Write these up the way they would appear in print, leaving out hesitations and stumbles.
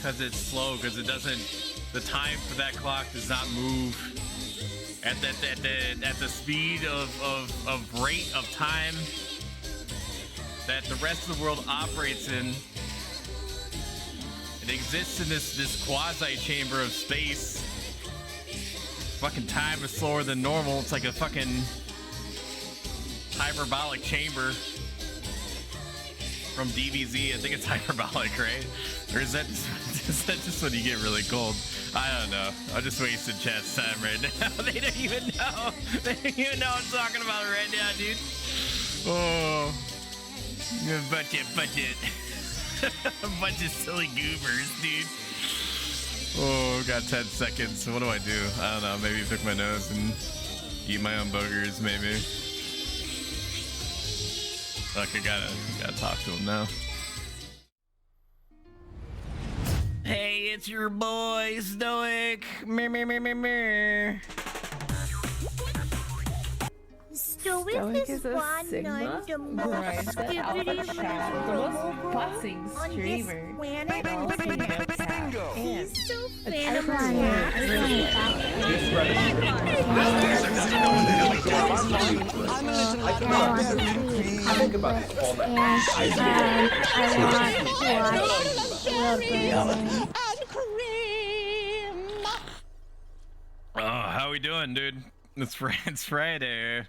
because it's slow, because it doesn't, the time for that clock does not move at the speed of rate of time that the rest of the world operates in. It exists in this quasi chamber of space. Fucking time is slower than normal. It's like a fucking hyperbolic chamber from DBZ. I think it's hyperbolic, right? Or is that just when you get really cold? I don't know. I'm just wasting chat's time right now. They don't even know. They don't even know what I'm talking about right now, dude. Oh, budget. A bunch of silly goobers, dude. Oh, got 10 seconds. What do? I don't know. Maybe pick my nose and eat my own boogers, maybe. Look, I gotta talk to him now. Hey, it's your boy, Stoic. Meh. Stoic is a Sigma mindset out of the chat, the most buzzing streamer. Bingo! He's so how we doing, dude? It's Friday.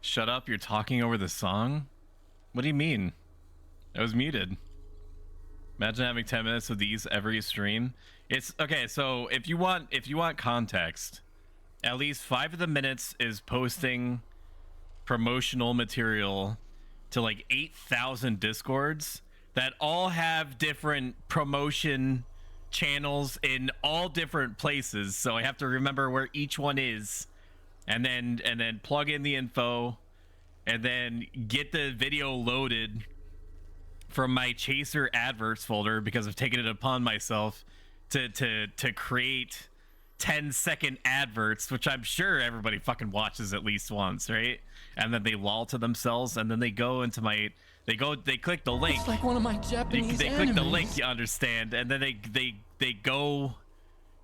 Shut up, you're talking over the song? What do you mean? I was muted. Imagine having 10 minutes of these every stream. It's okay, so if you want context, at least 5 of the minutes is posting promotional material to like 8,000 discords that all have different promotion channels in all different places, so I have to remember where each one is. And then plug in the info, and then get the video loaded from my Chaser adverts folder, because I've taken it upon myself to create 10-second adverts, which I'm sure everybody fucking watches at least once, right? And then they loll to themselves, and then they go into they click the link. It's like one of my Japanese they click the animes. link, you understand, and then they go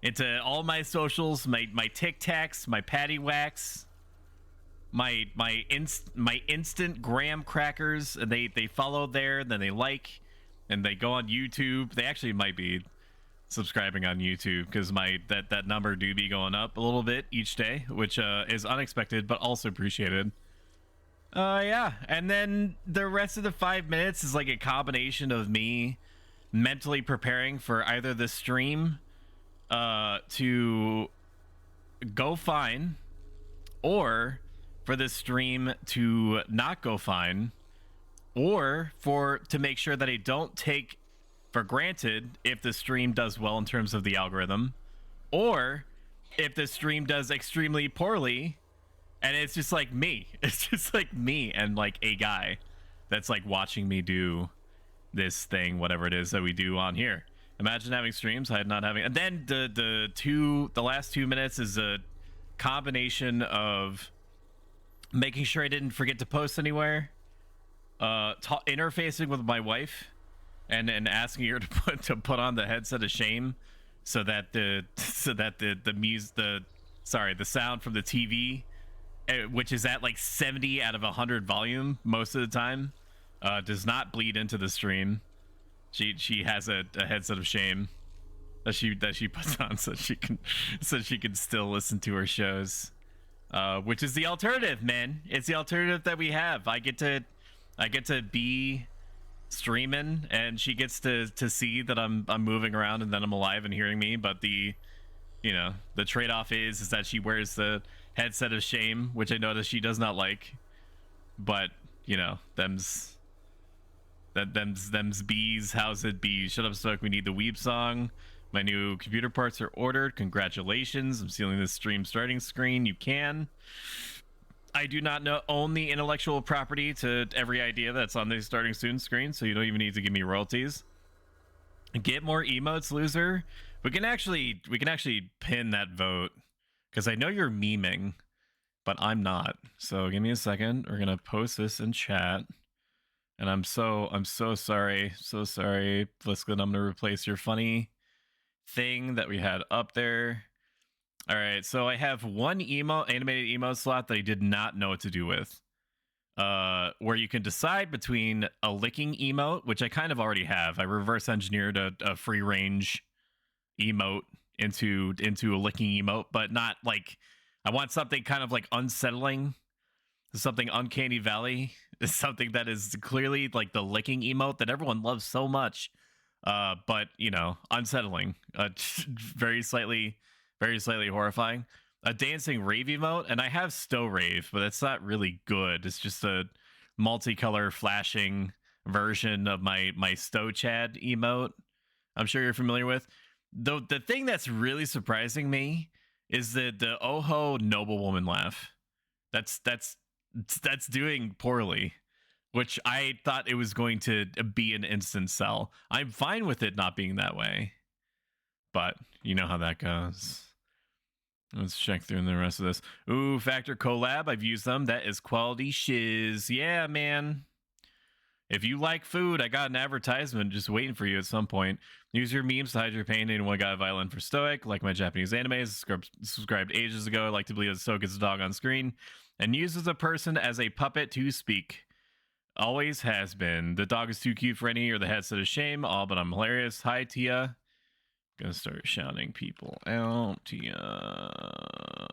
into all my socials, my Tic Tacs, my Patty Wax, my instant graham crackers, and they follow there, then they like, and they go on YouTube. They actually might be subscribing on YouTube, because that number do be going up a little bit each day, which is unexpected but also appreciated. Yeah, and then the rest of the 5 minutes is like a combination of me mentally preparing for either the stream to go fine, or for this stream to not go fine, or to make sure that I don't take for granted if the stream does well in terms of the algorithm, or if the stream does extremely poorly and it's just like me. It's just like me and like a guy that's like watching me do this thing, whatever it is that we do on here. Imagine having streams, I not having, and then the last 2 minutes is a combination of making sure I didn't forget to post anywhere, interfacing with my wife, and asking her to put on the headset of shame, so that the sound from the TV, which is at like 70 out of 100 volume most of the time, does not bleed into the stream. She has a headset of shame that she puts on so she can still listen to her shows, which is the alternative, man. It's the alternative that we have. I get to be streaming, and she gets to see that I'm moving around and that I'm alive and hearing me. But the trade-off is that she wears the headset of shame, which I notice she does not like. But them's bees. How's it be? Shut up, Stoke. We need the Weep song. My new computer parts are ordered. Congratulations. I'm sealing this stream starting screen. You can. I do not own the intellectual property to every idea that's on the starting soon screen, so you don't even need to give me royalties. Get more emotes, loser. We can actually pin that vote, because I know you're memeing, but I'm not. So give me a second. We're gonna post this in chat. And I'm so sorry. So sorry, Bliskin. I'm gonna replace your funny thing that we had up there. All right, so I have one animated emote slot that I did not know what to do with. Where you can decide between a licking emote, which I kind of already have. I reverse engineered a free range emote into a licking emote, but not like, I want something kind of like unsettling, something uncanny valley, something that is clearly like the licking emote that everyone loves so much, but you know, unsettling, very slightly horrifying. A dancing rave emote, and I have Stow Rave, but it's not really good. It's just a multicolor flashing version of my Stow Chad emote. I'm sure you're familiar with. Though the thing that's really surprising me is that the Oho noblewoman laugh. That's doing poorly, which I thought it was going to be an instant sell. I'm fine with it not being that way, but you know how that goes. Let's check through the rest of this. Ooh, Factor Collab. I've used them. That is quality shiz. Yeah, man. If you like food, I got an advertisement just waiting for you at some point. Use your memes to hide your pain. Anyone got a violin for Stoic, like my Japanese animes. Subscribed ages ago. I like to believe that Stoic is a dog on screen. And uses a person as a puppet to speak. Always has been. The dog is too cute for any, or the headset is shame. All but I'm hilarious. Hi, Tia. Gonna start shouting people out. Tia.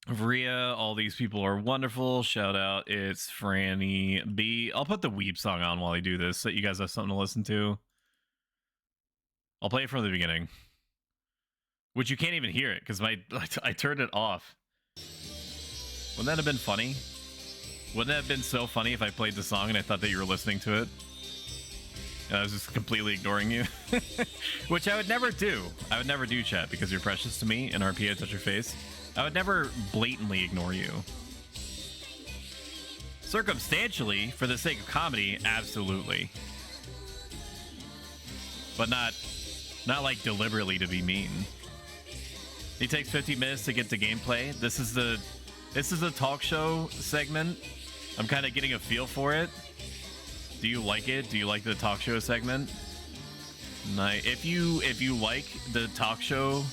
Vria, all these people are wonderful. Shout out, it's Franny B. I'll put the Weep song on while I do this so you guys have something to listen to. I'll play it from the beginning, which you can't even hear it because I turned it off. Wouldn't that have been funny? Wouldn't that have been so funny if I played the song and I thought that you were listening to it? And I was just completely ignoring you. Which I would never do. I would never do, chat, because you're precious to me and RP, I touch your face. I would never blatantly ignore you. Circumstantially, for the sake of comedy, absolutely. But not like deliberately to be mean. It takes 50 minutes to get to gameplay. This is a talk show segment. I'm kind of getting a feel for it. Do you like it? Do you like the talk show segment? If you like the talk show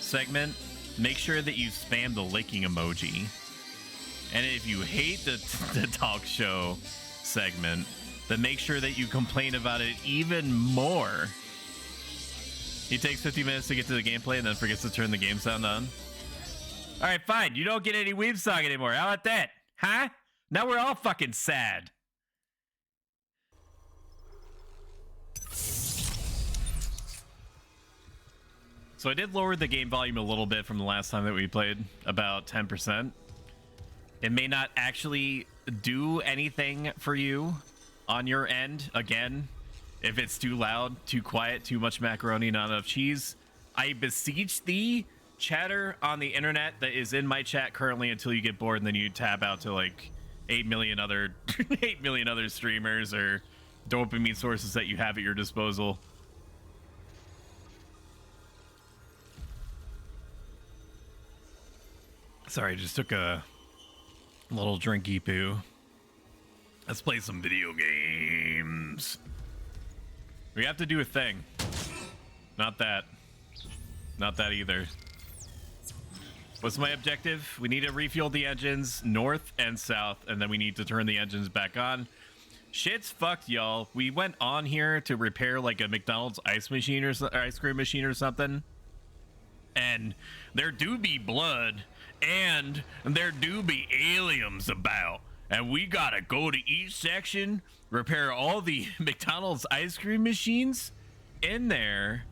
segment, make sure that you spam the licking emoji. And if you hate the talk show segment, then make sure that you complain about it even more. He takes 50 minutes to get to the gameplay and then forgets to turn the game sound on. All right, fine. You don't get any Weeb song anymore. How about that? Huh? Now we're all fucking sad. So I did lower the game volume a little bit from the last time that we played, about 10%. It may not actually do anything for you on your end. Again, if it's too loud, too quiet, too much macaroni, not enough cheese, I beseech thee, chatter on the internet that is in my chat currently until you get bored, and then you tab out to like 8 million other 8 million other streamers or dopamine sources that you have at your disposal. Sorry, I just took a little drinky poo. Let's play some video games. We have to do a thing. Not that. Not that either. What's my objective? We need to refuel the engines north and south, and then we need to turn the engines back on. Shit's fucked, y'all. We went on here to repair like a McDonald's ice machine or ice cream machine or something. And there do be blood, and there do be aliens about. And we gotta go to each section, repair all the McDonald's ice cream machines in there,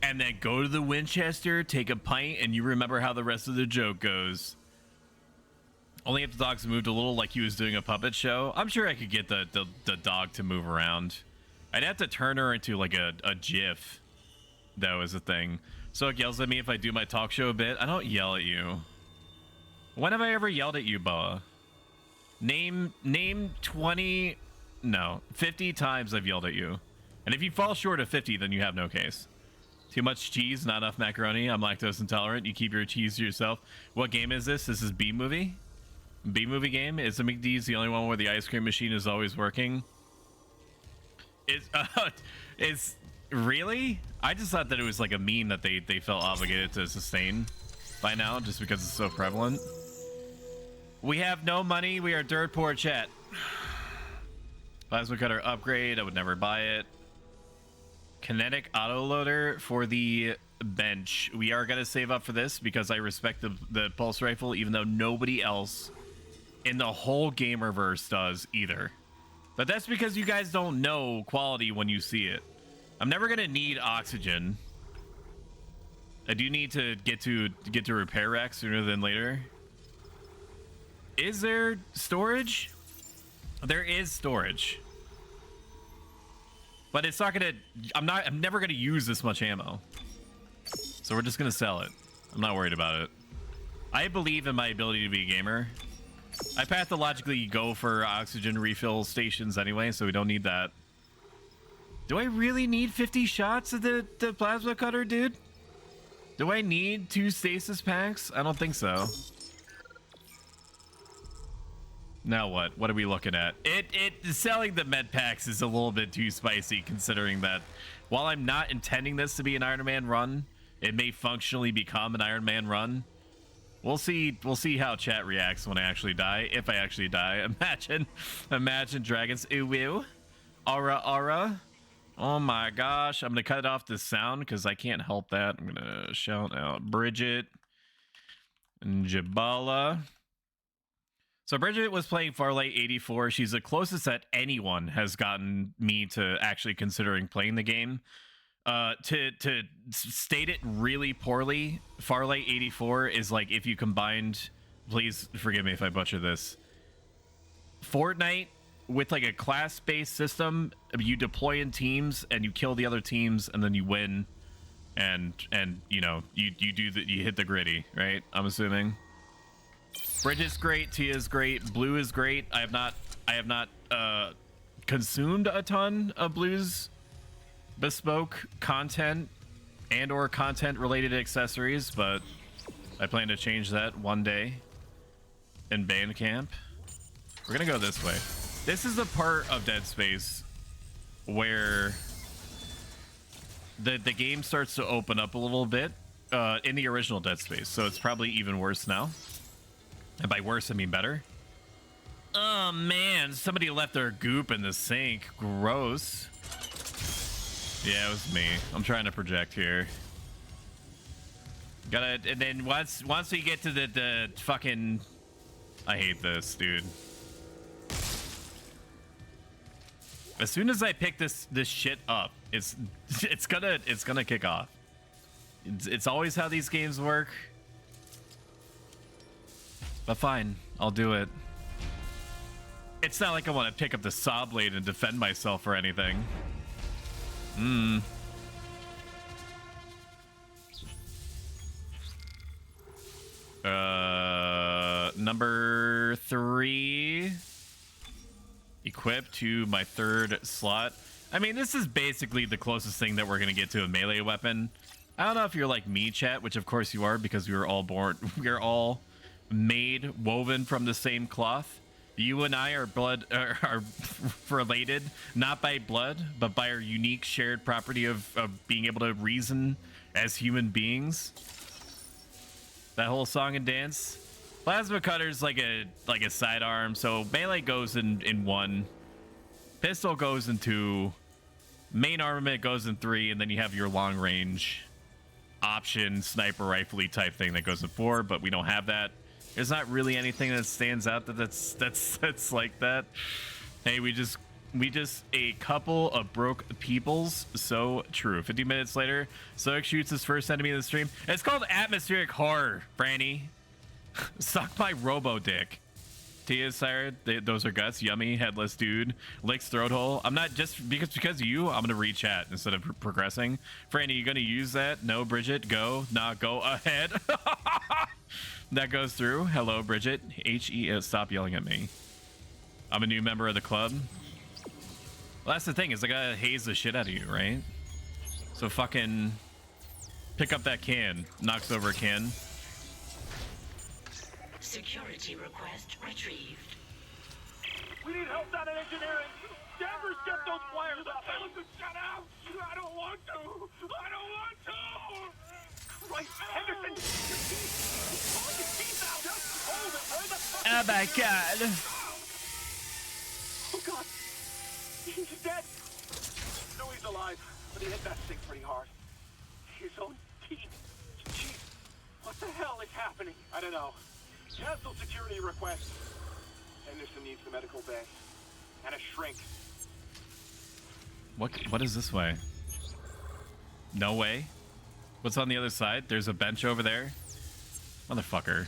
and then go to the Winchester, take a pint, and you remember how the rest of the joke goes. Only if the dog's moved a little like he was doing a puppet show. I'm sure I could get the dog to move around. I'd have to turn her into like a GIF. That was a thing. So it yells at me if I do my talk show a bit. I don't yell at you. When have I ever yelled at you, Boa? Name 20... No, 50 times I've yelled at you. And if you fall short of 50, then you have no case. Too much cheese, not enough macaroni. I'm lactose intolerant. You keep your cheese to yourself. What game is this? This is B-Movie? B-Movie game? Is the McD's the only one where the ice cream machine is always working? Really? I just thought that it was like a meme that they felt obligated to sustain by now, just because it's so prevalent. We have no money. We are dirt poor, chat. Plasma cutter upgrade. I would never buy it. Kinetic autoloader for the bench. We are going to save up for this because I respect the pulse rifle, even though nobody else in the whole gamerverse does either. But that's because you guys don't know quality when you see it. I'm never going to need oxygen. I do need to get to repair rack sooner than later. Is there storage? There is storage. But it's not gonna, I'm never gonna use this much ammo. So we're just gonna sell it. I'm not worried about it. I believe in my ability to be a gamer. I pathologically go for oxygen refill stations anyway, so we don't need that. Do I really need 50 shots of the plasma cutter, dude? Do I need 2 stasis packs? I don't think so. Now what? What are we looking at? Selling the med packs is a little bit too spicy, considering that while I'm not intending this to be an Iron Man run, it may functionally become an Iron Man run. We'll see how chat reacts when I actually die, if I actually die. Imagine dragons. Ooh, ooh. Aura, aura. Oh my gosh. I'm gonna cut off the sound because I can't help that. I'm gonna shout out Bridget and Jabala. So Bridget was playing Farlight 84. She's the closest that anyone has gotten me to actually considering playing the game. To state it really poorly, Farlight 84 is like if you combined, please forgive me if I butcher this, Fortnite with like a class-based system. You deploy in teams and you kill the other teams and then you win, and you know you hit the gritty, right? I'm assuming. Bridget's great, Tia's great, Blue is great. I have not consumed a ton of Blue's bespoke content and or content related accessories, but I plan to change that one day in Bandcamp. We're gonna go this way. This is the part of Dead Space where the game starts to open up a little bit in the original Dead Space, so it's probably even worse now. And by worse, I mean better. Oh man, somebody left their goop in the sink. Gross. Yeah, it was me. I'm trying to project here. Gotta, and then once we get to the fucking, I hate this, dude. As soon as I pick this shit up, it's gonna kick off. It's always how these games work. But fine, I'll do it. It's not like I want to pick up the saw blade and defend myself or anything. Number 3. Equip to my 3rd slot. I mean, this is basically the closest thing that we're going to get to a melee weapon. I don't know if you're like me, chat, which of course you are because we were all born, we are all woven from the same cloth. You and I are are related, not by blood, but by our unique shared property of being able to reason as human beings. That whole song and dance. Plasma cutter's like a sidearm, so melee goes in 1, pistol goes in 2, main armament goes in 3, and then you have your long range option sniper rifle-y type thing that goes in 4, but we don't have that. There's not really anything that stands out that's like that. Hey, we just a couple of broke peoples. So true. 50 minutes later, Stoic shoots his first enemy in the stream. It's called atmospheric horror, Franny. Suck my robo dick. Tia Sired, those are guts. Yummy, headless dude. Licks throat hole. I'm not just because of you, I'm gonna re-chat instead of progressing. Franny, you gonna use that? No, Bridget, go. Nah, go ahead. That goes through. Hello, Bridget. H-E-S. Stop yelling at me. I'm a new member of the club. Well, that's the thing, is I gotta haze the shit out of you, right? So fucking pick up that can. Knocks over a can. Security request retrieved. We need help down in engineering. Danvers, get those wires up. Shut out. I don't want Oh my god. Oh god. He's dead. No, he's alive, but he hit that thing pretty hard. His own teeth. Jeez. What the hell is happening? I don't know. Cancel security request. Henderson needs the medical bay. And a shrink. What is this way? No way. What's on the other side? There's a bench over there. Motherfucker.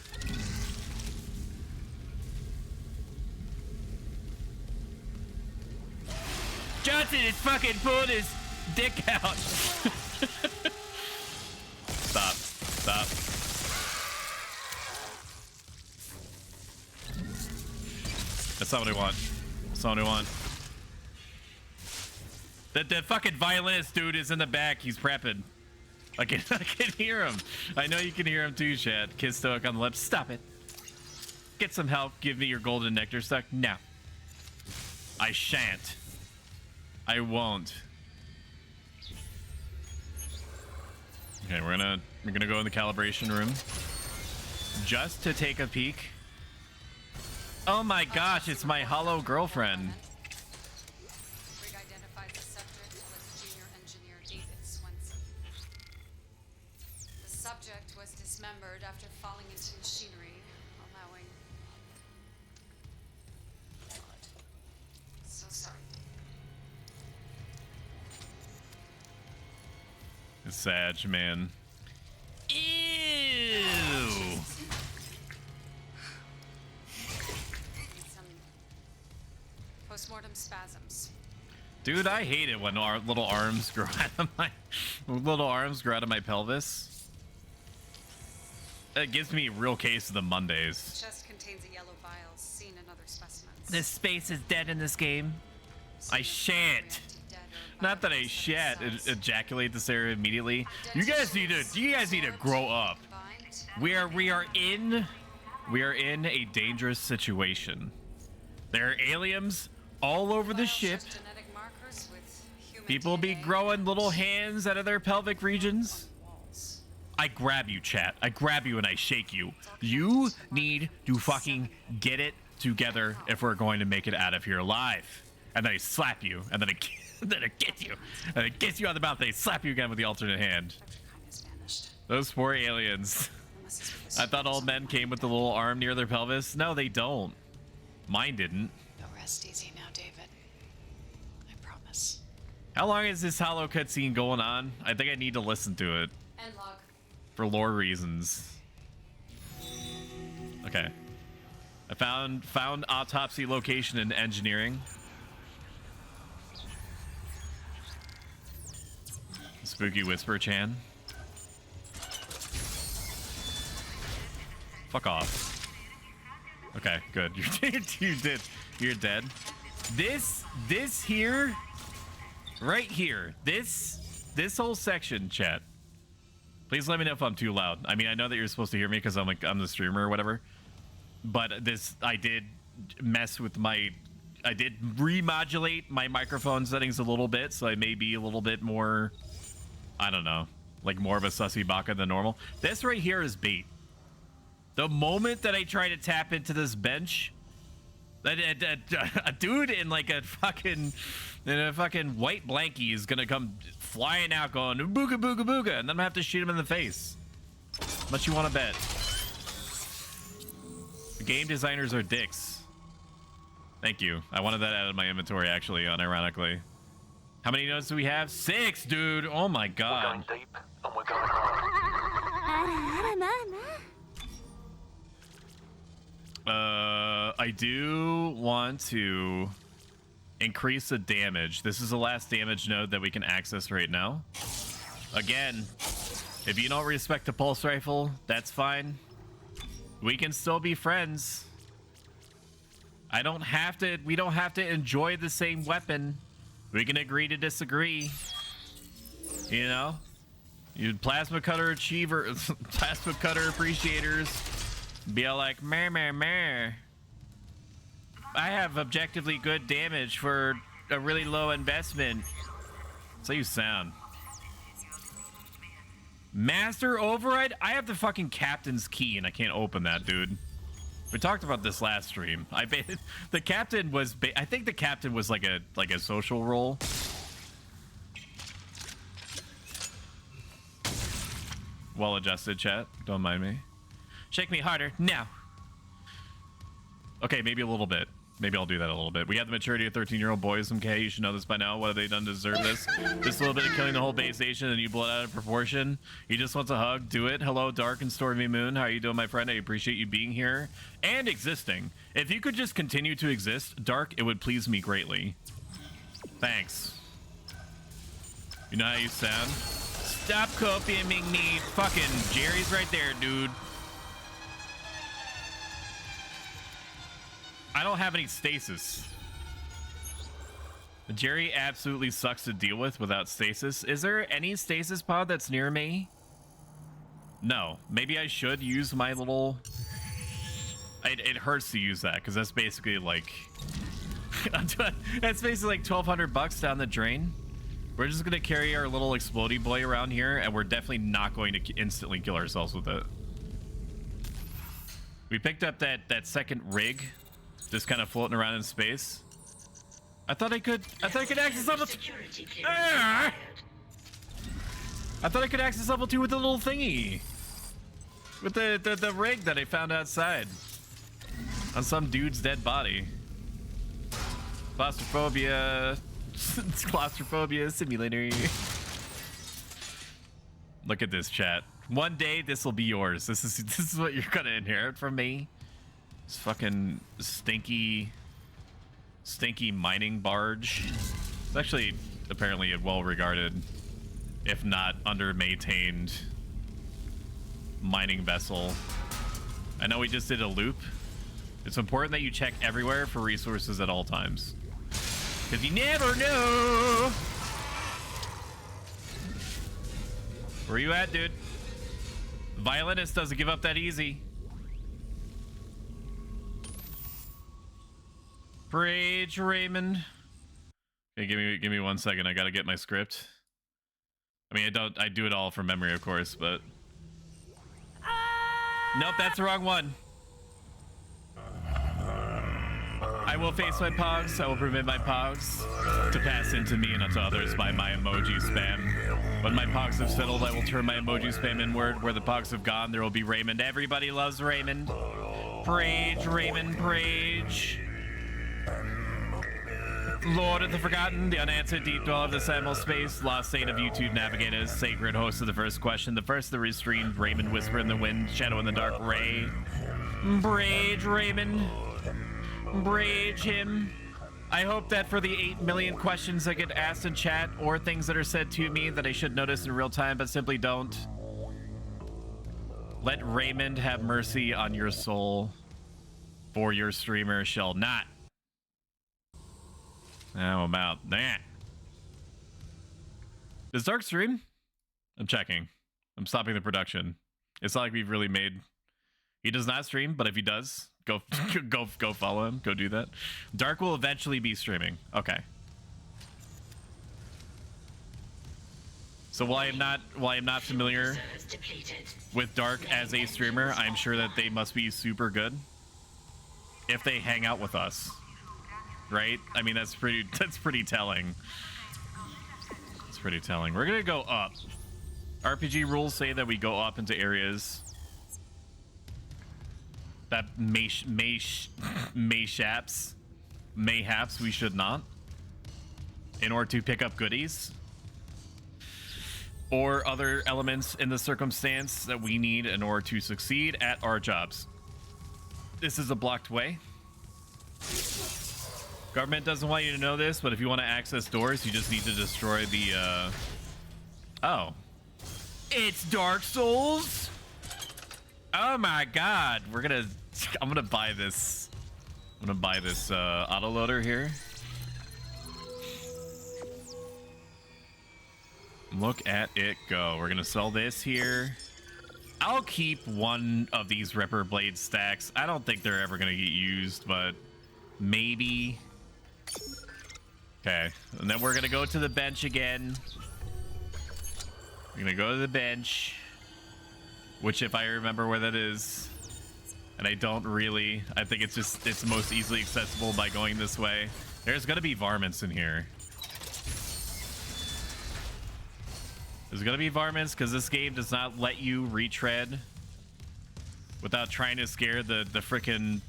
Johnson is fucking pulling his dick out. Stop. Stop. That's not what I want. That's not what I want. The fucking violinist dude is in the back. He's prepping. I can hear him. I know you can hear him too, Chad. Kiss Stoic on the lips. Stop it. Get some help. Give me your golden nectar stuck. No. I shan't. I won't. Okay, we're gonna go in the calibration room just to take a peek. Oh my gosh, it's my hollow girlfriend. Identified the subject was junior engineer David Swenson. The subject was dismembered after falling into machinery, allowing blood. So sorry. It's Sag, man. Ew. Some postmortem spasms. Dude, I hate it when our little arms grow out of my pelvis. It gives me a real case of the Mondays. The chest contains a yellow vial seen in other specimens. This space is dead in this game. I shan't. Not that I shan't ejaculate this area immediately. You guys need to grow up. We are in a dangerous situation. There are aliens all over the ship. People be growing little hands out of their pelvic regions. I grab you, chat. I grab you and I shake you. You need to fucking get it together if we're going to make it out of here alive. And then I slap you, and then I get you, and it gets you on the mouth. They slap you again with the alternate hand. Those poor aliens. I thought all men came with the little arm near their pelvis. No, they don't. Mine didn't. You'll rest easy now, David. I promise. How long is this hollow cutscene going on? I think I need to listen to it. End log. For lore reasons. Okay. I found autopsy location in engineering. Spooky Whisper Chan. Fuck off. Okay, good. You're dead. This here, right here, this whole section, chat. Please let me know if I'm too loud. I mean, I know that you're supposed to hear me because I'm the streamer or whatever. But I did mess with I did remodulate my microphone settings a little bit, so I may be a little bit more, I don't know, like more of a sussy baka than normal. This right here is bait. The moment that I try to tap into this bench, a dude in like a fucking white blankie is gonna come flying out going booga booga booga, and then I'm gonna have to shoot him in the face. How much you want to bet? The game designers are dicks. Thank you. I wanted that out of my inventory, actually, unironically. How many notes do we have? 6, dude. Oh my god. We're going deep and we're going hard. I do want to increase the damage. This is the last damage node that we can access right now. Again, if you don't respect the pulse rifle, that's fine. We can still be friends. We don't have to enjoy the same weapon. We can agree to disagree. You know? You plasma cutter achievers, plasma cutter appreciators be all like, meh, meh, meh. I have objectively good damage for a really low investment. That's how you sound. Master override? I have the fucking captain's key and I can't open that, dude. We talked about this last stream. The captain was I think the captain was like a social role. Well adjusted, chat. Don't mind me. Shake me harder now. Okay, maybe a little bit. Maybe I'll do that a little bit. We have the maturity of 13-year-old boys. Okay, you should know this by now. What have they done to deserve this? Just a little bit of killing the whole base station and you blow it out of proportion. He just wants a hug. Do it. Hello, Dark and Stormy Moon. How are you doing, my friend? I appreciate you being here and existing. If you could just continue to exist, Dark, it would please me greatly. Thanks. You know how you sound? Stop copying me. Fucking Jerry's right there, dude. I don't have any stasis. Jerry absolutely sucks to deal with without stasis. Is there any stasis pod that's near me? No. Maybe I should use my little... It hurts to use that because that's basically like... that's basically like $1,200 down the drain. We're just going to carry our little explodey boy around here and we're definitely not going to instantly kill ourselves with it. We picked up that second rig. Just kind of floating around in space. I thought I could access level 2. I thought I could access level 2 with the little thingy. With the rig that I found outside. On some dude's dead body. Claustrophobia. Claustrophobia simulator. Look at this, chat. One day this will be yours. This is what you're gonna inherit from me. This fucking stinky mining barge. It's actually apparently a well-regarded, if not under-maintained, mining vessel. I know we just did a loop. It's important that you check everywhere for resources at all times. Because you never know. Where you at, dude? Violinist doesn't give up that easy. Rage Raymond. Okay, give me 1 second. I gotta get my script. I mean, I do it all from memory, of course, but nope, that's the wrong one. I will face my pogs. I will permit my pogs to pass into me and unto others by my emoji spam. When my pogs have settled, I will turn my emoji spam inward. Where the pogs have gone, there will be Raymond. Everybody loves Raymond. Prage, Raymond, Prage. Lord of the Forgotten, the unanswered deep dweller of the Simul space, lost saint of YouTube navigators, sacred host of the first question, the first of the restrained, Raymond, whisper in the wind, shadow in the dark, ray. Brage Raymond. Brage him. I hope that for the 8 million questions that get asked in chat or things that are said to me that I should notice in real time but simply don't, let Raymond have mercy on your soul, for your streamer shall not. How about that? Does Dark stream? I'm checking. I'm stopping the production. It's not like we've really made... He does not stream, but if he does, go follow him. Go do that. Dark will eventually be streaming. Okay. So while I am not familiar with Dark as a streamer, I'm sure that they must be super good if they hang out with us. Right? I mean, that's pretty telling. It's pretty telling. We're gonna go up. RPG rules say that we go up into areas that mayhaps we should not, in order to pick up goodies or other elements in the circumstance that we need in order to succeed at our jobs. This is a blocked way. Government doesn't want you to know this, but if you want to access doors, you just need to destroy the, Oh. It's Dark Souls? Oh my god. I'm gonna buy this. I'm gonna buy this, autoloader here. Look at it go. We're gonna sell this here. I'll keep one of these Ripper Blade stacks. I don't think they're ever gonna get used, but maybe. Okay, and then we're gonna go to the bench again. We're gonna go to the bench, which if I remember where that is, and I don't really, I think it's most easily accessible by going this way. There's gonna be varmints in here. There's gonna be varmints because this game does not let you retread without trying to scare the frickin'.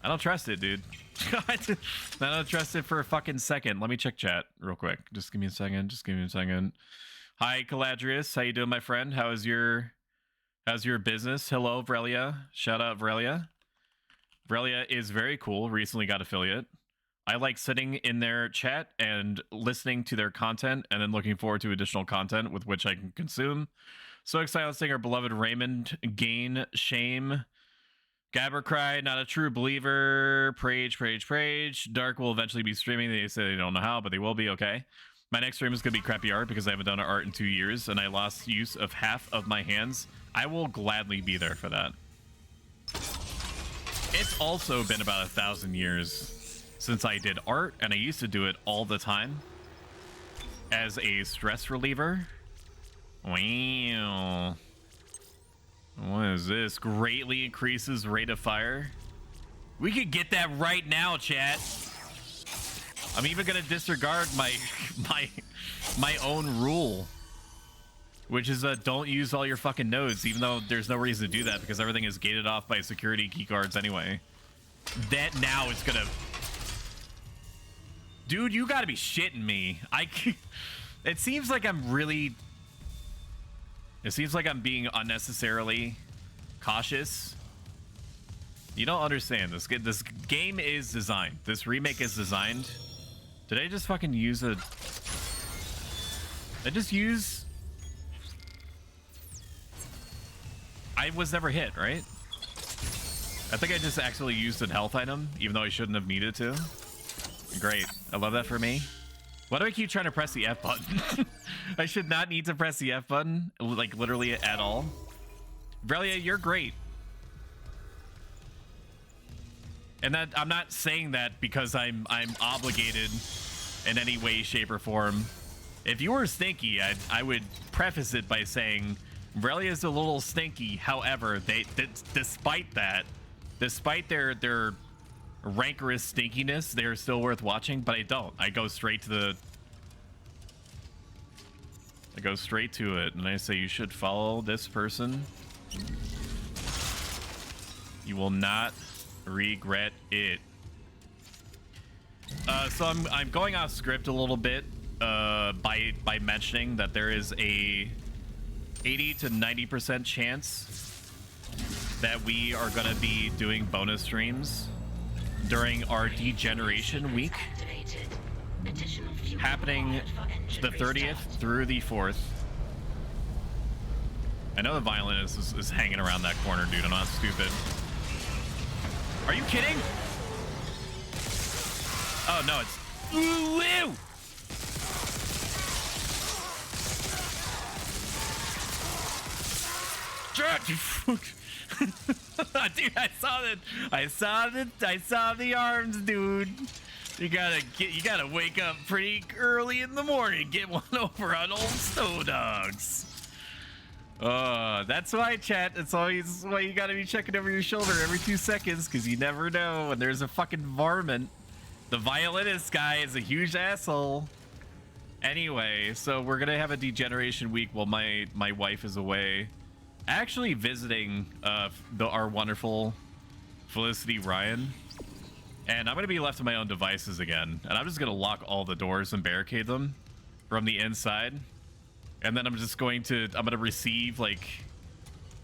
I don't trust it, dude. I don't trust it for a fucking second. Let me check chat real quick. Just give me a second. Just give me a second. Hi, Caladrius. How you doing, my friend? How's your business? Hello, Vrelia. Shout out, Vrelia. Vrelia is very cool. Recently got affiliate. I like sitting in their chat and listening to their content and then looking forward to additional content with which I can consume. So excited to sing our beloved Raymond, Gain, Shame, Gabbercry, Not a True Believer, Prage. Dark will eventually be streaming. They say they don't know how, but they will be. Okay. My next stream is going to be crappy art because I haven't done art in 2 years and I lost use of half of my hands. I will gladly be there for that. It's also been about 1,000 years since I did art, and I used to do it all the time as a stress reliever. Wow. What is this? Greatly increases rate of fire. We could get that right now, chat. I'm even gonna disregard my own rule, which is don't use all your fucking nodes, even though there's no reason to do that because everything is gated off by security keycards anyway. That now is gonna... Dude, you gotta be shitting me. It seems like I'm really... It seems like I'm being unnecessarily cautious. You don't understand. This game is designed. This remake is designed. Did I just fucking use a... I just use... I was never hit, right? I think I just accidentally used a health item, even though I shouldn't have needed to. Great. I love that for me. Why do I keep trying to press the F button? I should not need to press the F button, like literally at all. Vrelia, you're great. And that I'm not saying that because I'm obligated in any way, shape, or form. If you were stinky, I would preface it by saying Vrelia is a little stinky. However, despite that, despite their rancorous stinkiness, they're still worth watching. But I don't. I go straight to it, and I say you should follow this person. You will not regret it. So I'm going off script a little bit by mentioning that there is a 80 to 90% chance that we are going to be doing bonus streams during our degeneration week, happening the 30th through the 4th. I know the violinist is hanging around that corner, dude. I'm not stupid. Are you kidding? Oh no, it's woo! Dude, I saw the arms, dude. You gotta wake up pretty early in the morning, get one over on old Snow Dogs. That's why, chat. That's always why you gotta be checking over your shoulder every 2 seconds, because you never know when there's a fucking varmint. The violinist guy is a huge asshole. Anyway, so we're gonna have a degeneration week while my wife is away, actually visiting our wonderful Felicity Ryan, and I'm gonna be left to my own devices again, and I'm just gonna lock all the doors and barricade them from the inside, and then I'm gonna receive like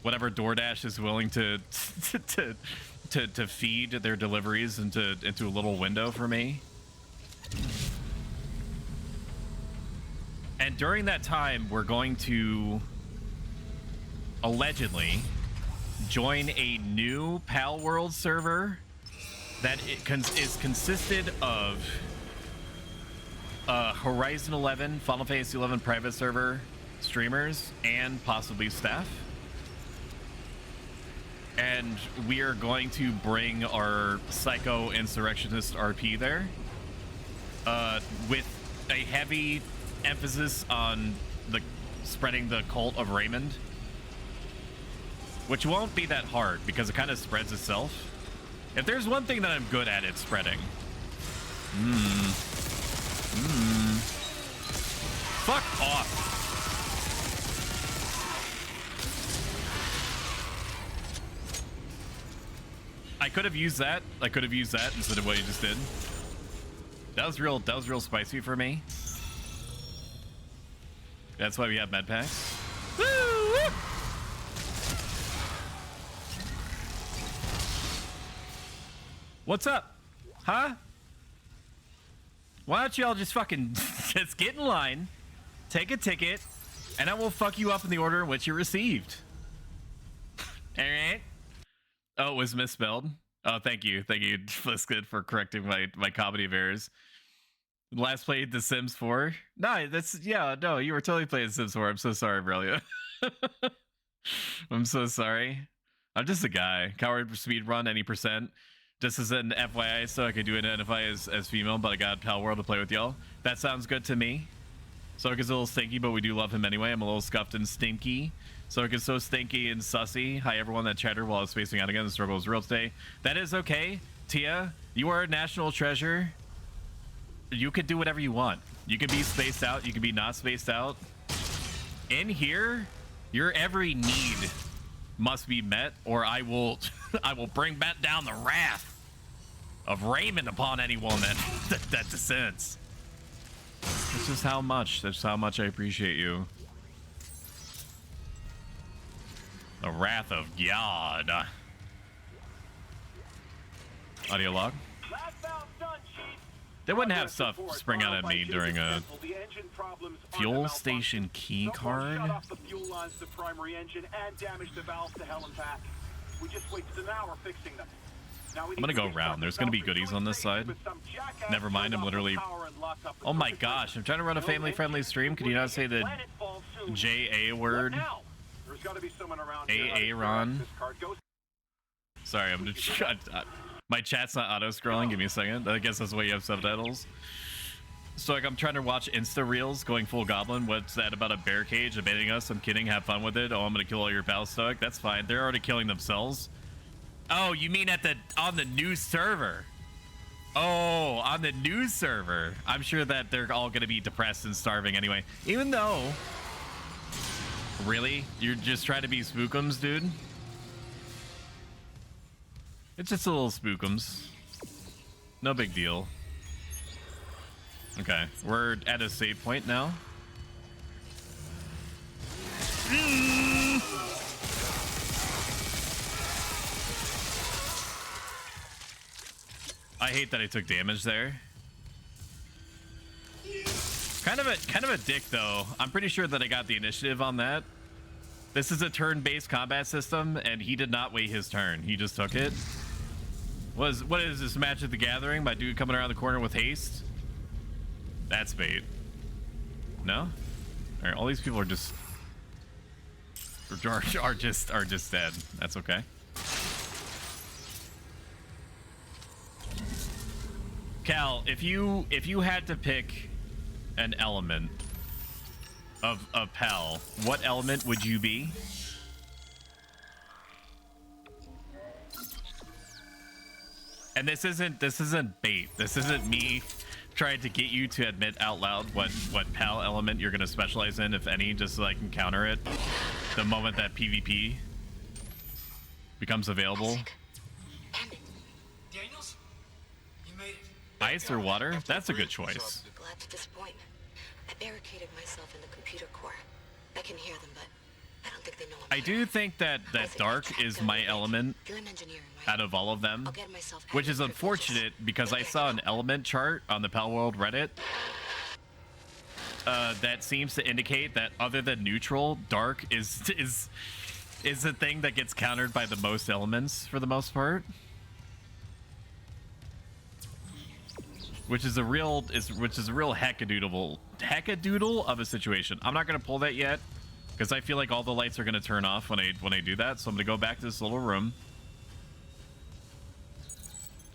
whatever DoorDash is willing to feed their deliveries into a little window for me. And during that time, we're going to allegedly join a new Pal World server that is consisted of Horizon 11, Final Fantasy 11 private server streamers, and possibly staff. And we are going to bring our Psycho Insurrectionist RP there. with a heavy emphasis on the spreading the cult of Raymond, which won't be that hard because it kind of spreads itself. If there's one thing that I'm good at, it's spreading. Fuck off. I could have used that. I could have used that instead of what you just did. That was real spicy for me. That's why we have med packs. Woo! What's up? Huh? Why don't y'all just fucking just get in line, take a ticket, and I will fuck you up in the order in which you received. Alright? Oh, it was misspelled. Oh, thank you. Thank you, Fliskid, for correcting my comedy of errors. Last played The Sims 4. No, no, you were totally playing Sims 4. I'm so sorry, Aurelia. I'm so sorry. I'm just a guy. Coward speed run any percent. Just as an FYI, so I could do identify as female, but I got Pal World to play with y'all. That sounds good to me. Soak is a little stinky, but we do love him anyway. I'm a little scuffed and stinky. Soak is so stinky and sussy. Hi, everyone that chattered while I was spacing out again. The struggle is real today. That is okay. Tia, you are a national treasure. You could do whatever you want. You can be spaced out. You can be not spaced out. In here, your every need must be met, or I will I will bring back down the wrath of Raymond upon anyone that dissents. That's just how much I appreciate you. The wrath of God. Audio log. They wouldn't have stuff spring out at me during a fuel station key card. I'm gonna go around. There's gonna be goodies on this side. Never mind, I'm literally... Oh my gosh, I'm trying to run a family-friendly stream. Could you not say the J-A word? A-A-Ron? Sorry, I'm just... My chat's not auto-scrolling. Give me a second. I guess that's why you have subtitles. So, like, I'm trying to watch Insta Reels going full goblin. What's that about a bear cage abandoning us? I'm kidding. Have fun with it. Oh, I'm gonna kill all your pals, Stoic. That's fine. They're already killing themselves. Oh, you mean on the new server? Oh, on the new server. I'm sure that they're all gonna be depressed and starving anyway. Even though... Really? You're just trying to be spookums, dude? It's just a little spookums. No big deal. Okay, we're at a save point now. I hate that I took damage there. Kind of a dick though. I'm pretty sure that I got the initiative on that. This is a turn-based combat system, and he did not wait his turn. He just took it. What is this, Magic the Gathering? My dude coming around the corner with haste? That's bait. No? All right, all these people are just dead. That's okay. Cal, if you had to pick an element of Pal, what element would you be? And this isn't bait. This isn't me trying to get you to admit out loud what Pal element you're gonna specialize in, if any, just so I can counter it the moment that PvP becomes available. Daniels, you made it. Ice or water? That's a good choice. Glad to disappoint. I barricaded myself in the computer core. I can hear them, but I don't think they know. I do think that dark is my element out of all of them, which is unfortunate because I saw an element chart on the Pal World Reddit that seems to indicate that other than neutral, dark is the thing that gets countered by the most elements for the most part. Which is a real heckadoodle of a situation. I'm not gonna pull that yet because I feel like all the lights are gonna turn off when I do that. So I'm gonna go back to this little room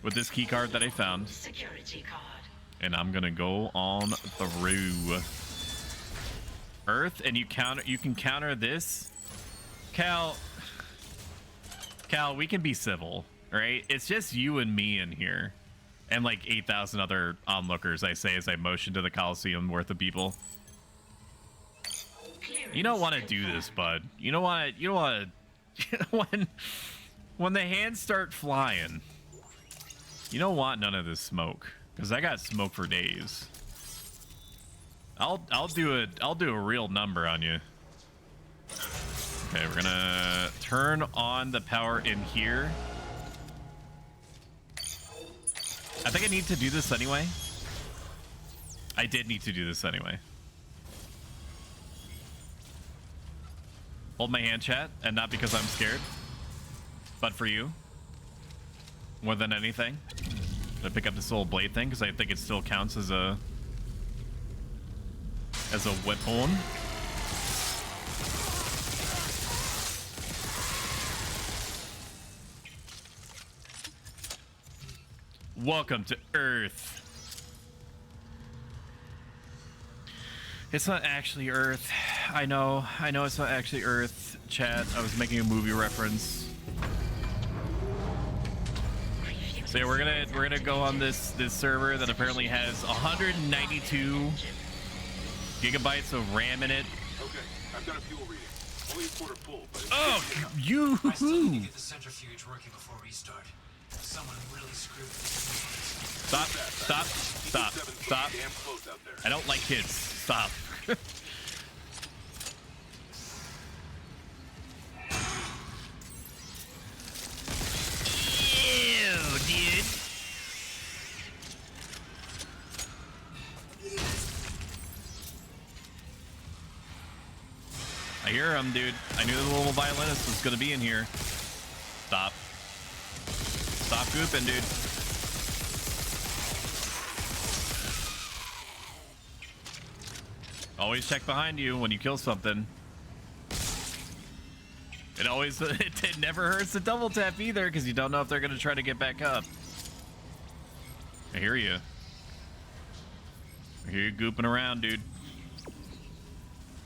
with this key card that I found. Security card. And I'm gonna go on through Earth, and you can counter this. Cal, we can be civil, right? It's just you and me in here, and like 8,000 other onlookers. I say as I motion to the Coliseum worth of people. You don't want to do this, bud. You don't want to. When the hands start flying, you don't want none of this smoke, because I got smoke for days. I'll do a real number on you. Okay, we're gonna turn on the power in here. I think I need to do this anyway. I did need to do this anyway. Hold my hand, chat, and not because I'm scared, but for you. More than anything. I'm gonna pick up this little blade thing because I think it still counts as a weapon. Welcome to Earth. It's not actually Earth. I know it's not actually Earth, chat. I was making a movie reference. So yeah, we're gonna go on this server that apparently has 192 gigabytes of RAM in it. Okay, I've got a fuel reading. Only a quarter full, but Oh, I still need to get the centrifuge working before restart. Someone really screwed this. Stop. damn close out there. I don't like kids. Stop. Ew, dude. I hear him, dude. I knew the little violinist was gonna be in here. Stop. Stop gooping, dude. Always check behind you when you kill something. It never hurts to double tap either, because you don't know if they're gonna try to get back up. I hear you. I hear you gooping around, dude.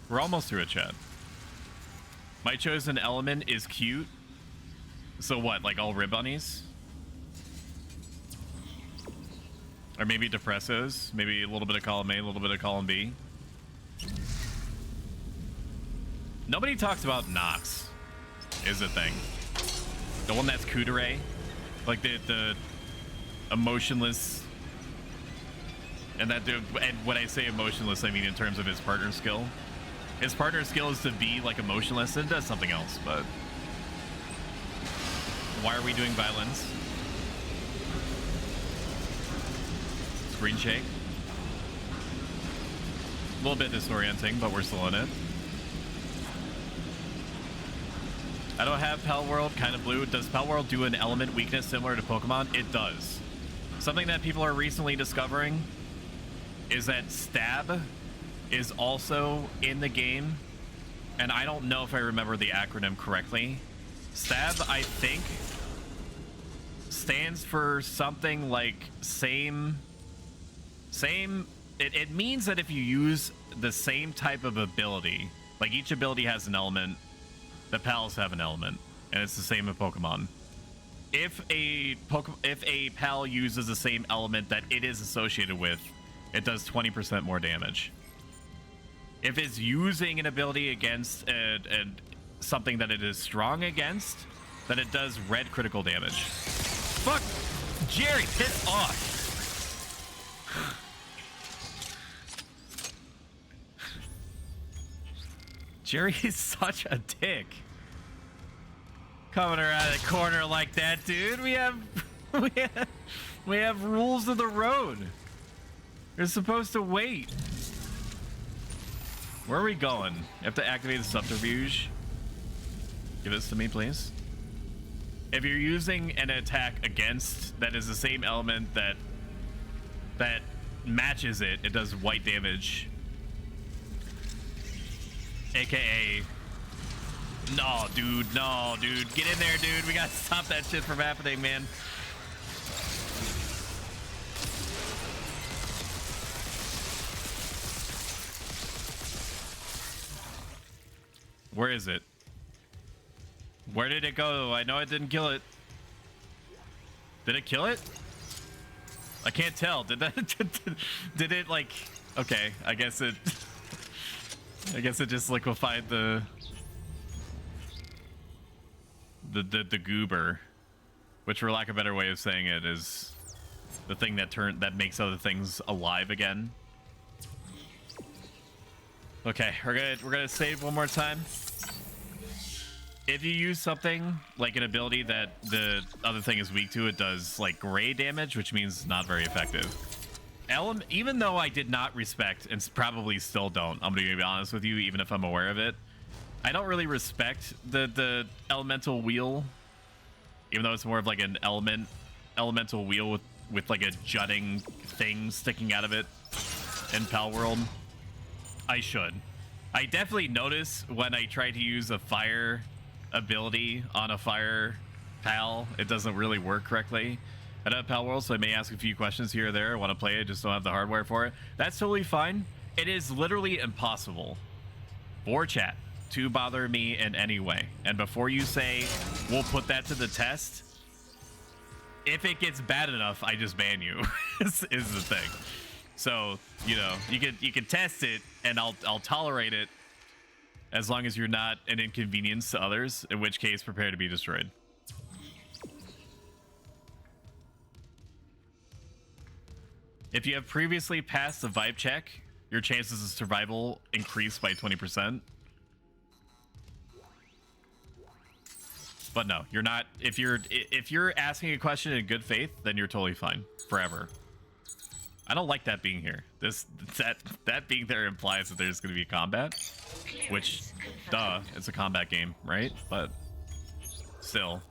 We're almost through it, chat. My chosen element is cute. So what, like all rib bunnies? Or maybe depressos? Maybe a little bit of column A, a little bit of column B? Nobody talks about Nox, is the thing. The one that's Kudere. Like the emotionless. And when I say emotionless, I mean in terms of his partner skill. His partner skill is to be like emotionless, and it does something else, but why are we doing violence? Screen shake. A little bit disorienting, but we're still in it. I don't have Pal World, kind of blue. Does Pal World do an element weakness similar to Pokemon? It does. Something that people are recently discovering is that stab is also in the game, and I don't know if I remember the acronym correctly. Stab, I think, stands for something like same. It means that if you use the same type of ability, like each ability has an element, the pals have an element, and it's the same in Pokemon. If a pal uses the same element that it is associated with, it does 20% more damage. If it's using an ability against something that it is strong against, then it does red critical damage. Fuck! Jerry, piss off! Jerry is such a dick. Coming around the corner like that, dude. We have rules of the road. You're supposed to wait. Where are we going? You have to activate the subterfuge. Give this to me, please. If you're using an attack against that is the same element that matches it, it does white damage. AKA, no, dude. Get in there, dude. We gotta stop that shit from happening, man. Where is it? Where did it go? I know I didn't kill it. Did it kill it? I can't tell. Did that? Did it like? Okay, I guess it. I guess it just liquefied the goober, which, for lack of a better way of saying it, is the thing that makes other things alive again. Okay, we're gonna save one more time. If you use something like an ability that the other thing is weak to, it does like gray damage, which means not very effective. Even though I did not respect, and probably still don't, I'm gonna be honest with you, even if I'm aware of it, I don't really respect the elemental wheel, even though it's more of like an elemental wheel with like a jutting thing sticking out of it in Pal World. I should. I definitely notice when I try to use a fire ability on a fire pal, it doesn't really work correctly at Pal World, so I may ask a few questions here or there. I want to play it, just don't have the hardware for it. That's totally fine. It is literally impossible for chat to bother me in any way. And before you say, we'll put that to the test, if it gets bad enough, I just ban you, is the thing. So, you know, you can test it, and I'll tolerate it as long as you're not an inconvenience to others, in which case prepare to be destroyed. If you have previously passed the vibe check, your chances of survival increase by 20%. But no, you're not. If you're asking a question in good faith, then you're totally fine forever. I don't like that being here. That being there implies that there's going to be combat, which, duh, it's a combat game, right? But still,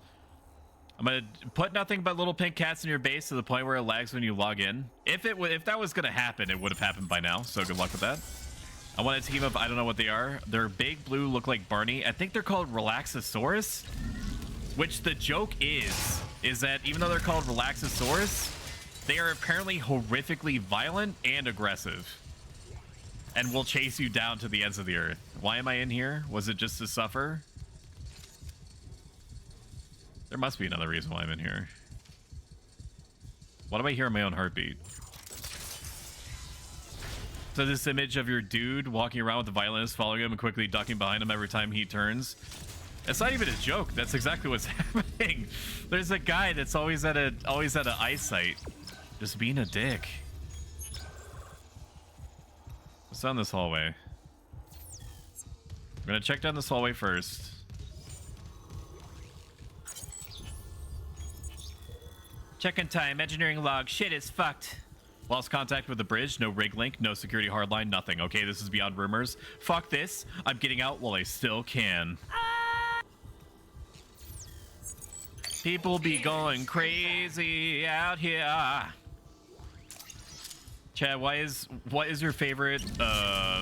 I'm gonna put nothing but little pink cats in your base to the point where it lags when you log in. If that was gonna happen, it would have happened by now. So good luck with that. I want a team of, I don't know what they are. They're big blue, look like Barney. I think they're called Relaxosaurus. Which the joke is that even though they're called Relaxosaurus, they are apparently horrifically violent and aggressive, and will chase you down to the ends of the earth. Why am I in here? Was it just to suffer? There must be another reason why I'm in here. Why do I hear my own heartbeat? So this image of your dude walking around with the violinist following him and quickly ducking behind him every time he turns. It's not even a joke. That's exactly what's happening. There's a guy that's always at an eyesight, just being a dick. What's down this hallway? I'm gonna check down this hallway first. Check-in time. Engineering log. Shit is fucked. Lost contact with the bridge. No rig link. No security hardline. Nothing. Okay, this is beyond rumors. Fuck this. I'm getting out while I still can. People be going crazy out here. Chad, what is your favorite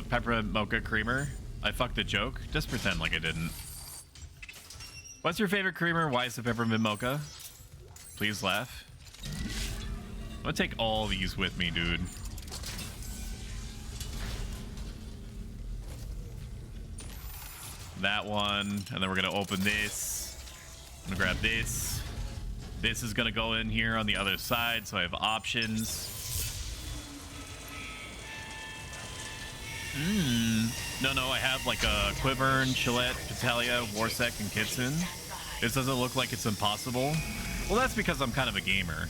peppermint mocha creamer? I fucked the joke. Just pretend like I didn't. What's your favorite creamer? Why is it peppermint mocha? Please laugh. I'm gonna take all these with me, dude. That one, and then we're gonna open this. I'm gonna grab this. This is gonna go in here on the other side, so I have options. No, I have like a Quivern, Chillette, Petalia, Warsec, and Kitsune. This doesn't look like it's impossible. Well, that's because I'm kind of a gamer.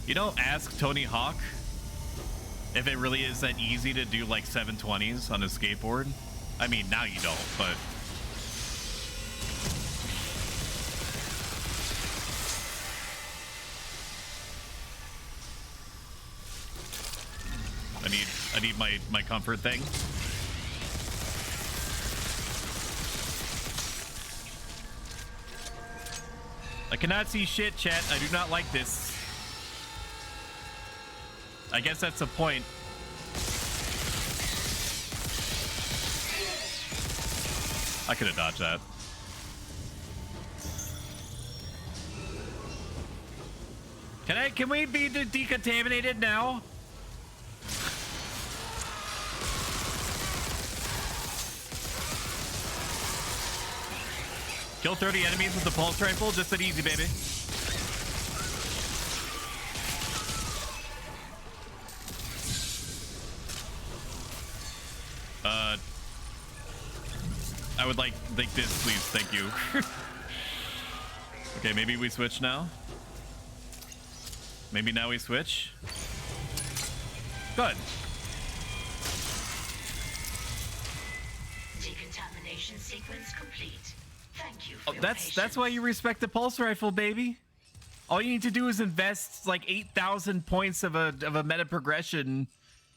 You don't ask Tony Hawk if it really is that easy to do like 720s on a skateboard. I mean, now you don't, but... I need my comfort thing. I cannot see shit, chat. I do not like this. I guess that's the point. I could have dodged that. Can we be decontaminated now? Kill 30 enemies with the pulse rifle. Just that easy, baby. I would like this, please. Thank you. Okay, maybe we switch now. Maybe now we switch. Good. Decontamination sequence complete. Thank you for your That's patience. why you respect the pulse rifle, baby. All you need to do is invest like 8,000 points of a meta progression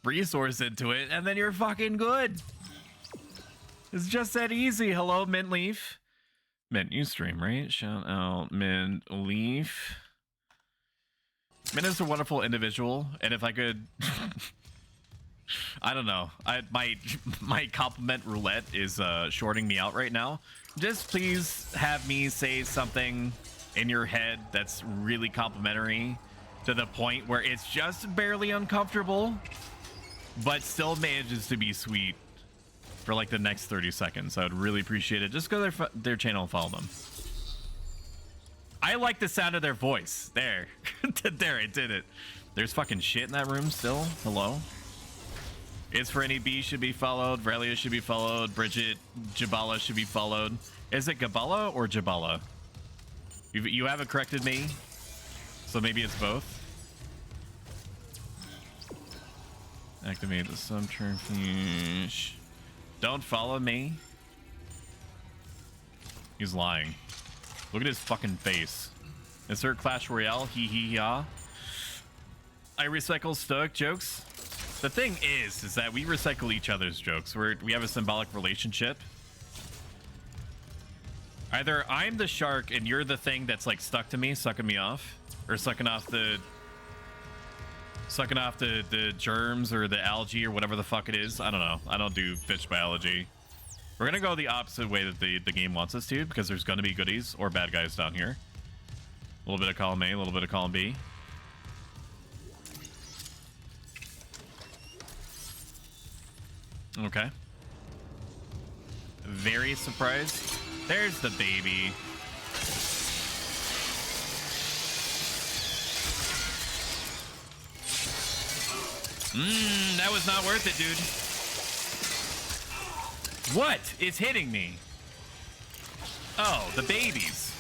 resource into it, and then you're fucking good. It's just that easy. Hello, Mint Leaf. Mint, you stream, right? Shout out Mint Leaf. Mint is a wonderful individual, and if I could, I don't know. My compliment roulette is shorting me out right now. Just please have me say something in your head that's really complimentary to the point where it's just barely uncomfortable, but still manages to be sweet for like the next 30 seconds. I would really appreciate it. Just go to their channel and follow them. I like the sound of their voice. There. There, I did it. There's fucking shit in that room still. Hello? It's for any B should be followed. Vrelia should be followed. Bridget Jabala should be followed. Is it Gabala or Jabala? You haven't corrected me, so maybe it's both. Activate the subterfuge. Don't follow me. He's lying. Look at his fucking face. Insert Clash Royale. Hee hee ya. I recycle stoic jokes. The thing is that we recycle each other's jokes. We have a symbolic relationship. Either I'm the shark and you're the thing that's like stuck to me, sucking me off, or sucking off the germs or the algae or whatever the fuck it is. I don't know. I don't do fish biology. We're gonna go the opposite way that the game wants us to, because there's gonna be goodies or bad guys down here. A little bit of column A, a little bit of column B. Okay. Very surprised. There's the baby. That was not worth it, dude. What? It's hitting me. Oh, the babies.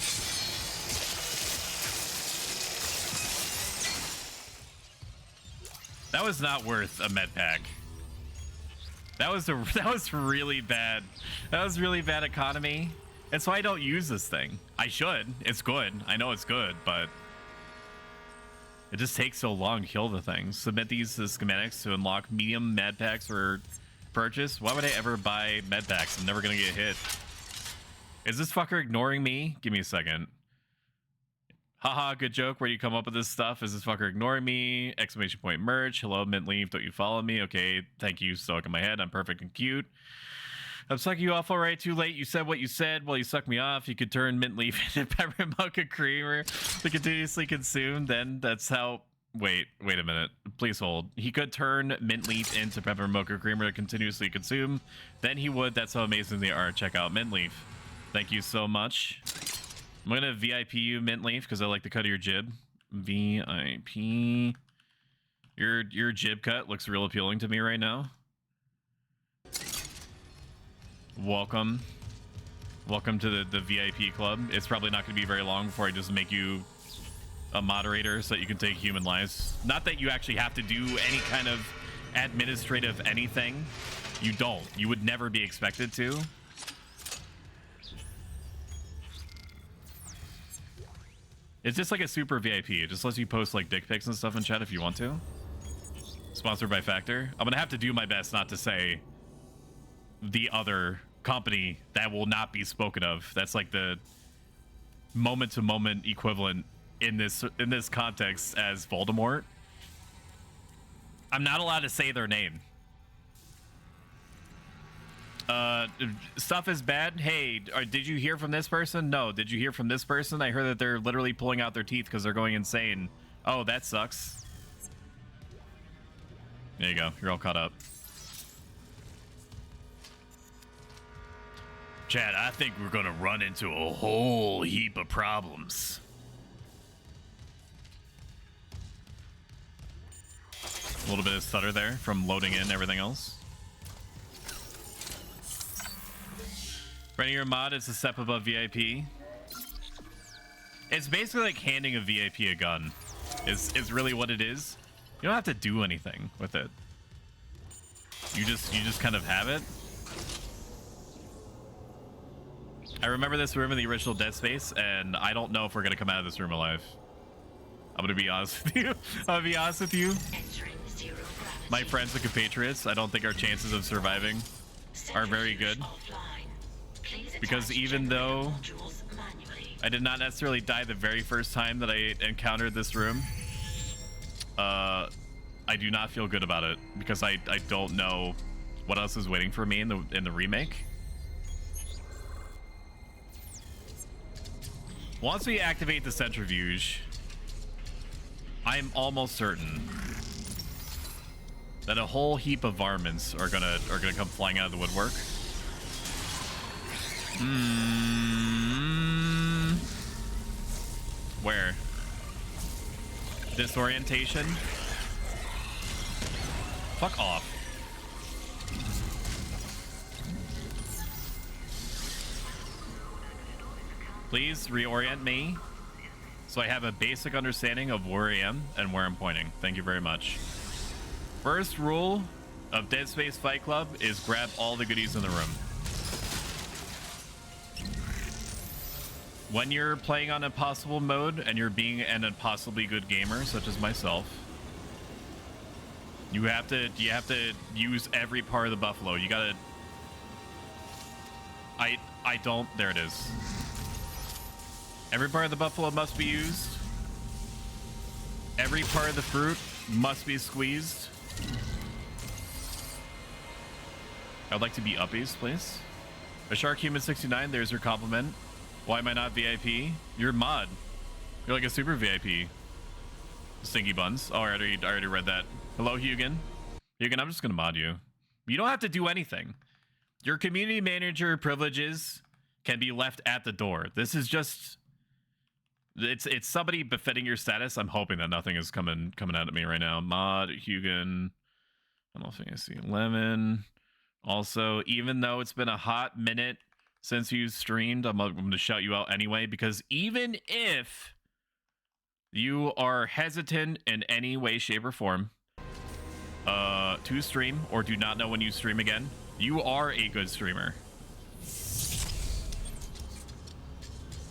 That was not worth a med pack. That was really bad. That was really bad economy. That's why I don't use this thing. I should. It's good. I know it's good, but it just takes so long to kill the thing. Submit these as schematics to unlock medium med packs for purchase. Why would I ever buy med packs? I'm never gonna get hit. Is this fucker ignoring me? Give me a second. Haha, good joke. Where do you come up with this stuff? Is this fucker ignoring me? Exclamation point merch. Hello, Mint Leaf. Don't you follow me? Okay, thank you. Stoic in my head. I'm perfect and cute. I'm sucking you off alright. Too late. You said what you said. Well, you suck me off. You could turn Mint Leaf into peppermint mocha creamer to continuously consume. Then that's how... Wait a minute. Please hold. He could turn Mint Leaf into peppermint mocha creamer to continuously consume. Then he would. That's how amazing they are. Check out Mint Leaf. Thank you so much. I'm gonna VIP you, Mint Leaf, because I like the cut of your jib. VIP. Your jib cut looks real appealing to me right now. Welcome to the VIP club. It's probably not gonna be very long before I just make you a moderator so that you can take human lives. Not that you actually have to do any kind of administrative anything. You don't. You would never be expected to. It's just like a super VIP. It just lets you post like dick pics and stuff in chat if you want to. Sponsored by Factor. I'm gonna have to do my best not to say the other company that will not be spoken of. That's like the moment-to-moment equivalent in this context as Voldemort. I'm not allowed to say their name. Stuff is bad. Hey, did you hear from this person? No. Did you hear from this person? I heard that they're literally pulling out their teeth because they're going insane. Oh, that sucks. There you go. You're all caught up. Chad, I think we're gonna run into a whole heap of problems. A little bit of stutter there from loading in everything else. Running your mod is a step above VIP. It's basically like handing a VIP a gun. Is really what it is. You don't have to do anything with it. You just kind of have it. I remember this room in the original Dead Space, and I don't know if we're gonna come out of this room alive. I'm gonna be honest with you. I'll be honest with you. My friends and compatriots, I don't think our chances of surviving are very good. Because even though I did not necessarily die the very first time that I encountered this room, I do not feel good about it because I don't know what else is waiting for me in the remake. Once we activate the centrifuge, I'm almost certain that a whole heap of varmints are gonna come flying out of the woodwork. Where? Disorientation? Fuck off. Please reorient me so I have a basic understanding of where I am and where I'm pointing. Thank you very much. First rule of Dead Space Fight Club is grab all the goodies in the room. When you're playing on impossible mode and you're being an impossibly good gamer, such as myself, you have to use every part of the buffalo. You gotta. I don't. There it is. Every part of the buffalo must be used. Every part of the fruit must be squeezed. I'd like to be uppies, please. A Shark Human 69, there's your compliment. Why am I not VIP? You're mod. You're like a super VIP. Stinky buns. Oh, I already read that. Hello, Hugin. Hugin, I'm just gonna mod you. You don't have to do anything. Your community manager privileges can be left at the door. This is just... It's somebody befitting your status. I'm hoping that nothing is coming out at me right now. Mod, Hugin. I don't think I see Lemon. Also, even though it's been a hot minute since you streamed, I'm going to shout you out anyway, because even if you are hesitant in any way, shape, or form to stream or do not know when you stream again, you are a good streamer.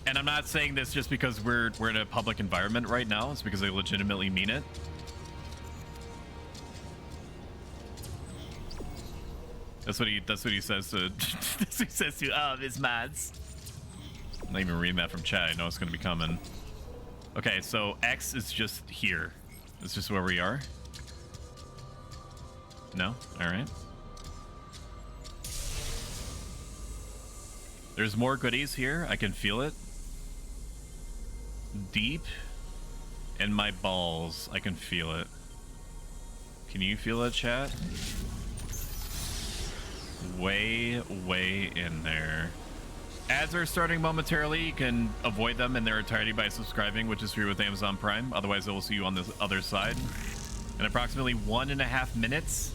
And I'm not saying this just because we're in a public environment right now. It's because I legitimately mean it. That's what he says to that's what he says to all of his mods. I'm not even reading that from chat. I know it's gonna be coming. Okay, so X is just here. It's just where we are. No? Alright. There's more goodies here. I can feel it. Deep in my balls. I can feel it. Can you feel it, chat? Way in there. Ads are starting momentarily. You can avoid them in their entirety by subscribing, which is free with Amazon Prime. Otherwise, I will see you on the other side in approximately 1.5 minutes.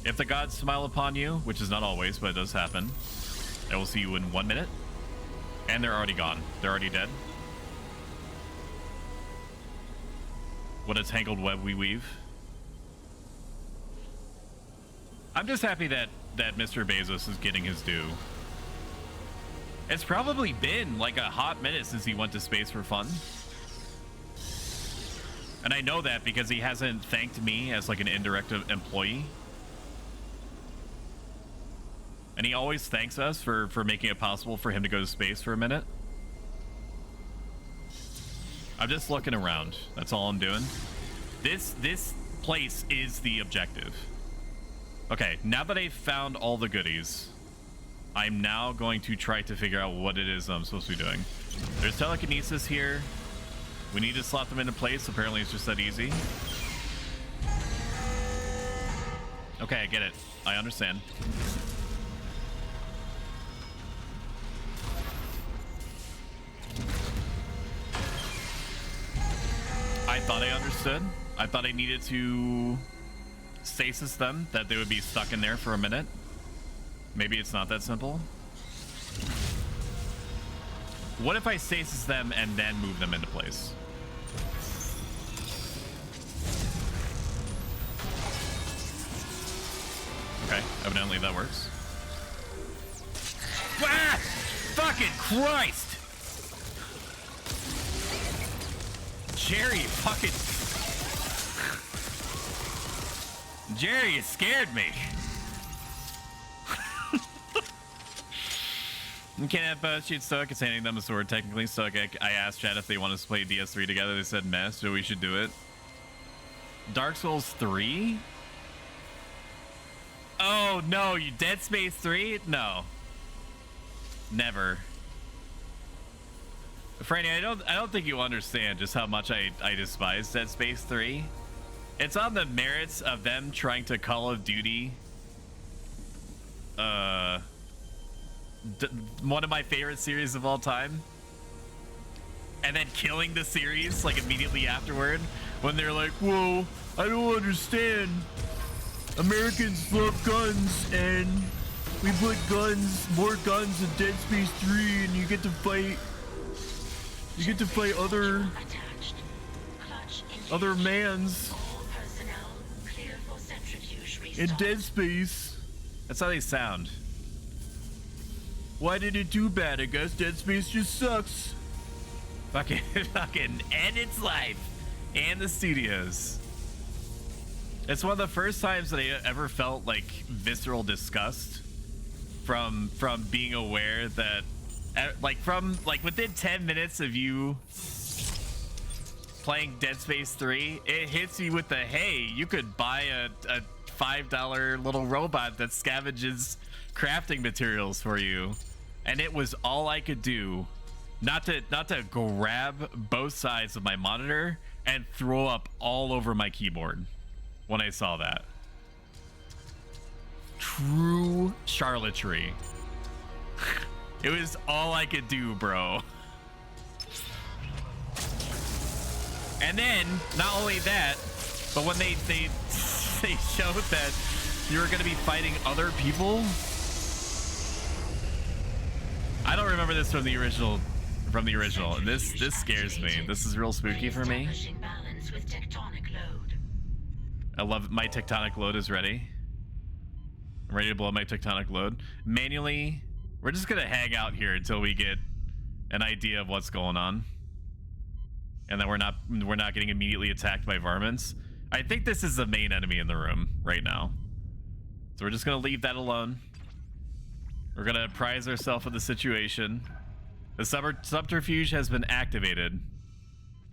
If the gods smile upon you, which is not always, but it does happen, I will see you in 1 minute. And they're already gone. They're already dead. What a tangled web we weave. I'm just happy that Mr. Bezos is getting his due. It's probably been like a hot minute since he went to space for fun. And I know that because he hasn't thanked me as like an indirect employee. And he always thanks us for making it possible for him to go to space for a minute. I'm just looking around. That's all I'm doing. This place is the objective. Okay, now that I've found all the goodies, I'm now going to try to figure out what it is I'm supposed to be doing. There's telekinesis here. We need to slot them into place. Apparently it's just that easy. Okay, I get it. I understand. understood. I thought I needed to stasis them, that they would be stuck in there for a minute. Maybe it's not that simple. What if I stasis them and then move them into place? Okay, evidently that works. Ah! Fucking Christ! Jerry, fucking... Jerry, you scared me. You can't have both. Shoot Stoic. It's handing them a sword. Technically, Stoic. I asked Chad if they want us to play DS3 together. They said meh, so we should do it. Dark Souls 3? Oh, no. You Dead Space 3? No. Never. Franny, I don't think you understand just how much I despise Dead Space 3. It's on the merits of them trying to Call of Duty one of my favorite series of all time, and then killing the series like immediately afterward when they're like, whoa, I don't understand, Americans love guns and we put more guns in Dead Space 3 and you get to fight other mans in Dead Space. That's how they sound. Why did it do bad? I guess Dead Space just sucks. Fucking end its life. And the studios. It's one of the first times that I ever felt like visceral disgust from being aware that like within 10 minutes of you playing Dead Space 3, it hits you with the, hey, you could buy a $5 little robot that scavenges crafting materials for you. And it was all I could do not to grab both sides of my monitor and throw up all over my keyboard when I saw that. True charlatanry. It was all I could do, bro. And then, not only that, but when they showed that you were gonna be fighting other people. I don't remember this from the original. And this scares me. This is real spooky for me. I love it. My tectonic load is ready. I'm ready to blow my tectonic load. Manually, we're just gonna hang out here until we get an idea of what's going on. And then we're not getting immediately attacked by varmints. I think this is the main enemy in the room right now. So we're just gonna leave that alone. We're gonna apprise ourselves of the situation. The subterfuge has been activated.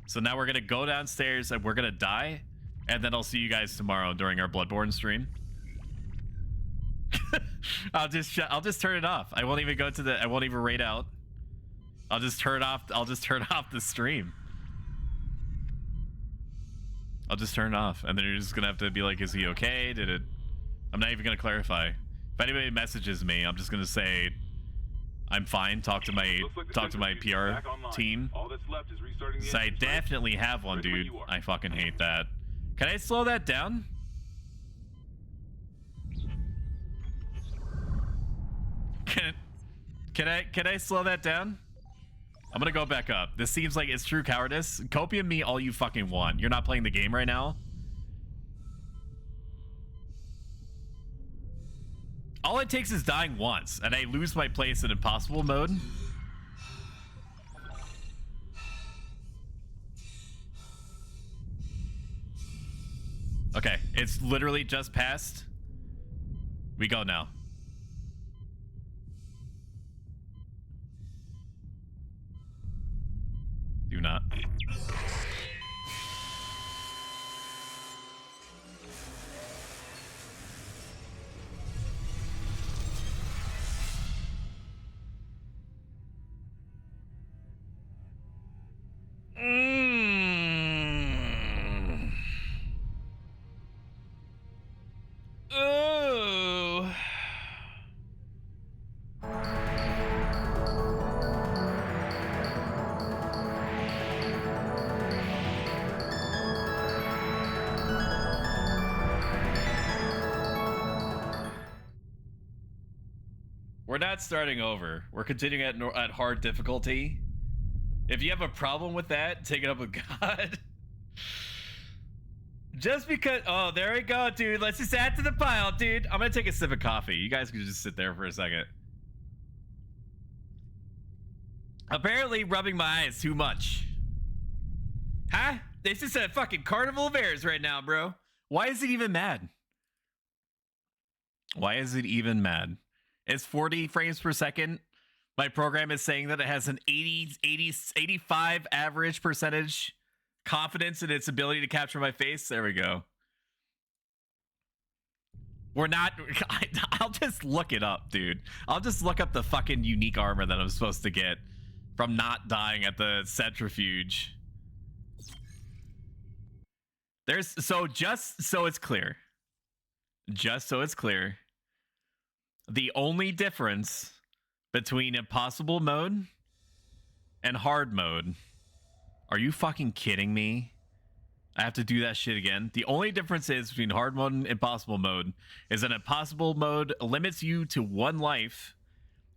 So now we're gonna go downstairs and we're gonna die. And then I'll see you guys tomorrow during our Bloodborne stream. I'll just turn it off. I won't even go to I won't even raid out. I'll just turn off the stream. I'll just turn it off. And then you're just gonna have to be like, is he okay? I'm not even gonna clarify. If anybody messages me, I'm just gonna say I'm fine. Talk to my PR team. So I definitely have one, dude. I fucking hate that. Can I slow that down? Can I slow that down? I'm gonna go back up. This seems like it's true cowardice. Copium me all you fucking want. You're not playing the game right now. All it takes is dying once, and I lose my place in impossible mode. Okay, it's literally just passed. We go now. Do not. Oh. We're not starting over. We're continuing at hard difficulty. If you have a problem with that, take it up with God. Just because... Oh, there we go, dude. Let's just add to the pile, dude. I'm gonna take a sip of coffee. You guys can just sit there for a second. Apparently rubbing my eyes too much. Huh? It's just a fucking carnival of errors right now, bro. Why is it even mad? Why is it even mad? It's 40 frames per second. My program is saying that it has an 85 average percentage confidence in its ability to capture my face. There we go. We're not... I'll just look it up, dude. I'll just look up the fucking unique armor that I'm supposed to get from not dying at the centrifuge. There's... So just so it's clear. Just so it's clear. The only difference between impossible mode and hard mode... Are you fucking kidding me? I have to do that shit again. The only difference is between hard mode and impossible mode is that impossible mode limits you to 1 life,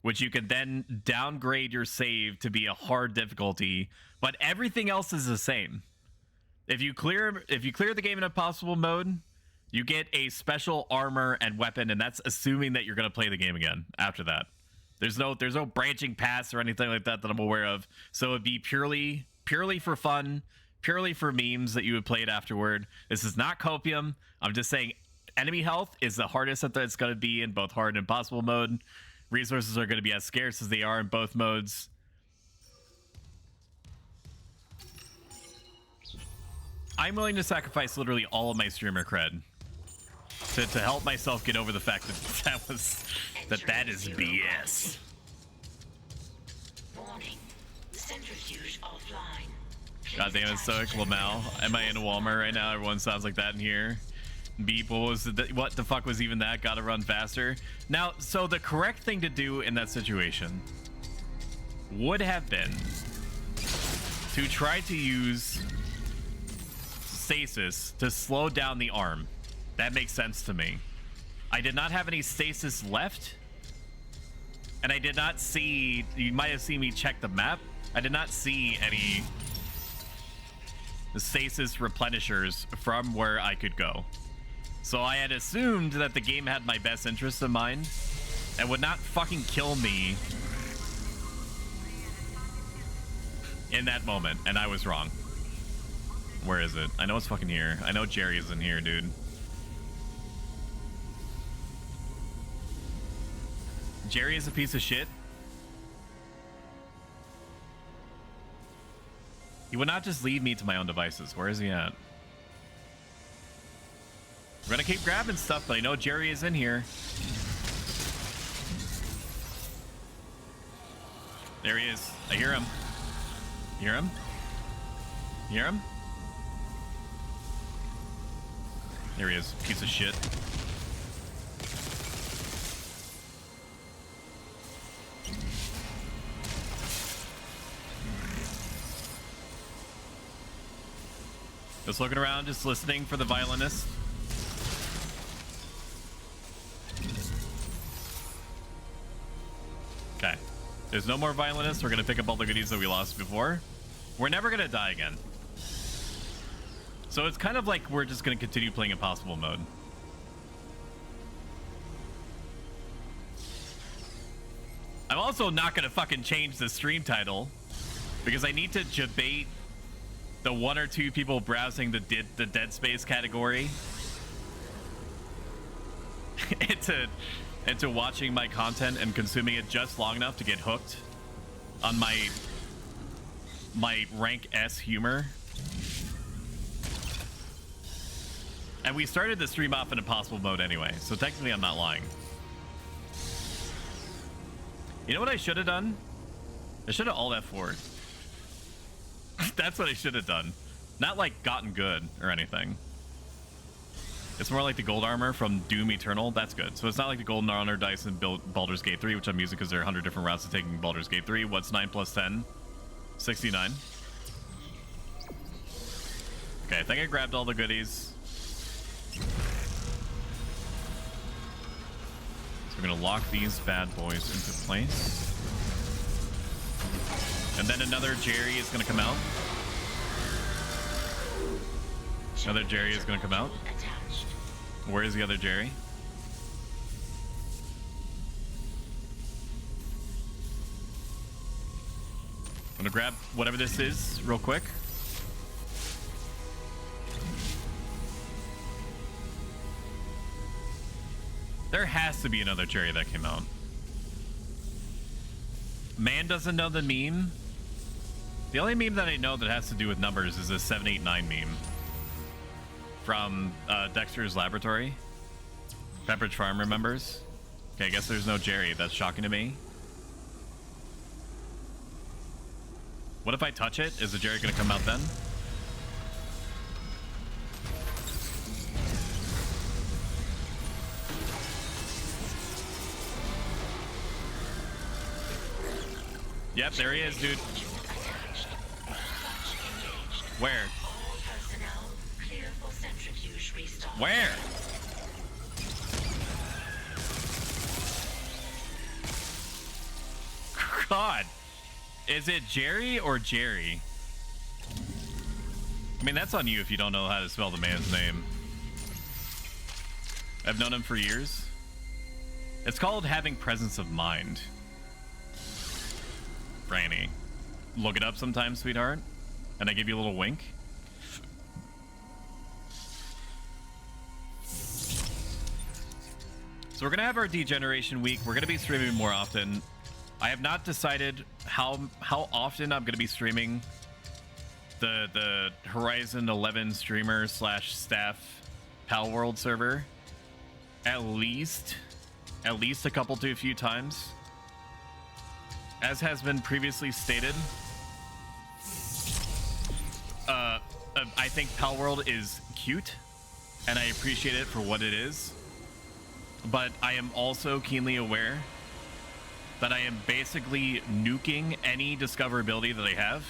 which you can then downgrade your save to be a hard difficulty, but everything else is the same. If you clear the game in impossible mode, you get a special armor and weapon, and that's assuming that you're going to play the game again after that. There's no branching paths or anything like that I'm aware of. So it'd be purely for fun, purely for memes that you would play it afterward. This is not copium. I'm just saying enemy health is the hardest that it's going to be in both hard and impossible mode. Resources are going to be as scarce as they are in both modes. I'm willing to sacrifice literally all of my streamer cred to help myself get over the fact that that is BS. Warning. Centrifuge offline. God damn it, Stoic Lamal. Am I in a Walmart right now? Everyone sounds like that in here. Beep, what the fuck was even that? Gotta run faster. Now, so the correct thing to do in that situation would have been to try to use stasis to slow down the arm. That makes sense to me. I did not have any stasis left, and I did not see... You might have seen me check the map. I did not see any stasis replenishers from where I could go. So I had assumed that the game had my best interest in mind and would not fucking kill me in that moment, and I was wrong. Where is it? I know it's fucking here. I know Jerry is in here, dude. Jerry is a piece of shit. He would not just leave me to my own devices. Where is he at? We're gonna keep grabbing stuff, but I know Jerry is in here. There he is. I hear him. You hear him? You hear him? There he is. Piece of shit. Just looking around, just listening for the violinist. Okay. There's no more violinists. We're going to pick up all the goodies that we lost before. We're never going to die again. So it's kind of like we're just going to continue playing impossible mode. I'm also not going to fucking change the stream title because I need to debate the 1 or 2 people browsing the Dead Space category into watching my content and consuming it just long enough to get hooked on my rank S humor. And we started the stream off in impossible mode anyway, so technically I'm not lying. You know what I should have done? I should have all F4'd. That's what I should have done. Not like gotten good or anything. It's more like the gold armor from Doom Eternal. That's good. So it's not like the golden honor dice in Baldur's Gate 3, which I'm using because there are 100 different routes to taking Baldur's Gate 3. What's 9 plus 10? 69. Okay, I think I grabbed all the goodies. So we're We're gonna lock these bad boys into place. And then another Jerry is gonna come out. Another Jerry is gonna come out. Where is the other Jerry? I'm gonna grab whatever this is real quick. There has to be another Jerry that came out. Man doesn't know the meme. The only meme that I know that has to do with numbers is a 789 meme from Dexter's Laboratory. Pepperidge Farm remembers. Okay, I guess there's no Jerry. That's shocking to me. What if I touch it? Is the Jerry gonna come out then? Yep, there he is, dude. Where? Where? God. Is it Jerry or Jerry? I mean, that's on you if you don't know how to spell the man's name. I've known him for years. It's called having presence of mind. Franny. Look it up sometime, sweetheart. And I give you a little wink. So we're gonna have our degeneration week. We're gonna be streaming more often. I have not decided how often I'm gonna be streaming the Horizon 11 streamer / staff Pal World server. At least a couple to a few times. As has been previously stated, I think Pal World is cute, and I appreciate it for what it is. But I am also keenly aware that I am basically nuking any discoverability that I have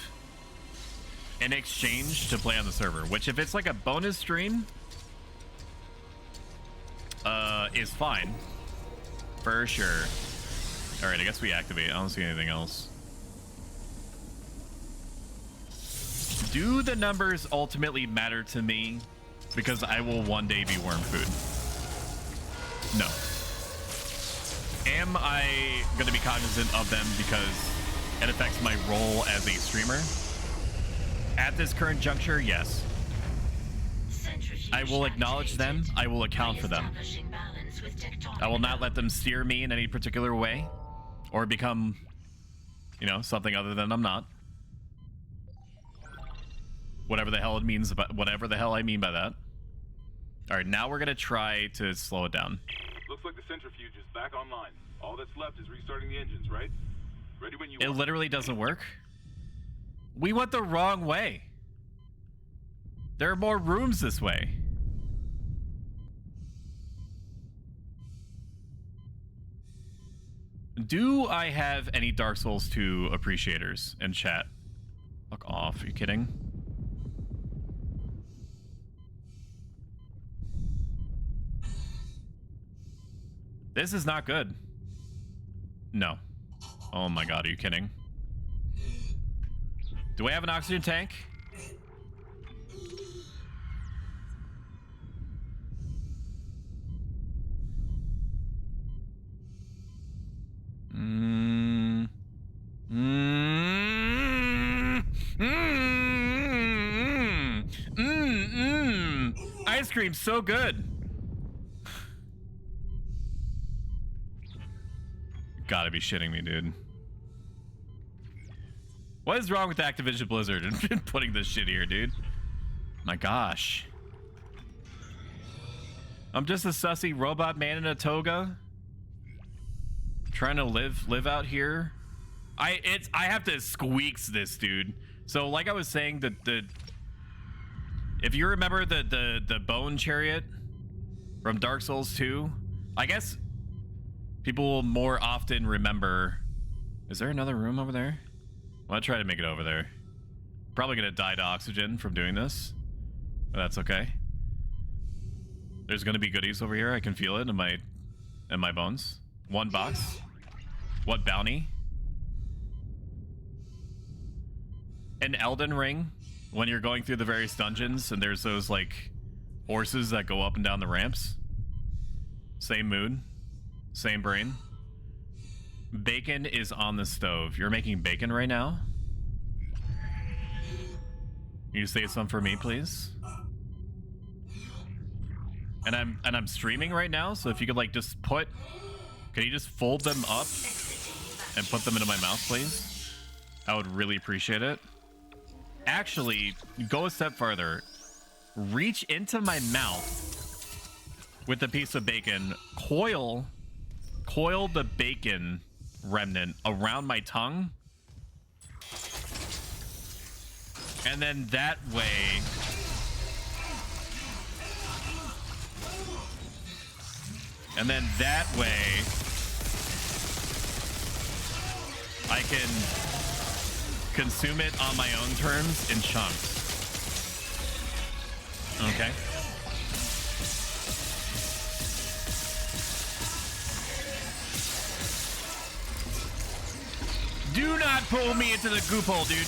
in exchange to play on the server. Which, if it's like a bonus stream, is fine. For sure. Alright, I guess we activate. I don't see anything else. Do the numbers ultimately matter to me? Because I will one day be worm food. No. Am I going to be cognizant of them because it affects my role as a streamer? At this current juncture, yes. I will acknowledge them. I will account for them. I will not let them steer me in any particular way or become, you know, something other than I'm not. Whatever the hell it means, about whatever the hell I mean by that. All right, now we're gonna try to slow it down. Looks like the centrifuge is back online. All that's left is restarting the engines, right? Ready when you It literally doesn't work. We went the wrong way. There are more rooms this way. Do I have any Dark Souls 2 appreciators in chat? Fuck off, are you kidding? This is not good. No. Oh my god, are you kidding? Do I have an oxygen tank? Ice cream, so good. Gotta be shitting me, dude. What is wrong with Activision Blizzard and putting this shit here, dude? My gosh. I'm just a sussy robot man in a toga. Trying to live out here. I have to squeaks this, dude. So like I was saying, if you remember the bone chariot from Dark Souls 2, I guess people will more often remember. Is there another room over there? I'm gonna try to make it over there. Probably gonna die to oxygen from doing this, but that's okay. There's gonna be goodies over here. I can feel it in my bones. 1 box. What bounty? In Elden Ring, when you're going through the various dungeons and there's those like horses that go up and down the ramps. Same mood, same brain. Bacon is on the stove. You're making bacon right now? Can you say some for me, please? And I'm streaming right now, so if you could like just can you just fold them up and put them into my mouth, please? I would really appreciate it. Actually, go a step farther. Reach into my mouth with a piece of bacon. Coil the bacon remnant around my tongue. And then that way... I can consume it on my own terms in chunks. Okay. Do not pull me into the goop hole, dude.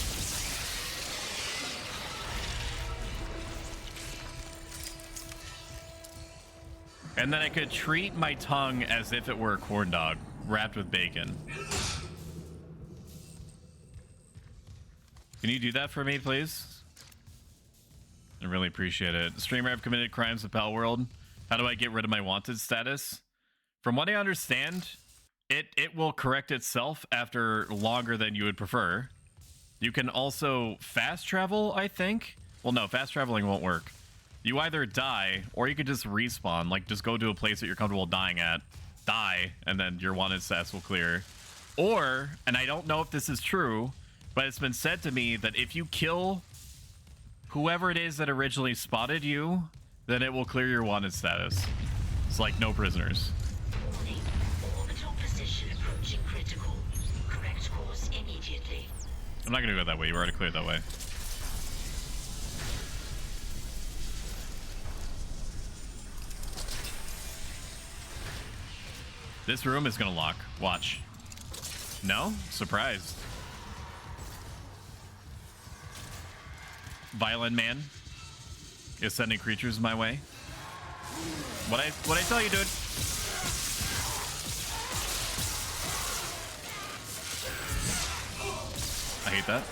And then I could treat my tongue as if it were a corn dog wrapped with bacon. Can you do that for me, please? I really appreciate it. Streamer, I've committed crimes of Pal World. How do I get rid of my wanted status? From what I understand, it will correct itself after longer than you would prefer. You can also fast travel, I think. Well, no, fast traveling won't work. You either die, or you could just respawn. Like, just go to a place that you're comfortable dying at. Die, and then your wanted status will clear. Or, and I don't know if this is true, but it's been said to me that if you kill whoever it is that originally spotted you, then it will clear your wanted status. It's like no prisoners. Warning. Orbital position approaching critical. Correct course immediately. I'm not gonna go that way. You already cleared that way. This room is gonna lock. Watch. No? Surprised. Violent man is sending creatures my way. What I tell you, dude? I hate that.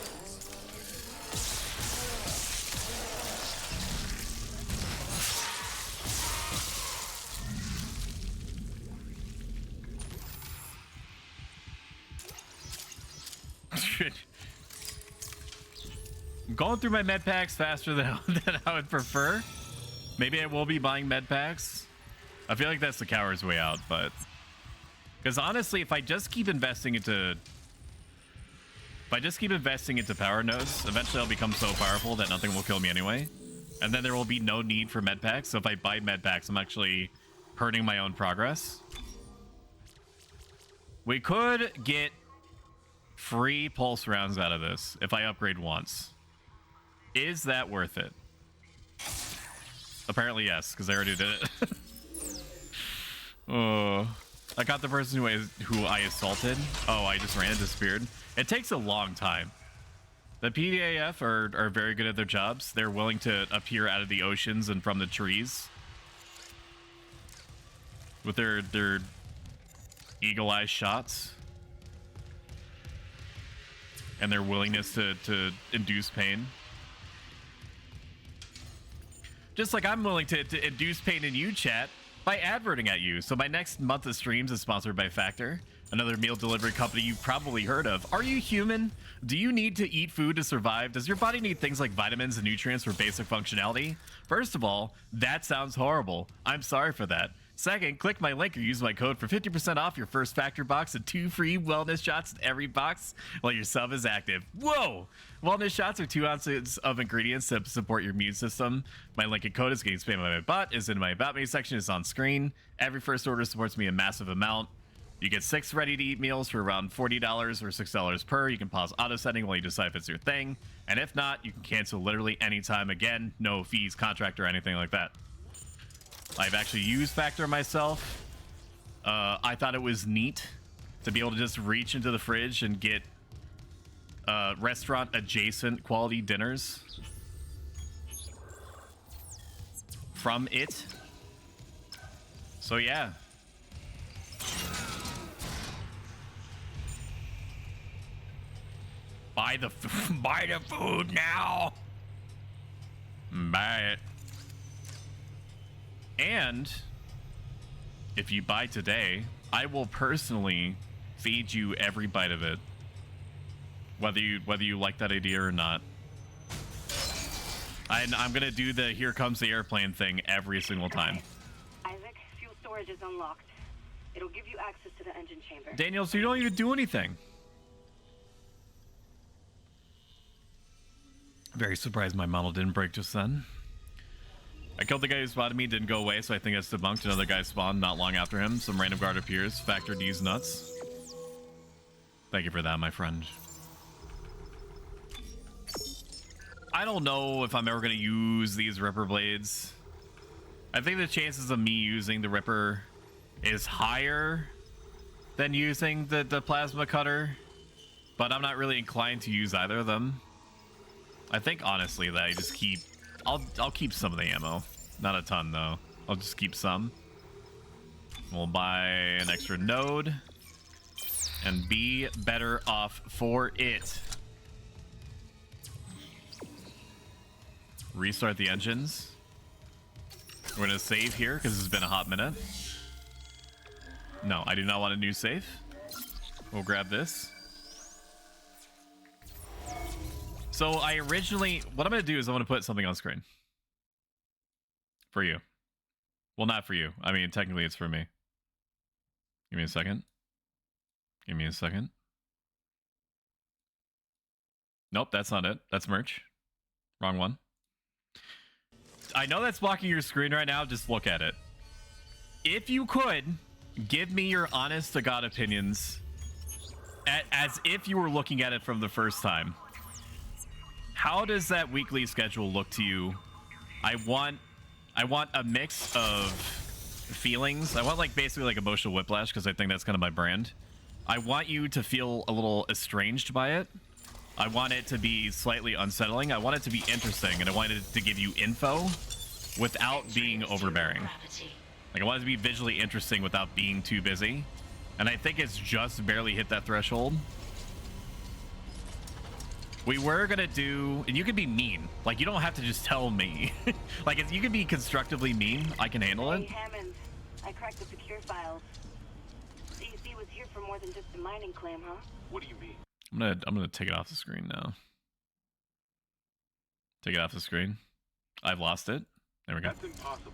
I'm going through my med packs faster than I would prefer. Maybe I will be buying med packs. I feel like that's the coward's way out, but because honestly, if I just keep investing into power nodes, eventually I'll become so powerful that nothing will kill me anyway, and then there will be no need for med packs. So if I buy med packs, I'm actually hurting my own progress. We could get free pulse rounds out of this if I upgrade once. Is that worth it? Apparently yes, because I already did it. Oh, I got the person who I assaulted. Oh, I just ran and disappeared. It takes a long time. The PDAF are very good at their jobs. They're willing to appear out of the oceans and from the trees with their eagle-eye shots and their willingness to induce pain. Just like I'm willing to induce pain in you, chat, by adverting at you. So my next month of streams is sponsored by Factor, another meal delivery company you've probably heard of. Are you human? Do you need to eat food to survive? Does your body need things like vitamins and nutrients for basic functionality? First of all, that sounds horrible. I'm sorry for that. Second, click my link or use my code for 50% off your first Factor box and 2 free wellness shots in every box while your sub is active. Whoa! Wellness shots are 2 ounces of ingredients to support your immune system. My link and code is getting spammed by my bot, is in my About Me section, is on screen. Every first order supports me a massive amount. You get 6 ready-to-eat meals for around $40 or $6 per. You can pause auto setting while you decide if it's your thing. And if not, you can cancel literally anytime. Again, no fees, contract, or anything like that. I've actually used Factor myself. I thought it was neat to be able to just reach into the fridge and get restaurant adjacent quality dinners from it. So yeah. Buy the food now. Buy it. And if you buy today, I will personally feed you every bite of it, whether you like that idea or not. I'm gonna do the "here comes the airplane" thing every single time. Isaac, fuel storage is unlocked. It'll give you access to the engine chamber. Daniel, so you don't even do anything. Very surprised my model didn't break just then. I killed the guy who spotted me, didn't go away, so I think that's debunked. Another guy spawned not long after him. Some random guard appears. Factor D's nuts. Thank you for that, my friend. I don't know if I'm ever going to use these Ripper blades. I think the chances of me using the Ripper is higher than using the plasma cutter, but I'm not really inclined to use either of them. I think honestly that I just keep I'll keep some of the ammo. Not a ton though. I'll just keep some. We'll buy an extra node and be better off for it. Restart the engines. We're gonna save here because it's been a hot minute. No, I do not want a new save. We'll grab this. So I originally, what I'm gonna do is I'm gonna put something on screen for you. Well, not for you. I mean, technically it's for me. Give me a second. Give me a second. Nope, that's not it. That's merch. Wrong one. I know that's blocking your screen right now. Just look at it. If you could, give me your honest to God opinions as if you were looking at it from the first time. How does that weekly schedule look to you? I want a mix of feelings. I want like basically like emotional whiplash because I think that's kind of my brand. I want you to feel a little estranged by it. I want it to be slightly unsettling. I want it to be interesting, and I want it to give you info without being overbearing. Like I want it to be visually interesting without being too busy. And I think it's just barely hit that threshold. We were gonna do, and you can be mean. Like you don't have to just tell me. Like if you can be constructively mean, I can handle it. Hey, Hammond, I cracked the secure files. DEC was here for more than just a mining claim, huh? What do you mean? I'm gonna take it off the screen now. Take it off the screen. I've lost it. There we go. That's impossible.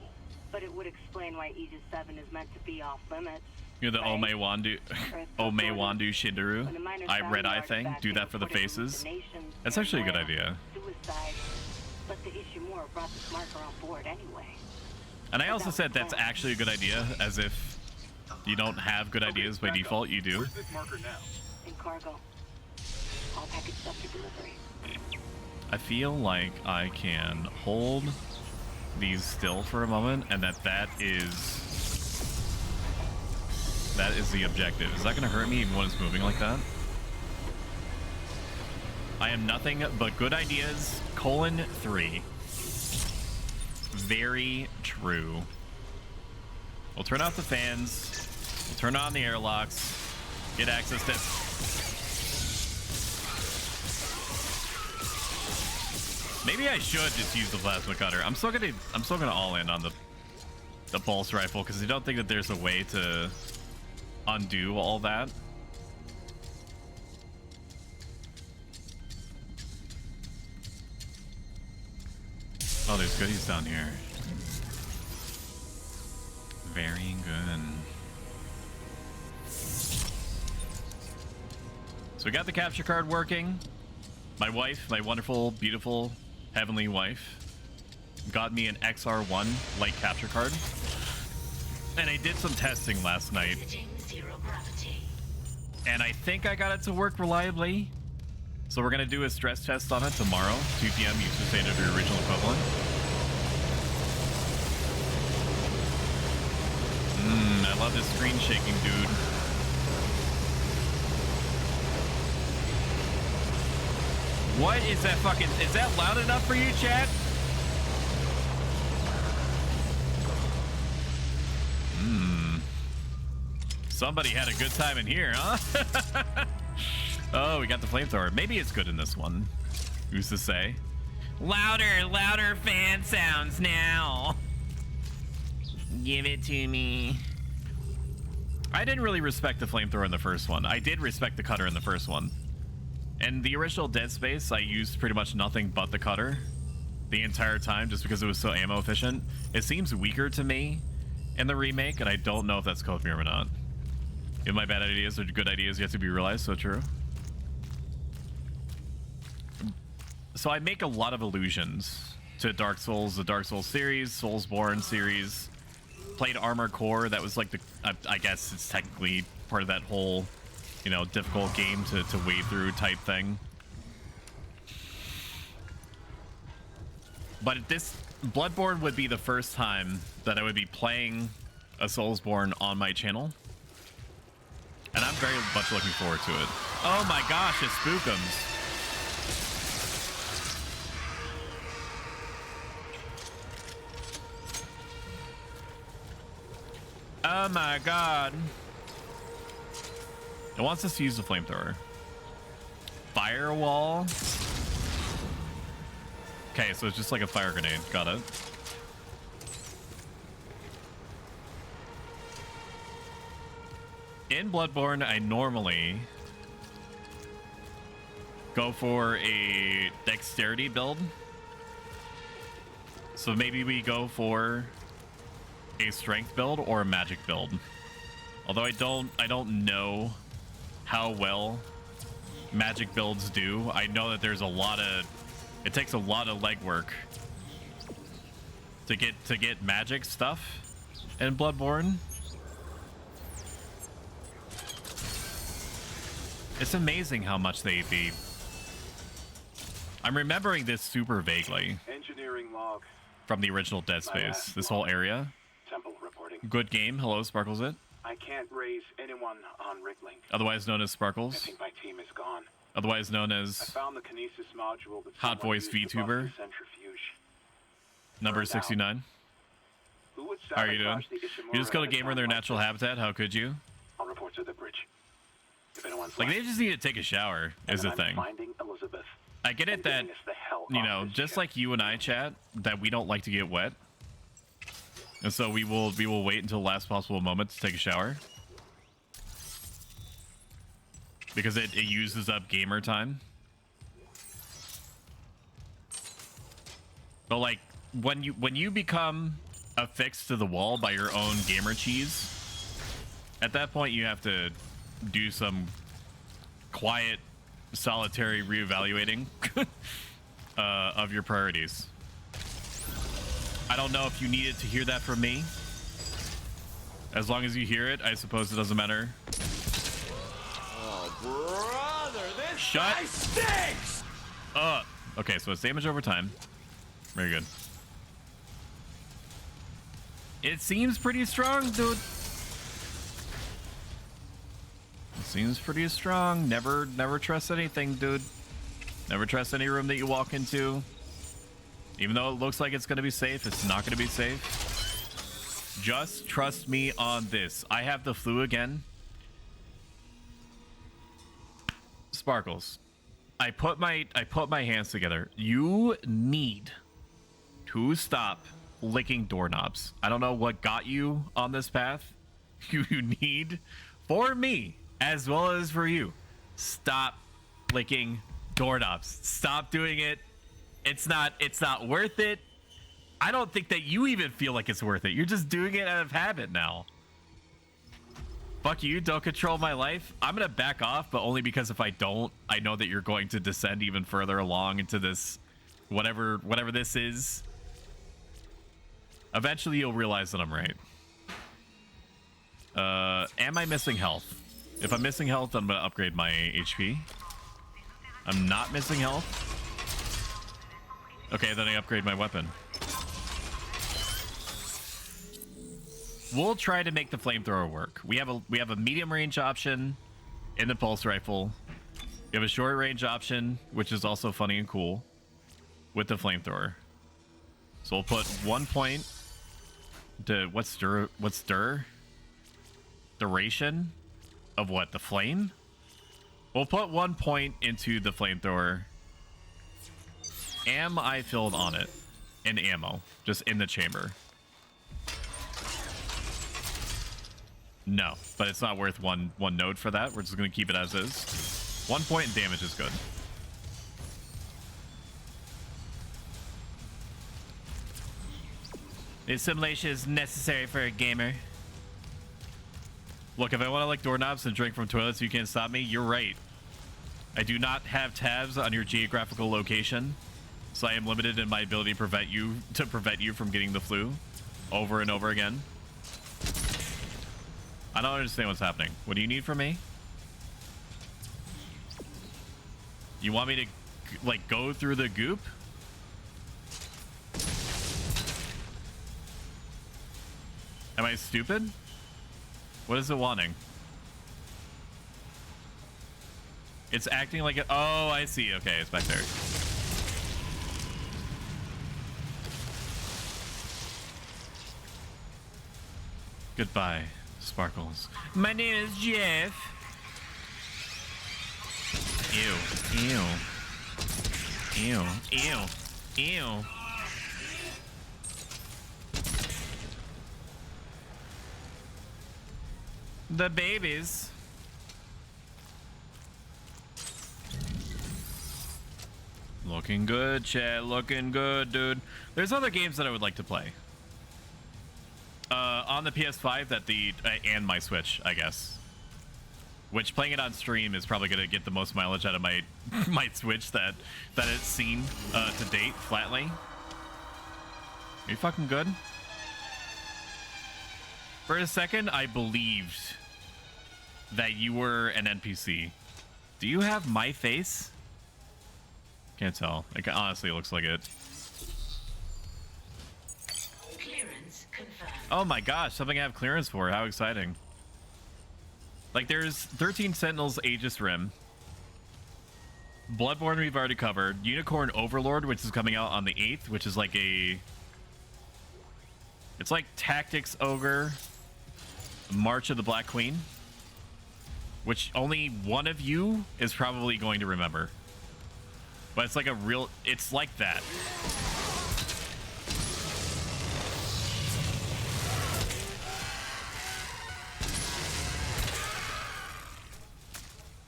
But it would explain why Aegis 7 is meant to be off limits. You're the Ome Wandu Shindaru. I Red Eye thing. Do that for the faces. That's actually a good idea. Suicide. But the Ishimura brought this marker on board anyway. And I also said that's actually a good idea, as if you don't have good ideas by default. You do. Where's this marker now? In cargo. All packaged up for delivery. I feel like I can hold these still for a moment, and that is the objective. Is that going to hurt me even when it's moving like that? I am nothing but good ideas, :3. Very true. We'll turn off the fans. We'll turn on the airlocks. Get access to... Maybe I should just use the plasma cutter. I'm still gonna all in on the pulse rifle because I don't think that there's a way to undo all that. Oh, there's goodies down here. Very good. So we got the capture card working. My wife, my wonderful, beautiful, heavenly wife, got me an XR1 light capture card. And I did some testing last night. And I think I got it to work reliably. So we're going to do a stress test on it tomorrow, 2 p.m. Eastern Standard of your original equivalent. I about this screen shaking, dude. What is that fucking... Is that loud enough for you, chat? Somebody had a good time in here, huh? Oh, we got the flamethrower. Maybe it's good in this one. Who's to say? Louder fan sounds now. Give it to me. I didn't really respect the flamethrower in the first one. I did respect the cutter in the first one. In the original Dead Space, I used pretty much nothing but the cutter the entire time just because it was so ammo efficient. It seems weaker to me in the remake, and I don't know if that's code mirror or not. If my bad ideas are good ideas yet to be realized, so true. So I make a lot of allusions to Dark Souls, the Dark Souls series, Soulsborne series. Played Armored Core. That was like the, I guess it's technically part of that whole, you know, difficult game to wade through type thing. But this Bloodborne would be the first time that I would be playing a Soulsborne on my channel. And I'm very much looking forward to it. Oh my gosh, it's Spookums. Oh my god. It wants us to use the flamethrower. Firewall. Okay, so it's just like a fire grenade. Got it. In Bloodborne, I normally go for a dexterity build. So maybe we go for a strength build or a magic build. Although I don't know how well magic builds do. I know that there's a lot of, it takes a lot of legwork to get magic stuff in Bloodborne. It's amazing how much they I'm remembering this super vaguely. Engineering log. From the original Dead Space. This whole area. Temple reporting. Good game. Hello, Sparkles it. I can't raise anyone on Ricklink. Otherwise known as I Sparkles. think my team is gone. Otherwise known I as found the kinesis module that Hot Voice VTuber. Number 69. Who would How are you doing? You just killed a gamer in their natural habitat. How could you? I'll report to the bridge. If anyone's Like, they just need to take a shower is the thing. Finding Elizabeth. I get it that, you know, just like you and I, chat, that we don't like to get wet. And so we will wait until the last possible moment to take a shower. Because it uses up gamer time. But like when you become affixed to the wall by your own gamer cheese, at that point you have to do some quiet, solitary reevaluating of your priorities. I don't know if you needed to hear that from me. As long as you hear it, I suppose it doesn't matter. Oh, brother, this guy stinks! Okay, so it's damage over time. Very good. It seems pretty strong, dude. It seems pretty strong. Never trust anything, dude. Never trust any room that you walk into. Even though it looks like it's going to be safe, it's not going to be safe. Just trust me on this. I have the flu again. Sparkles. I put my hands together. You need to stop licking doorknobs. I don't know what got you on this path. You need, for me as well as for you, stop licking doorknobs. Stop doing it. It's not worth it. I don't think that you even feel like it's worth it. You're just doing it out of habit now. Fuck you, don't control my life. I'm gonna back off, but only because if I don't, I know that you're going to descend even further along into this whatever this is. Eventually you'll realize that I'm right. Am I missing health? If I'm missing health, I'm gonna upgrade my HP. I'm not missing health. Okay, then I upgrade my weapon. we'll try to make the flamethrower work. We have a medium range option in the pulse rifle. We have a short range option, which is also funny and cool with the flamethrower. So we'll put 1 point to what's duration of what, the flame? We'll put 1 point into the flamethrower. Am I filled on it? In ammo, just in the chamber. No, but it's not worth one node for that. We're just gonna keep it as is. 1 point in damage is good. The simulation is necessary for a gamer. Look, if I want to lick doorknobs and drink from toilets, you can't stop me. You're right. I do not have tabs on your geographical location, so I am limited in my ability to prevent you from getting the flu over and over again. I don't understand what's happening. What do you need from me? You want me to, like, go through the goop? Am I stupid? What is it wanting? It's acting like it. Oh, I see. Okay, it's back there. Goodbye, Sparkles. My name is Jeff. Ew. Ew. Ew. Ew. Ew. The babies. Looking good, chat. Looking good, dude. There's other games that I would like to play. On the PS5 and my Switch, I guess. Which playing it on stream is probably gonna get the most mileage out of my my Switch that it's seen to date flatly. Are you fucking good? For a second, I believed that you were an NPC. Do you have my face? Can't tell. Like, honestly, it looks like it. Clearance confirmed. Oh my gosh, something I have clearance for. How exciting. Like, there's 13 Sentinels Aegis Rim. Bloodborne we've already covered. Unicorn Overlord, which is coming out on the 8th, which is like a... It's like Tactics Ogre, March of the Black Queen, which only one of you is probably going to remember. But it's like a real... It's like that.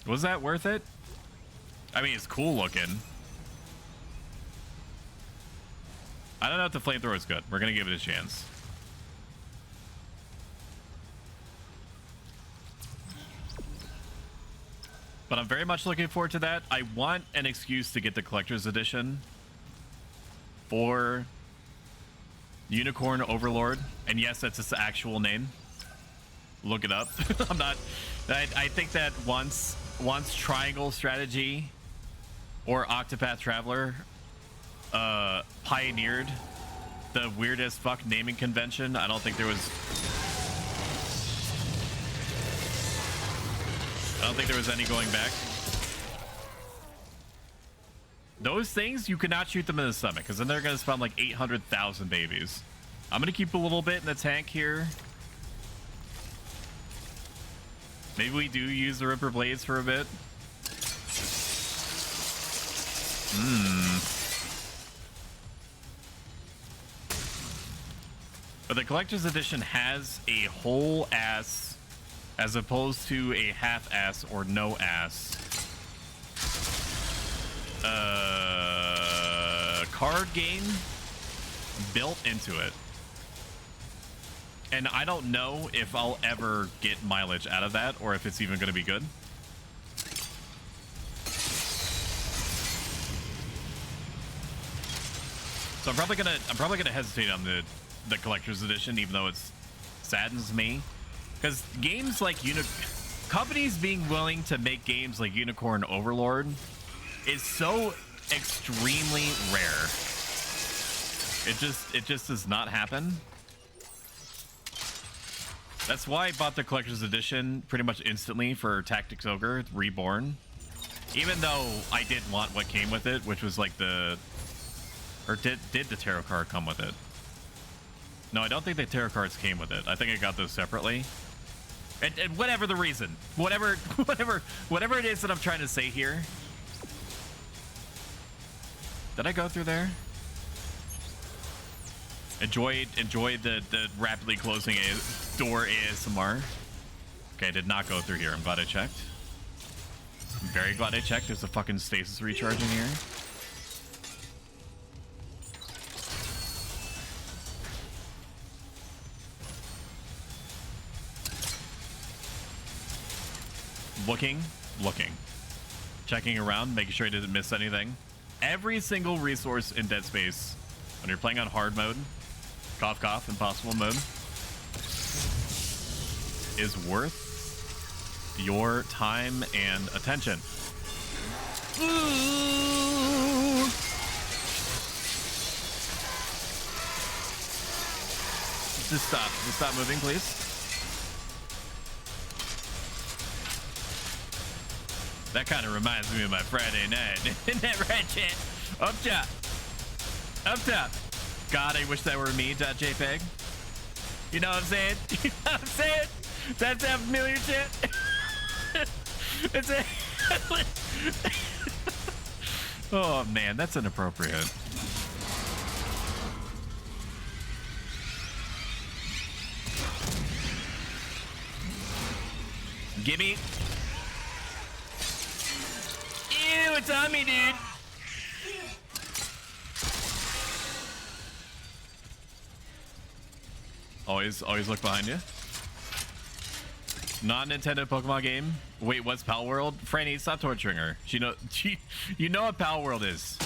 Was that worth it? I mean, it's cool looking. I don't know if the flamethrower is good. We're gonna give it a chance. But I'm very much looking forward to that. I want an excuse to get the collector's edition for Unicorn Overlord. And yes, that's its actual name. Look it up. I'm not... I think that once Triangle Strategy or Octopath Traveler pioneered the weirdest fuck naming convention, I don't think there was any going back. Those things, you cannot shoot them in the stomach, because then they're going to spawn like 800,000 babies. I'm going to keep a little bit in the tank here. Maybe we do use the Ripper Blades for a bit. But the collector's edition has a whole ass, as opposed to a half ass or no ass, card game built into it. And I don't know if I'll ever get mileage out of that, or if it's even going to be good. So I'm probably gonna hesitate on the collector's edition, even though it saddens me, because games like companies being willing to make games like Unicorn Overlord is so extremely rare. It just does not happen. That's why I bought the collector's edition pretty much instantly for Tactics Ogre Reborn. Even though I didn't want what came with it, which was like the... Or did the tarot card come with it? No, I don't think the tarot cards came with it. I think I got those separately. And whatever the reason. Whatever it is that I'm trying to say here. Did I go through there? Enjoy the rapidly closing door ASMR. Okay, I did not go through here. I'm glad I checked. I'm very glad I checked. There's a fucking stasis recharge in here. Looking. Checking around, making sure I didn't miss anything. Every single resource in Dead Space, when you're playing on hard mode, cough cough, impossible mode, is worth your time and attention. Ooh. Just stop moving, please. That kind of reminds me of my Friday night. Isn't that right, chat? Up top. God, I wish that were me, .jpg. You know what I'm saying? You know what I'm saying? That's that familiar shit. It's a... Oh man, that's inappropriate. Gimme. Ew, it's on me, dude. Always look behind you. Non-Nintendo Pokemon game. Wait, what's Pal World? Franny, stop torturing her. You know what Pal World is.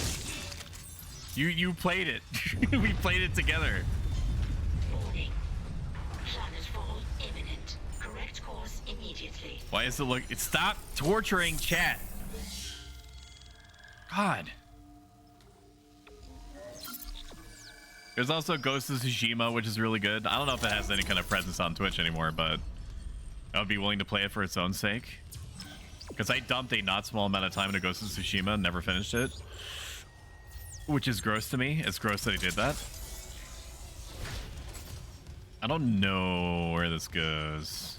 You played it. We played it together. Warning. Planetfall imminent. Correct course immediately. Why is it look? Stop torturing chat. God. There's also Ghost of Tsushima, which is really good. I don't know if it has any kind of presence on Twitch anymore, but I would be willing to play it for its own sake. Because I dumped a not small amount of time into Ghost of Tsushima and never finished it. Which is gross to me. It's gross that I did that. I don't know where this goes.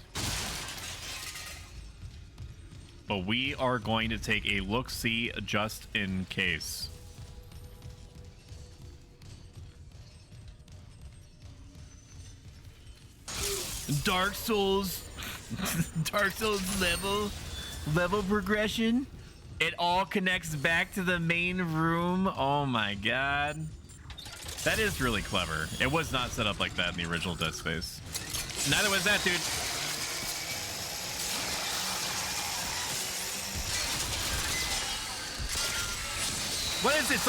But we are going to take a look-see just in case. Dark Souls. Dark Souls level progression. It all connects back to the main room. Oh my god. That is really clever. It was not set up like that in the original Dead Space. Neither was that, dude. What is this?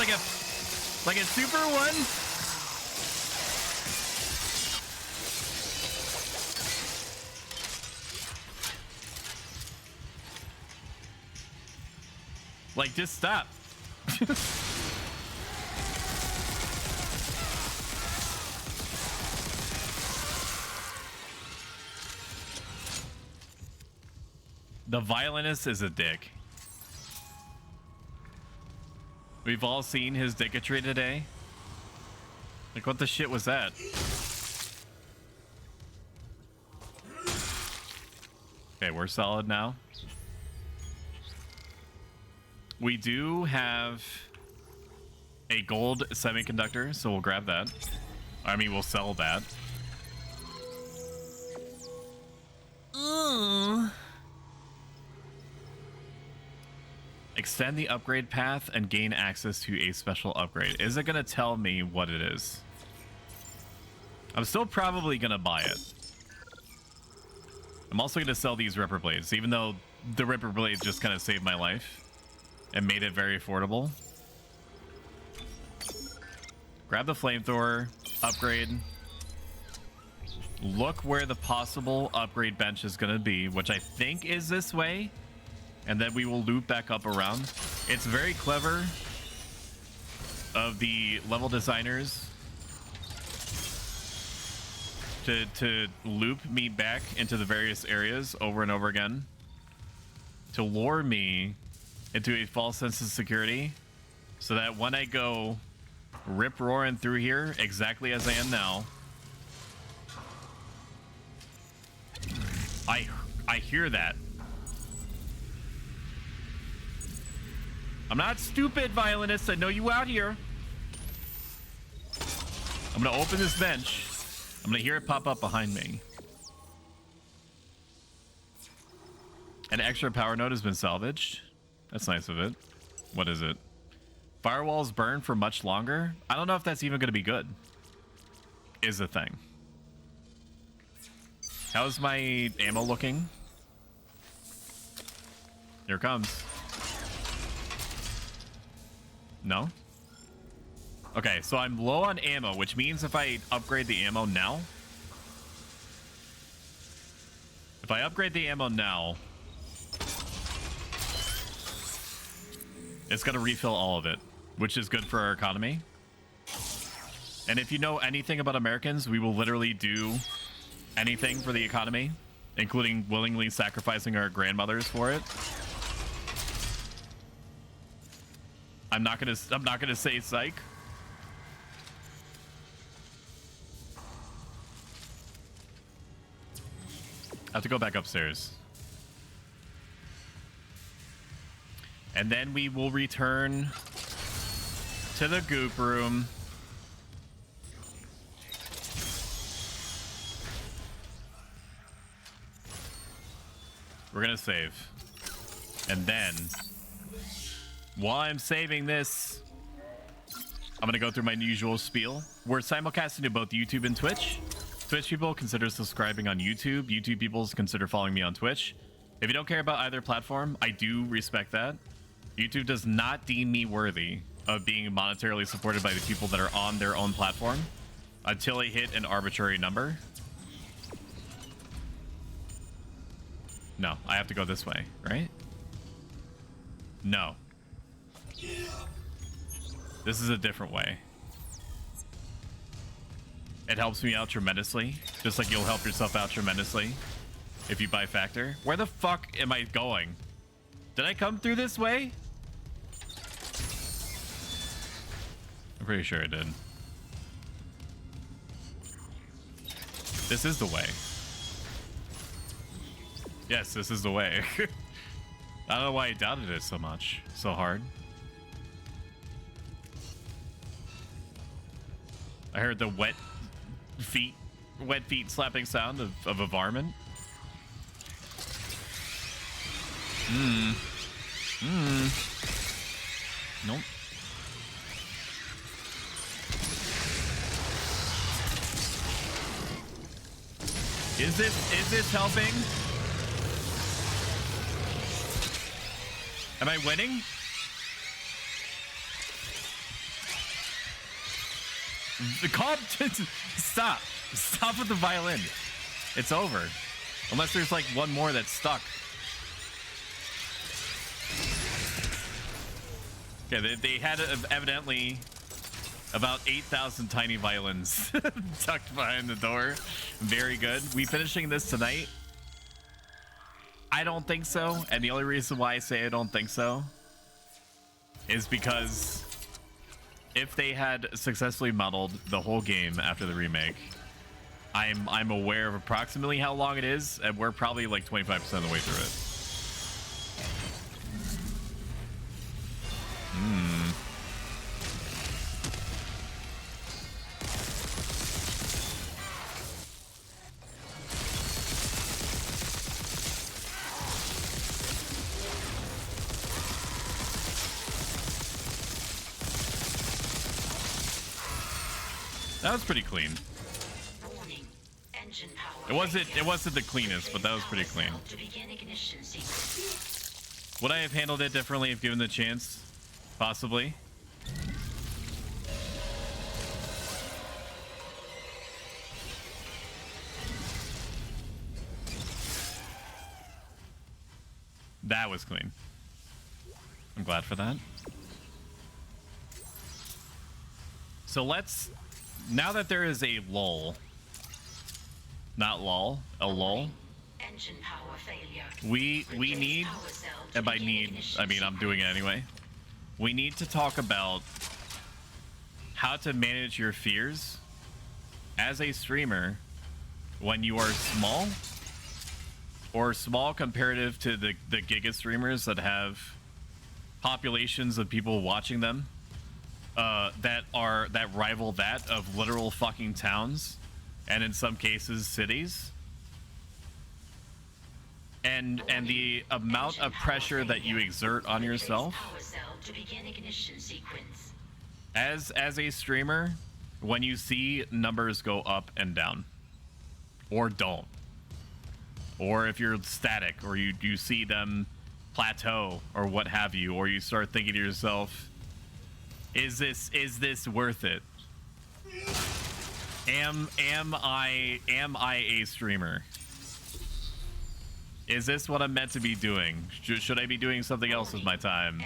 Like a super one? Like, just stop. The violinist is a dick. We've all seen his dicketry today. Like, what the shit was that? Okay, we're solid now. We do have a gold semiconductor, so we'll grab that. I mean, we'll sell that. Extend the upgrade path and gain access to a special upgrade. Is it going to tell me what it is? I'm still probably going to buy it. I'm also going to sell these Ripper Blades, even though the Ripper Blades just kind of saved my life and made it very affordable. Grab the flamethrower, upgrade. Look where the possible upgrade bench is going to be, which I think is this way. And then we will loop back up around. It's very clever of the level designers to loop me back into the various areas over and over again, to lure me into a false sense of security, so that when I go rip roaring through here exactly as I am now, I hear that. I'm not stupid, violinist. I know you out here. I'm gonna open this bench. I'm gonna hear it pop up behind me. An extra power node has been salvaged. That's nice of it. What is it? Firewalls burn for much longer? I don't know if that's even gonna be good. Is the thing. How's my ammo looking? Here it comes. No? Okay, so I'm low on ammo, which means if I upgrade the ammo now... If I upgrade the ammo now... It's gonna refill all of it, which is good for our economy. And if you know anything about Americans, we will literally do anything for the economy, including willingly sacrificing our grandmothers for it. I'm not gonna say psych. I have to go back upstairs. And then we will return to the goop room. We're gonna save. And then, while I'm saving this, I'm gonna go through my usual spiel. We're simulcasting to both YouTube and Twitch. Twitch people, consider subscribing on YouTube. YouTube people, consider following me on Twitch. If you don't care about either platform, I do respect that. YouTube does not deem me worthy of being monetarily supported by the people that are on their own platform until I hit an arbitrary number. No, I have to go this way, right? No. This is a different way. It helps me out tremendously, just like you'll help yourself out tremendously if you buy Factor. Where the fuck am I going? Did I come through this way? I'm pretty sure I did. This is the way. Yes, this is the way. I don't know why I doubted it so much, so hard. I heard the wet feet slapping sound of a varmint. Nope. Is this helping? Am I winning? The cop, stop with the violin. It's over. Unless there's like one more that's stuck. Okay, they had evidently about 8,000 tiny violins tucked behind the door. Very good. We finishing this tonight? I don't think so. And the only reason why I say I don't think so is because if they had successfully modeled the whole game after the remake, I'm aware of approximately how long it is, and we're probably like 25% of the way through it. That was pretty clean. Warning. Engine power. It wasn't the cleanest, but that was pretty clean. To begin ignition sequence. Would I have handled it differently if given the chance? Possibly. That was clean. I'm glad for that. So let's, now that there is a lull not lol, a lull. Engine power failure. We need, and by need, I mean I'm doing it anyway. We need to talk about how to manage your fears as a streamer when you are small, or small comparative to the giga streamers that have populations of people watching them that rival that of literal fucking towns, and in some cases cities. And the amount of pressure that you exert on yourself as a streamer when you see numbers go up and down, or don't, or if you're static, or you see them plateau or what have you, or you start thinking to yourself, is this worth it? Am I a streamer? Is this what I'm meant to be doing? Should I be doing something else with my time?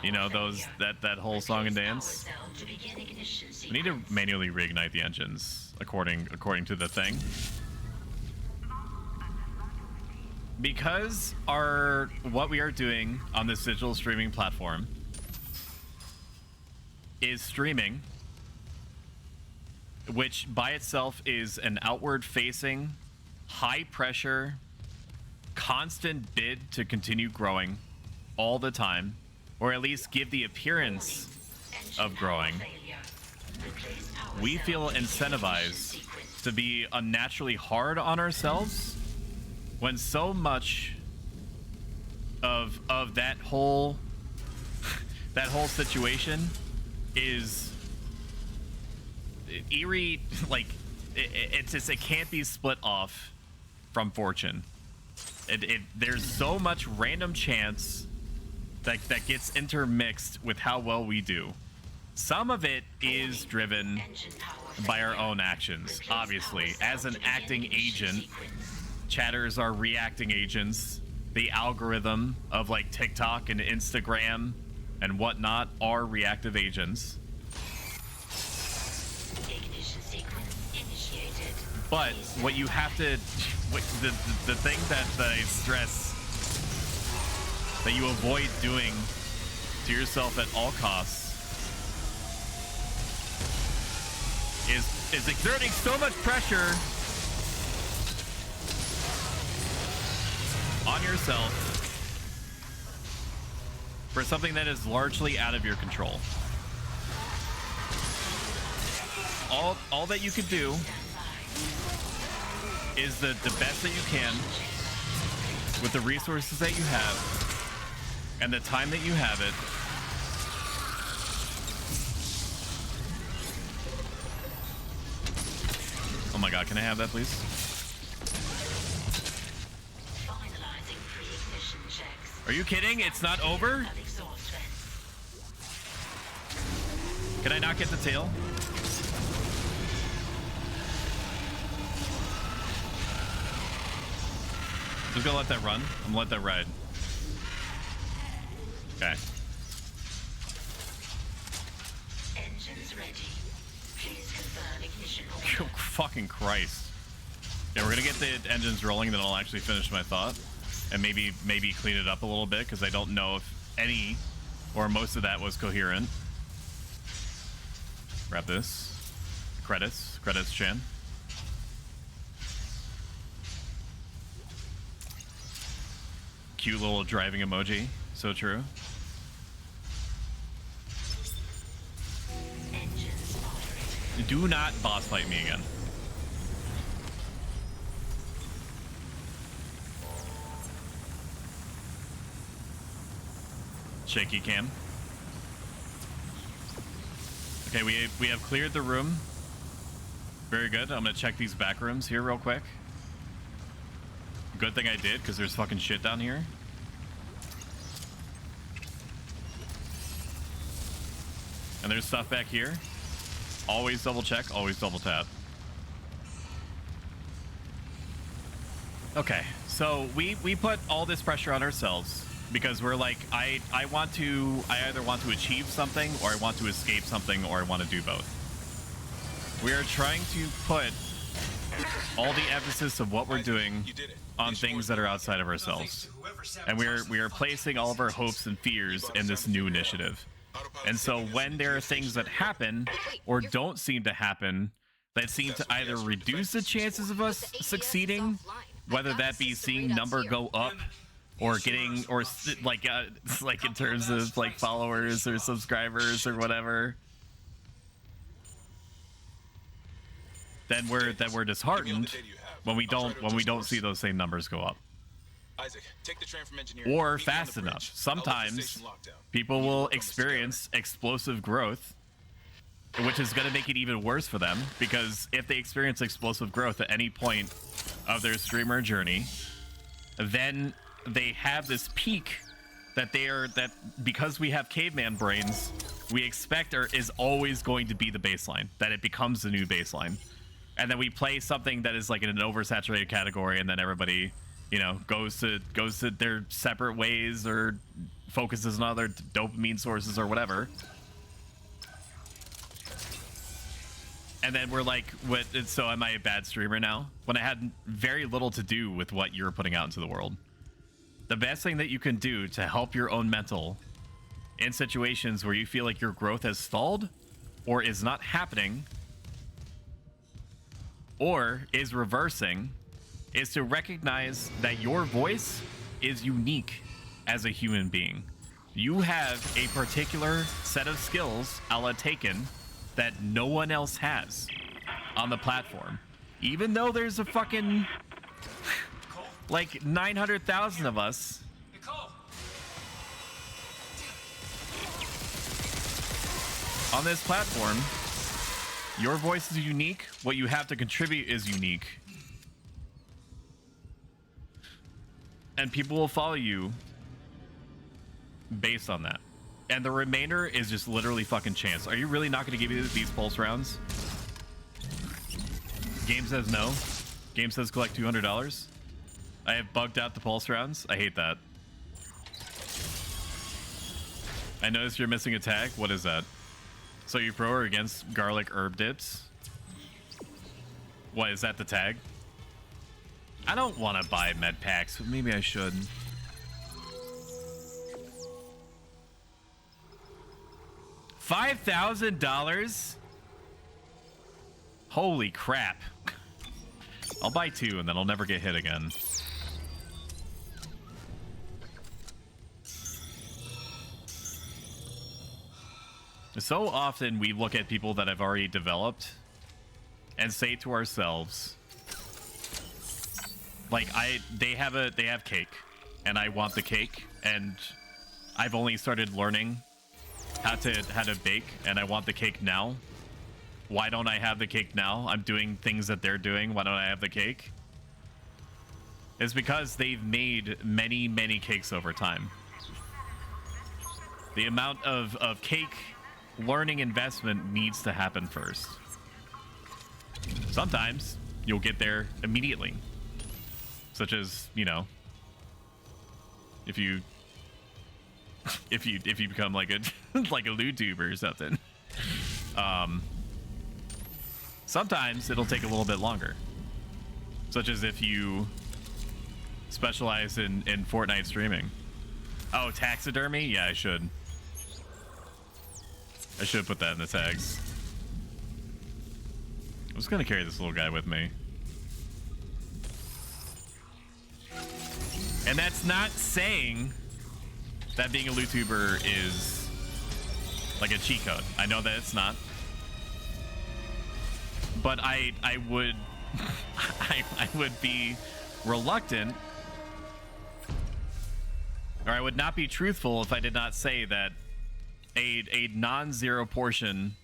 You know, that whole song and dance. We need to manually reignite the engines according to the thing. Because what we are doing on this digital streaming platform is streaming, which by itself is an outward facing, high pressure, constant bid to continue growing all the time, or at least give the appearance of growing. We feel incentivized to be unnaturally hard on ourselves when so much of that whole situation is eerie. Like it can't be split off from fortune. There's so much random chance that gets intermixed with how well we do. Some of it is driven by our own actions, obviously. As an acting agent, chatters are reacting agents. The algorithm of like TikTok and Instagram and whatnot are reactive agents. But what you have to, the thing that I stress that you avoid doing to yourself at all costs is exerting so much pressure on yourself for something that is largely out of your control. All that you could do is the best that you can with the resources that you have and the time that you have it. Oh my god, can I have that, please? Are you kidding? It's not over? Can I not get the tail? Just gonna let that run. I'm gonna let that ride. Okay. Engines ready. Please confirm ignition Oh, fucking Christ. Yeah, we're gonna get the engines rolling, then I'll actually finish my thought. And maybe clean it up a little bit, because I don't know if any or most of that was coherent. Grab this. Credits, Chan. Cute little driving emoji. So true. Do not boss fight me again. Shaky cam. Okay, we have cleared the room. Very good. I'm gonna check these back rooms here real quick. Good thing I did, because there's fucking shit down here. And there's stuff back here. Always double check, always double tap. Okay, so we put all this pressure on ourselves because we're like, I either want to achieve something, or I want to escape something, or I want to do both. We are trying to put all the emphasis of what we're doing on things that are outside of ourselves. And we are placing all of our hopes and fears in this new initiative. And so when there are things that happen or don't seem to happen that seem to either reduce the chances of us succeeding, whether that be seeing number go up or getting, or like in terms of like followers or subscribers or whatever, then we're disheartened when we don't see those same numbers go up. Isaac, take the train from engineering. Or fast enough. Sometimes people will experience explosive growth, which is going to make it even worse for them, because if they experience explosive growth at any point of their streamer journey, then they have this peak that because we have caveman brains, we expect is always going to be the baseline, that it becomes the new baseline. And then we play something that is like in an oversaturated category, and then everybody, you know, goes to their separate ways or focuses on other dopamine sources or whatever. And then we're like, so am I a bad streamer now? When I had very little to do with what you're putting out into the world. The best thing that you can do to help your own mental in situations where you feel like your growth has stalled or is not happening or is reversing is to recognize that your voice is unique as a human being. You have a particular set of skills, a la Taken, that no one else has on the platform. Even though there's a fucking like 900,000 of us. On this platform, your voice is unique. What you have to contribute is unique. And people will follow you based on that. And the remainder is just literally fucking chance. Are you really not going to give me these pulse rounds? Game says no. Game says collect $200. I have bugged out the pulse rounds. I hate that. I noticed you're missing a tag. What is that? So you pro or against garlic herb dips? What, is that the tag? I don't want to buy med packs, but maybe I should. $5,000? Holy crap. I'll buy 2 and then I'll never get hit again. So often we look at people that have already developed and say to ourselves, like, they have cake and I want the cake, and I've only started learning how to bake and I want the cake now. Why don't I have the cake now? I'm doing things that they're doing. Why don't I have the cake? It's because they've made many, many cakes over time. The amount of cake learning investment needs to happen first. Sometimes you'll get there immediately. Such as, you know, if you become like a like a VTuber or something. Sometimes it'll take a little bit longer. Such as if you specialize in Fortnite streaming. Oh, taxidermy? Yeah, I should put that in the tags. I'm just gonna carry this little guy with me. And that's not saying that being a VTuber is like a cheat code. I know that it's not. But I would I would be reluctant, or I would not be truthful if I did not say that a non-zero portion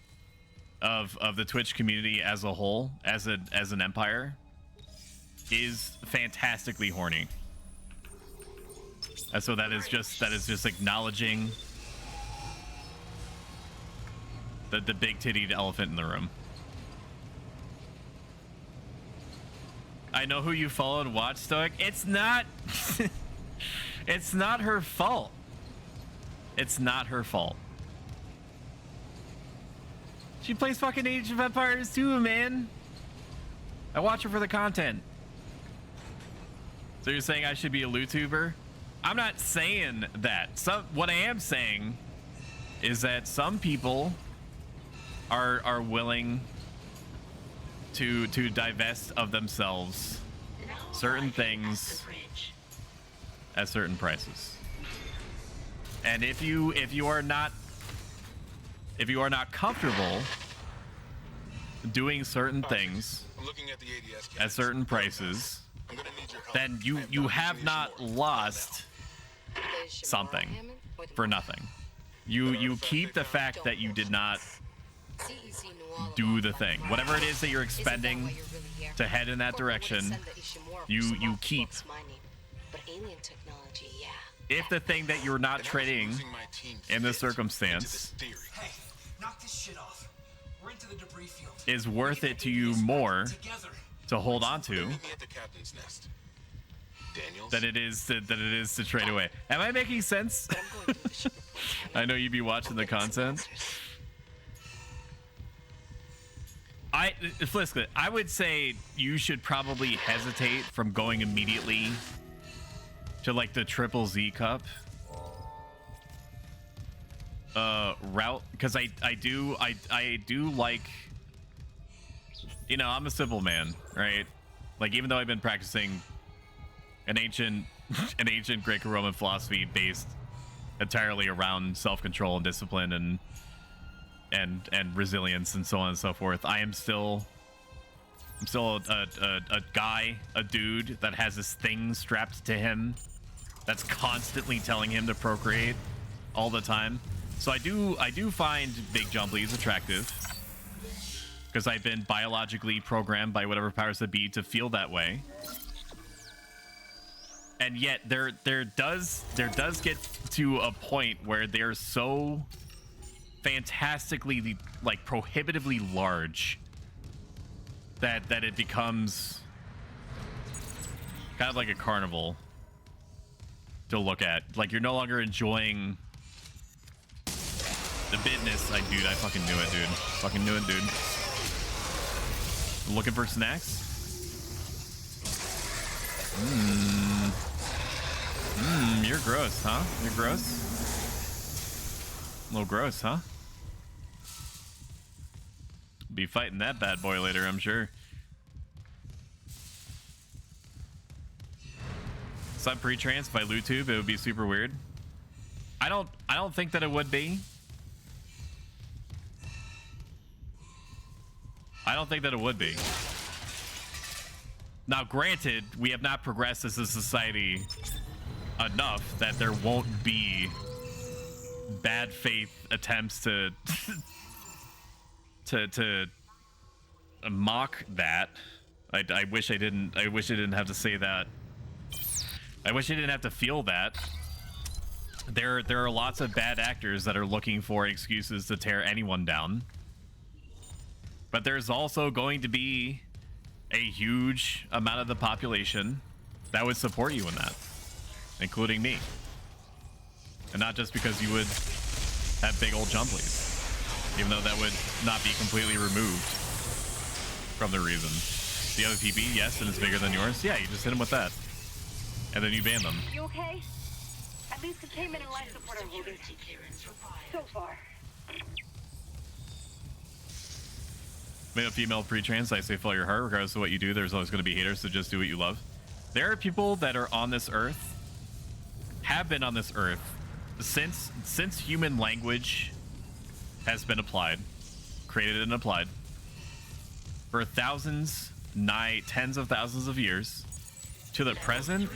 of the Twitch community as a whole, as an empire, is fantastically horny. And so that is just acknowledging the big tittied elephant in the room. I know who you follow and watch, Stoic. It's not it's not her fault. It's not her fault. She plays fucking Age of Empires too, man. I watch it for the content. So you're saying I should be a YouTuber? I'm not saying that. What I am saying is that some people are willing to divest of themselves certain things at certain prices. And if you are not comfortable doing certain things at certain prices, then you have not lost something for nothing. You keep the fact that you did not do the thing. Whatever it is that you're expending to head in that direction, you keep. If the thing that you're not trading in this circumstance Hey, knock this shit off. We're into the debris field. is worth it to you more to hold on to than it is to trade away. Am I making sense? I know you'd be watching the content. Fliska, I would say you should probably hesitate from going immediately to like the Triple Z Cup route, because I do like, you know, I'm a simple man, right? Like, even though I've been practicing an ancient Greco-Roman philosophy based entirely around self-control and discipline and resilience and so on and so forth, I'm still a guy, a dude that has this thing strapped to him that's constantly telling him to procreate all the time. So I do find big jump leads attractive, because I've been biologically programmed by whatever powers that be to feel that way. And yet there does get to a point where they're so fantastically, like, prohibitively large that it becomes kind of like a carnival to look at. Like, you're no longer enjoying the business. I fucking knew it, dude. Fucking knew it, dude. Looking for snacks? You're gross, huh? You're gross? A little gross, huh? Be fighting that bad boy later, I'm sure. Sub pre-trans by LootTube, it would be super weird. I don't think that it would be. I don't think that it would be. Now, granted, we have not progressed as a society enough that there won't be bad faith attempts to to mock that. I wish I didn't have to say that. I wish I didn't have to feel that. There are lots of bad actors that are looking for excuses to tear anyone down. But there's also going to be a huge amount of the population that would support you in that, including me. And not just because you would have big old jump leads, even though that would not be completely removed from the reason. The other TP, yes, and it's bigger than yours. Yeah, you just hit him with that, and then you ban them. You okay? At least containment and life support are holding. So far. Male, female, pre-trans, I say follow your heart. Regardless of what you do, there's always going to be haters, so just do what you love. There are people that are on this earth, have been on this earth, since human language has been applied, created and applied, for thousands, nigh tens of thousands of years, to the present,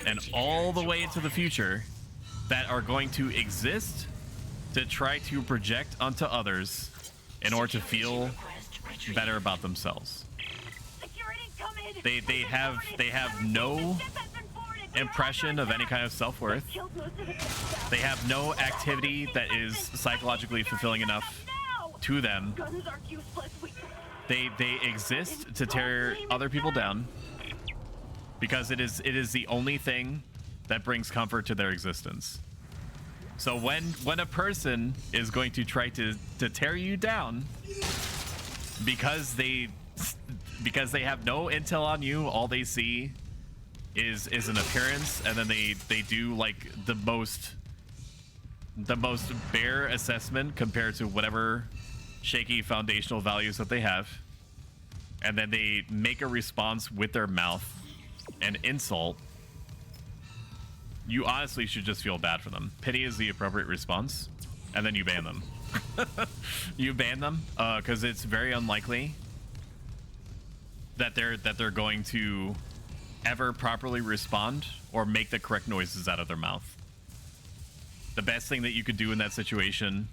and all the way into the future, that are going to exist to try to project onto others in order to feel better about themselves. They have no impression of any kind of self-worth. They have no activity that is psychologically fulfilling enough to them. They exist to tear other people down because it is the only thing that brings comfort to their existence. So when a person is going to try to tear you down because they because they have no intel on you. All they see is an appearance, and then they do like the most bare assessment compared to whatever shaky foundational values that they have, and then they make a response with their mouth and insult. You honestly should just feel bad for them. Pity is the appropriate response, and then you ban them. You ban them because it's very unlikely that they're going to ever properly respond or make the correct noises out of their mouth. The best thing that you could do in that situation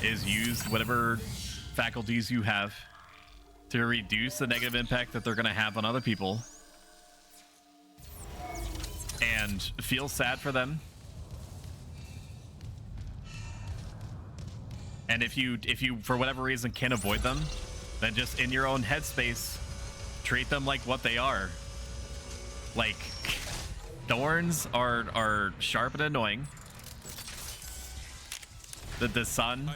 is use whatever faculties you have to reduce the negative impact that they're going to have on other people, and feel sad for them. And if you for whatever reason can avoid them, then just in your own headspace treat them like what they are. Like, thorns are sharp and annoying. The sun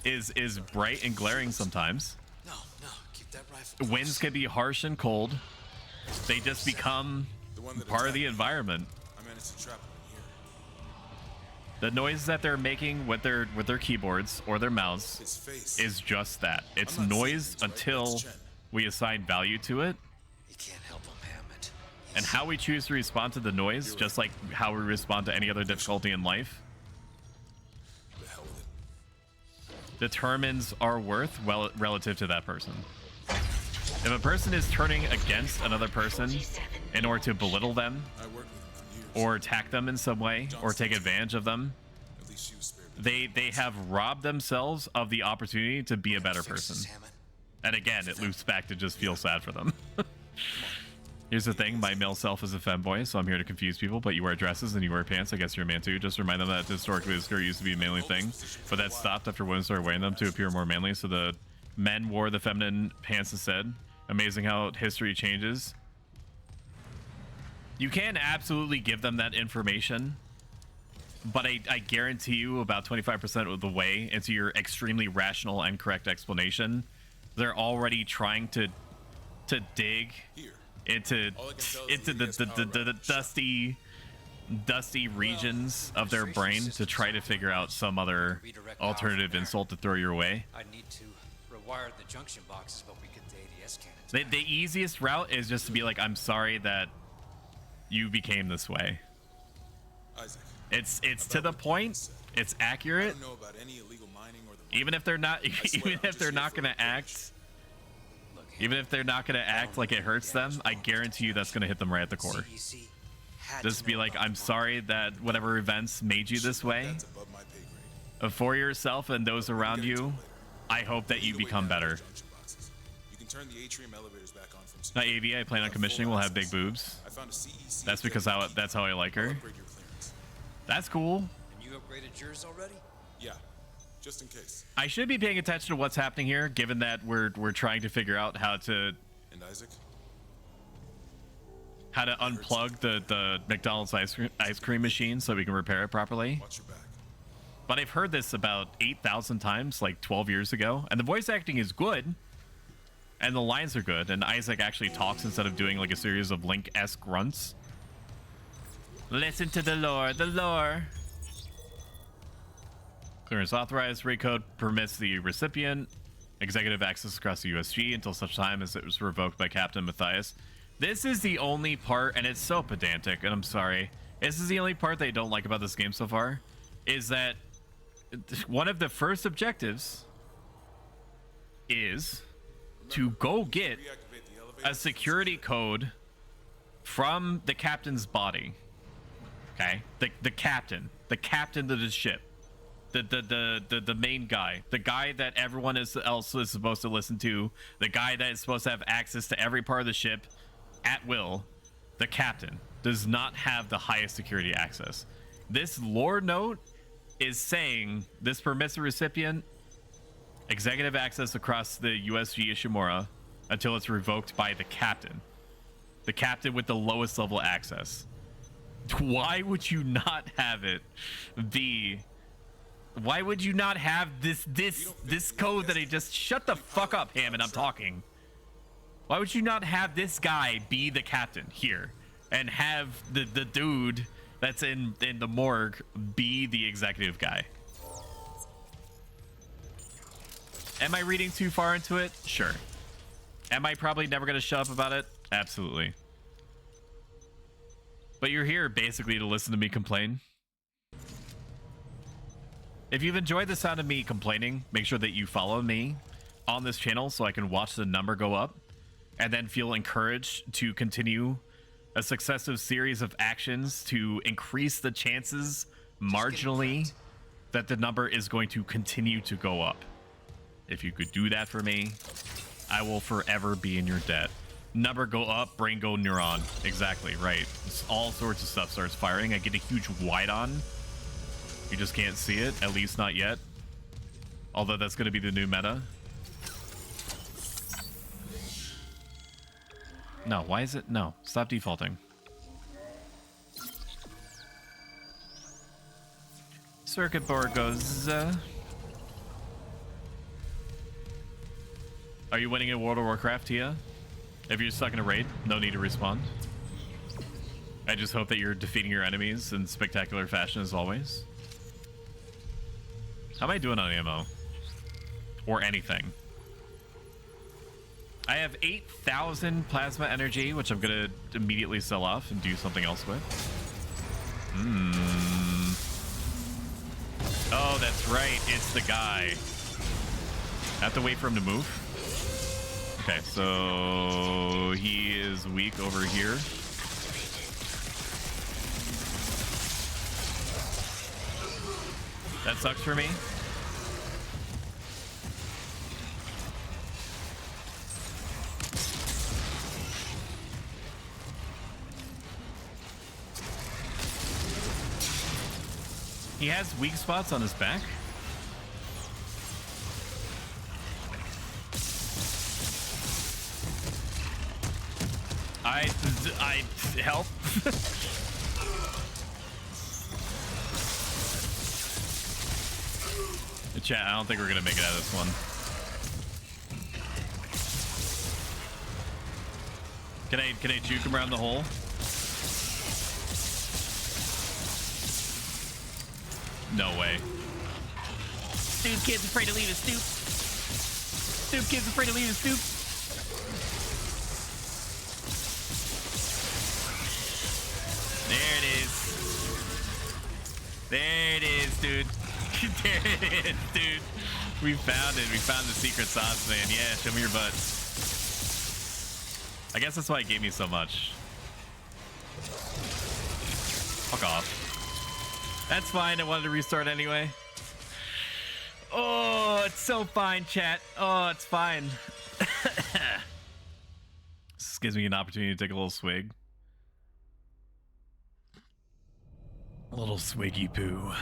is bright and glaring sometimes. No, keep that rifle. Winds can be harsh and cold. They just become part of the environment. I managed to trap him in here. The noises that they're making with their keyboards or their mouths is just that. It's noise until we assign value to it. You can't help him, Hammond. And how we choose to respond to the noise, just like how we respond to any other difficulty in life, determines our worth relative to that person. If a person is turning against another person in order to belittle them or attack them in some way or take advantage of them, they have robbed themselves of the opportunity to be a better person. And again, it loops back to just feel sad for them. Here's the thing, my male self is a femboy, so I'm here to confuse people, but you wear dresses and you wear pants, I guess you're a man too. Just remind them that historically the skirt used to be a manly thing, but that stopped after women started wearing them to appear more manly, so the men wore the feminine pants instead. Amazing how history changes. You can absolutely give them that information, but I guarantee you about 25% of the way into your extremely rational and correct explanation, they're already trying to dig into the dusty regions of their brain to try to figure out some other alternative insult to throw your way. I need to rewire the junction boxes, but we get the ADS cannons. The easiest route is just to be like, I'm sorry that you became this way. Isaac, it's to the point. It's accurate. Even if they're not, even if they're not gonna act. Even if they're not going to act like it hurts them, I guarantee you that's going to hit them right at the core. Just be like, I'm sorry that whatever events made you this way. For yourself and those around you, I hope that you become better. Now, AV, I plan on commissioning, will have big boobs. That's because that's how I like her. That's cool. And you upgraded yours already? Yeah. Just in case. I should be paying attention to what's happening here, given that we're trying to figure out how to unplug the McDonald's ice cream machine so we can repair it properly. Watch your back. But I've heard this about 8,000 times, like 12 years ago, and the voice acting is good, and the lines are good, and Isaac actually talks instead of doing like a series of Link-esque grunts. Listen to the lore, the lore. Clearance authorized. Rate code permits the recipient executive access across the USG until such time as it was revoked by Captain Matthias. This is the only part, and it's so pedantic, and I'm sorry. This is the only part that I don't like about this game so far, is that one of the first objectives is to go get a security code from the captain's body. Okay? The captain of the ship. The main guy, the guy that everyone else is supposed to listen to, the guy that is supposed to have access to every part of the ship at will, the captain does not have the highest security access. This lore note is saying this permits the recipient executive access across the USG Ishimura until it's revoked by the captain with the lowest level access. Why would you not have it be? Why would you not have this code that I just... Shut the fuck up, Hammond, I'm talking. Why would you not have this guy be the captain here and have the dude that's in the morgue be the executive guy? Am I reading too far into it? Sure. Am I probably never going to shut up about it? Absolutely. But you're here basically to listen to me complain. If you've enjoyed the sound of me complaining, make sure that you follow me on this channel so I can watch the number go up and then feel encouraged to continue a successive series of actions to increase the chances marginally that the number is going to continue to go up. If you could do that for me, I will forever be in your debt. Number go up, brain go neuron. Exactly, right. It's all sorts of stuff starts firing. I get a huge wide on. You just can't see it, at least not yet. Although that's going to be the new meta. No, why is it? No, stop defaulting. Circuit board goes... Are you winning in World of Warcraft, Tia? If you're stuck in a raid, no need to respond. I just hope that you're defeating your enemies in spectacular fashion as always. How am I doing on ammo? Or anything? I have 8,000 plasma energy, which I'm going to immediately sell off and do something else with. Oh, that's right. It's the guy. I have to wait for him to move. Okay, so he is weak over here. That sucks for me. He has weak spots on his back. I help. Chat, I don't think we're gonna make it out of this one. Can I juke him around the hole? No way. Stoop kid's afraid to leave his stoop. Stoop kid's afraid to leave his stoop. There it is. There it is, dude. There it is, dude. We found it. We found the secret sauce, man. Yeah, show me your butt. I guess that's why it gave me so much. Fuck off. That's fine. I wanted to restart anyway. Oh, it's so fine, chat. Oh, it's fine. This gives me an opportunity to take a little swig. A little swiggy poo.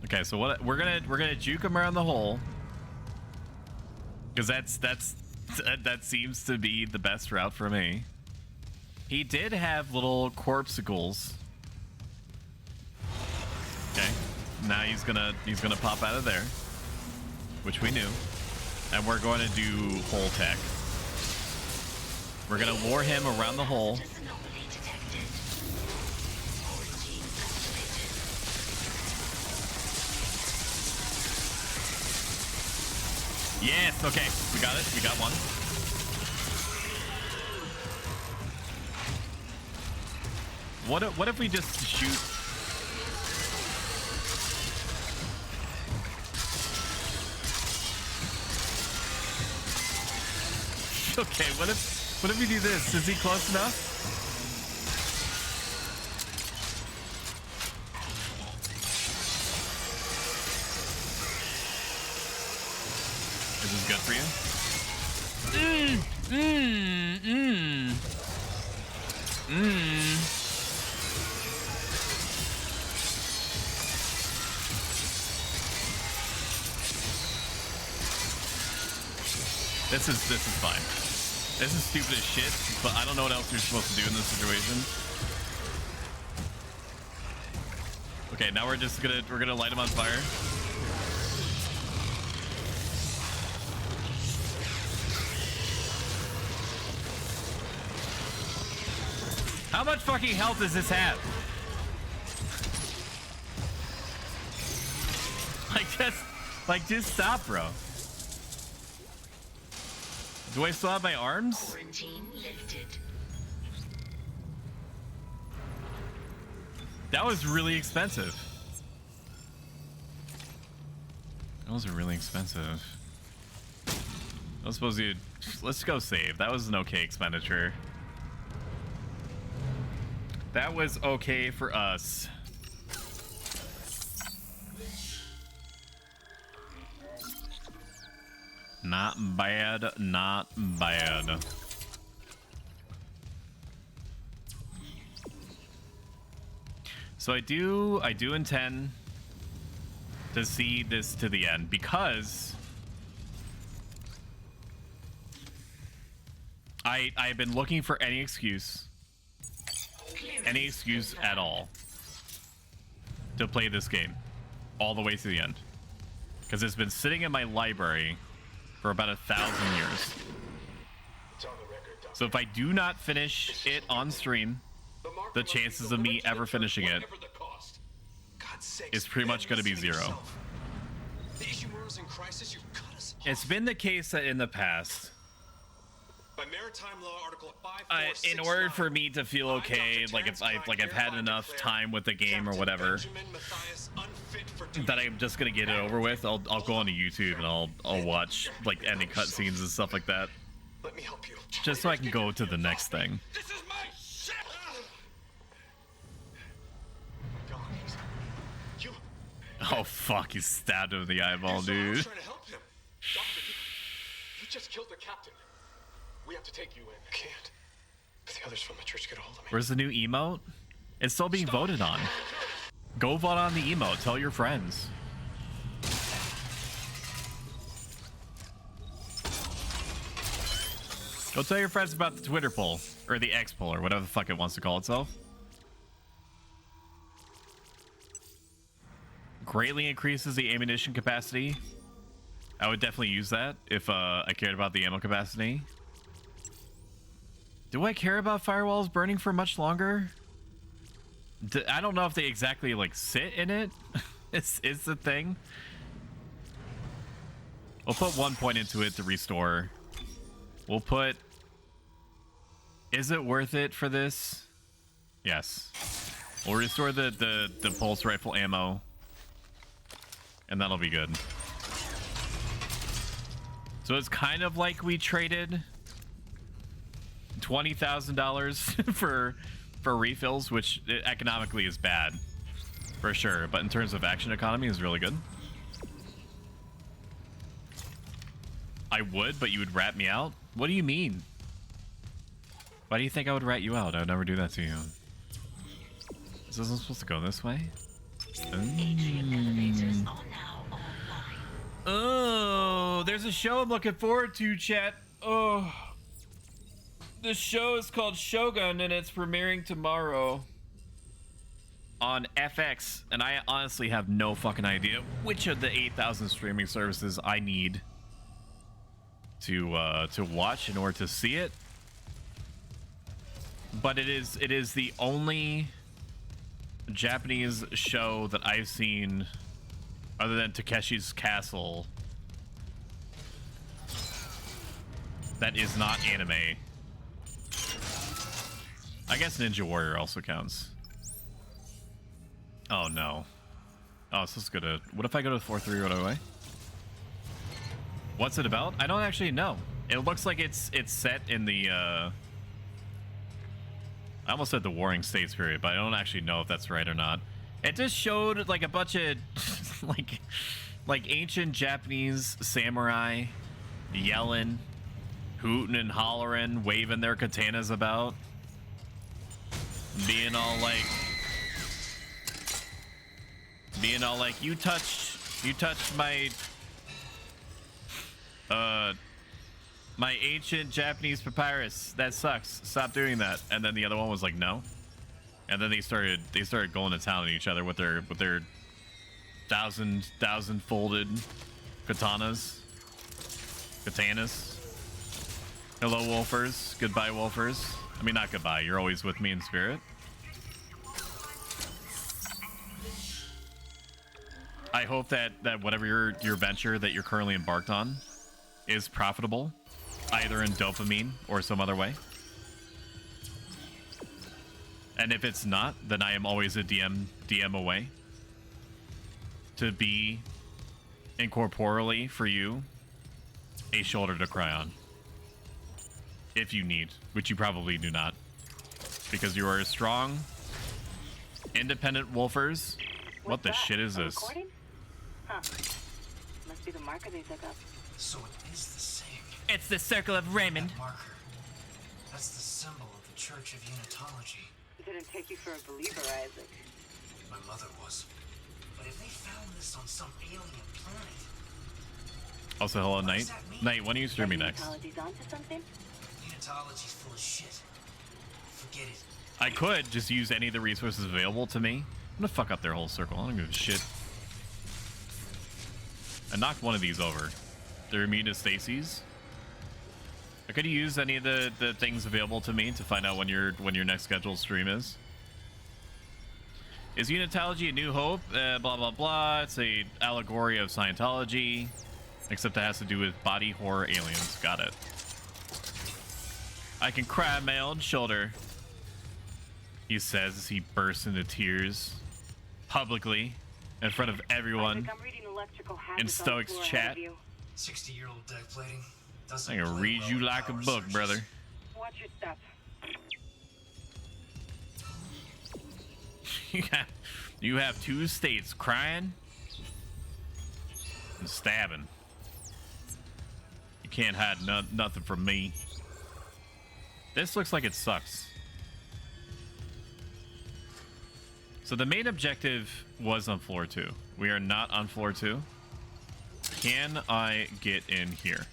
Okay, so what we're gonna juke him around the hole, because that seems to be the best route for me. He did have little corpsicles. Okay, now he's gonna pop out of there, which we knew, and we're going to do hole tech. We're gonna lure him around the hole. Yes, okay, we got it. We got one. What if we just shoot? Okay, what if we do this? Is he close enough? Is this good for you? This is fine. This is stupid as shit, but I don't know what else you're supposed to do in this situation. Okay, now we're gonna light him on fire. How much fucking health does this have? Just stop, bro. Do I still have my arms? Quarantine lifted. That was really expensive. That was really expensive. I was supposed to... Let's go save. That was an okay expenditure. That was okay for us. Not bad, not bad. So I do intend to see this to the end because I've been looking for any excuse at all to play this game all the way to the end, because it's been sitting in my library for about 1,000 years. So if I do not finish it on stream, the chances of me ever finishing it is pretty much going to be 0. It's been the case that in the past, in order for me to feel okay, like if I've had enough time with the game or whatever, that I'm just gonna get it over with, I'll go onto YouTube and I'll watch like ending cutscenes and stuff like that, just so I can go to the next thing. Oh fuck! He stabbed him in the eyeball, dude. He just killed the captain. We have to take you in. I can't. But the others from the church get a hold of me. Where's the new emote? It's still being voted on. Go vote on the emote. Tell your friends. Go tell your friends about the Twitter poll, or the X poll, or whatever the fuck it wants to call itself. Greatly increases the ammunition capacity. I would definitely use that if I cared about the ammo capacity. Do I care about firewalls burning for much longer? I don't know if they exactly like sit in it. It's the thing. We'll put 1 point into it to restore. We'll put... Is it worth it for this? Yes. We'll restore the pulse rifle ammo. And that'll be good. So it's kind of like we traded $20,000 for refills, which economically is bad for sure, but in terms of action economy is really good. I would, but you would rat me out? What do you mean? Why do you think I would rat you out? I would never do that to you. Is this supposed to go this way? Oh, there's a show I'm looking forward to, chat. Oh, the show is called Shogun and it's premiering tomorrow on FX, and I honestly have no fucking idea which of the 8,000 streaming services I need to watch in order to see it. But it is the only Japanese show that I've seen other than Takeshi's Castle that is not anime. I guess Ninja Warrior also counts. Oh no. Oh, so let's go to... What if I go to 4-3 right away? What's it about? I don't actually know. It looks like it's set in the... I almost said the Warring States period, but I don't actually know if that's right or not. It just showed like a bunch of like ancient Japanese samurai yelling, hooting and hollering, waving their katanas about, being all like you touched my my ancient Japanese papyrus. That sucks. Stop doing that. And then the other one was like, no. And then they started going to town on each other with their thousand folded katanas. Hello, Wolfers. Goodbye, Wolfers. I mean, not goodbye. You're always with me in spirit. I hope that whatever your venture that you're currently embarked on is profitable, either in dopamine or some other way. And if it's not, then I am always a DM away to be incorporeally for you a shoulder to cry on. If you need, which you probably do not, because you are strong, independent wolfers. What the shit is this? Huh. Must be the marker they took up. So it is the same. It's the circle of Raymond. That marker. That's the symbol of the Church of Unitology. Didn't take you for a believer, Isaac. My mother was. But if they found this on some alien planet... Also, hello, Knight. Knight, when are you streaming next? Unitology's onto something? Unitology's full of shit. Forget it. I could just use any of the resources available to me. I'm gonna fuck up their whole circle. I don't give a shit. I knocked one of these over. They're immune to stasis. I could use any of the things available to me to find out when your next scheduled stream is. Is Unitology a new hope? Blah blah blah. It's a allegory of Scientology, except it has to do with body horror aliens. Got it. I can cry on my own shoulder, he says as he bursts into tears publicly in front of everyone in Stoic's chat. 60-year-old deck plating. I'm gonna read you like a book, brother. Watch your step. You have two states, crying and stabbing. You can't hide nothing from me. This looks like it sucks. So the main objective was on floor 2. We are not on floor 2. Can I get in here?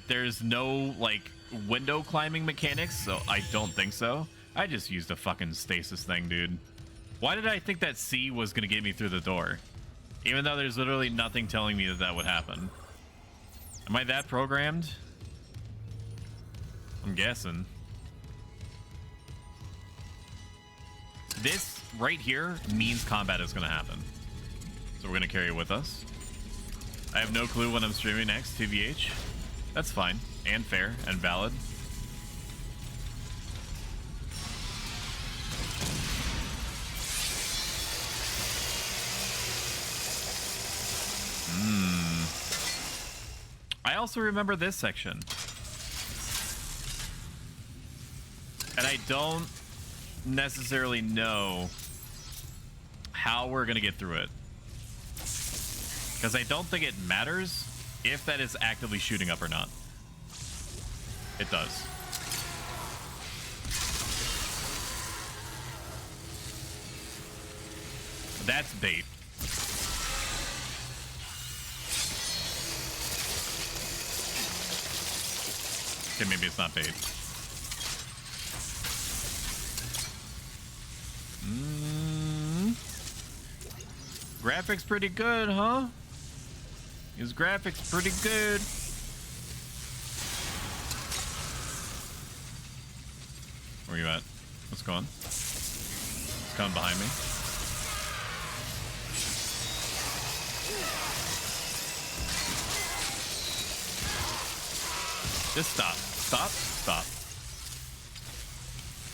There's no like window climbing mechanics, so I don't think so. I just used a fucking stasis thing, dude. Why did I think that C was gonna get me through the door? Even though there's literally nothing telling me that would happen. Am I that programmed? I'm guessing. This right here means combat is gonna happen. So we're gonna carry it with us. I have no clue when I'm streaming next, TVH. That's fine, and fair, and valid. I also remember this section. And I don't necessarily know how we're gonna get through it. Because I don't think it matters if that is actively shooting up or not. It does. That's bait. Okay, maybe it's not bait. Graphics pretty good, huh? His graphics pretty good. Where you at? What's going on? It's coming behind me. Just stop. Stop. Stop.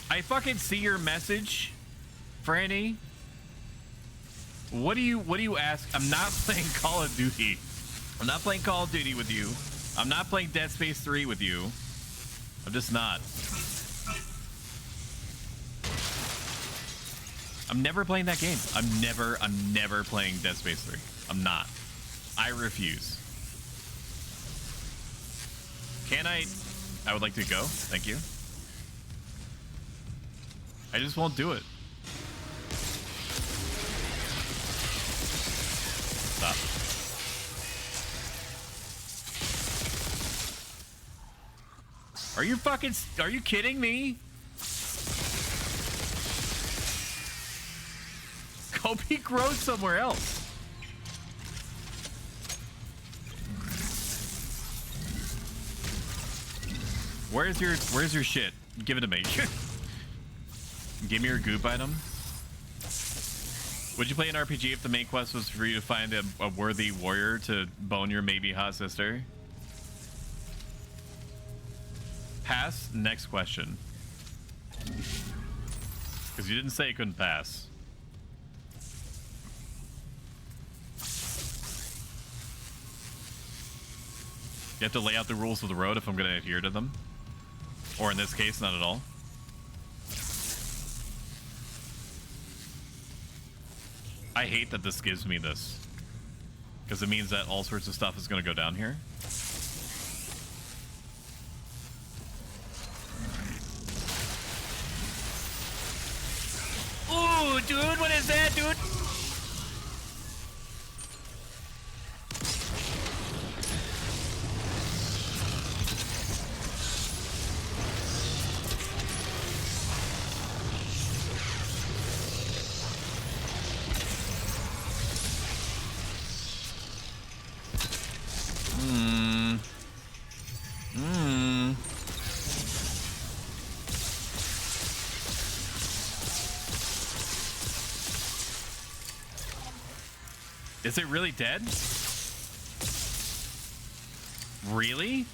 I fucking see your message, Franny. What do you ask? I'm not playing Call of Duty. I'm not playing Call of Duty with you. I'm not playing Dead Space 3 with you. I'm just not. I'm never playing that game. I'm never playing Dead Space 3. I'm not. I refuse. Can I would like to go. Thank you. I just won't do it. Stop. Are you kidding me? Go be gross somewhere else. Where's your shit? Give it to me. Give me your goop item. Would you play an RPG if the main quest was for you to find a worthy warrior to bone your maybe hot sister? Pass. Next question. Because you didn't say you couldn't pass. You have to lay out the rules of the road if I'm going to adhere to them. Or in this case, not at all. I hate that this gives me this. Because it means that all sorts of stuff is going to go down here. Ooh, dude, what is that, dude? Is it really dead? Really?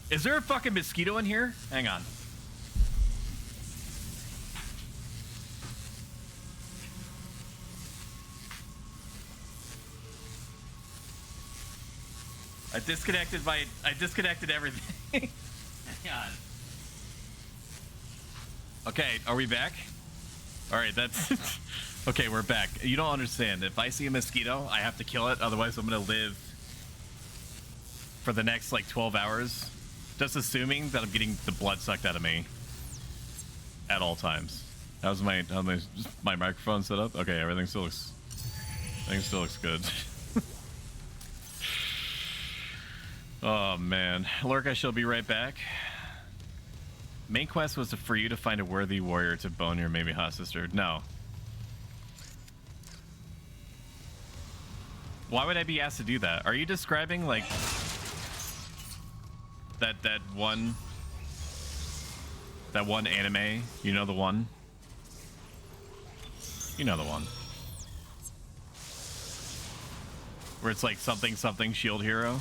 Is there a fucking mosquito in here? Hang on. I disconnected everything. Hang on. Okay, are we back? All right, that's okay, we're back. You don't understand. If I see a mosquito, I have to kill it. Otherwise, I'm going to live for the next, like, 12 hours. Just assuming that I'm getting the blood sucked out of me at all times. How's my microphone set up? Okay, everything still looks good. Oh, man. Lurk, I shall be right back. Main quest was for you to find a worthy warrior to bone your maybe hot sister. No. Why would I be asked to do that? Are you describing like that one anime? You know the one? You know the one. Where it's like something shield hero?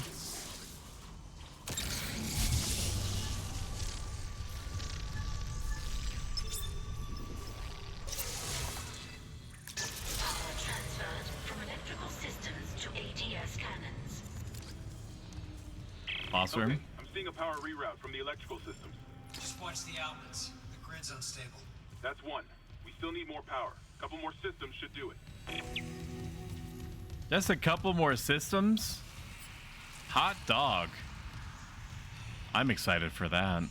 Okay, I'm seeing a power reroute from the electrical systems. Just watch the outlets. The grid's unstable. That's one. We still need more power. A couple more systems should do it. Just a couple more systems? Hot dog. I'm excited for that. I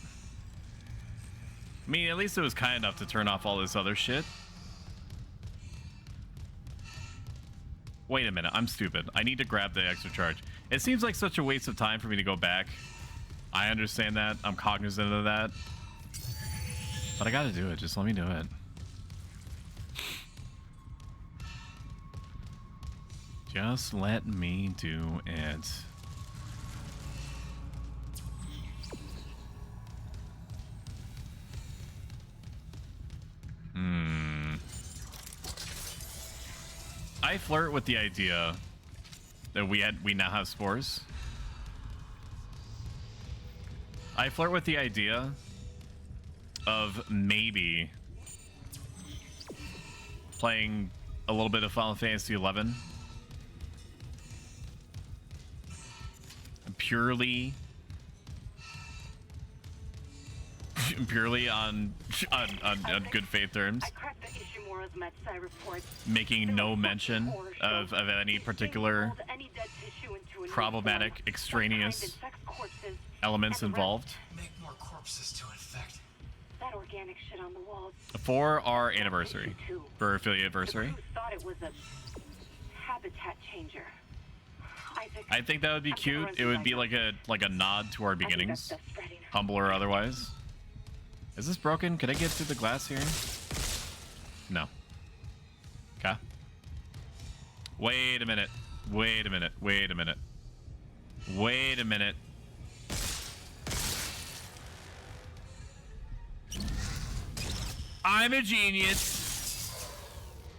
mean, at least it was kind enough to turn off all this other shit. Wait a minute, I'm stupid. I need to grab the extra charge. It seems like such a waste of time for me to go back. I understand that. I'm cognizant of that. But I gotta do it. Just let me do it. Just let me do it. I flirt with the idea that we now have spores. I flirt with the idea of maybe playing a little bit of Final Fantasy XI purely on good faith terms, making no mention of any particular problematic extraneous elements involved. Make more corpses to infect. That organic shit on the walls. For our anniversary, for our affiliate anniversary. Thought it was a habitat changer. I think that would be cute. It would be like a nod to our beginnings, humble or otherwise. Is this broken? Could I get through the glass here? No. Okay. Wait a minute. Wait a minute. Wait a minute. Wait a minute. I'm a genius.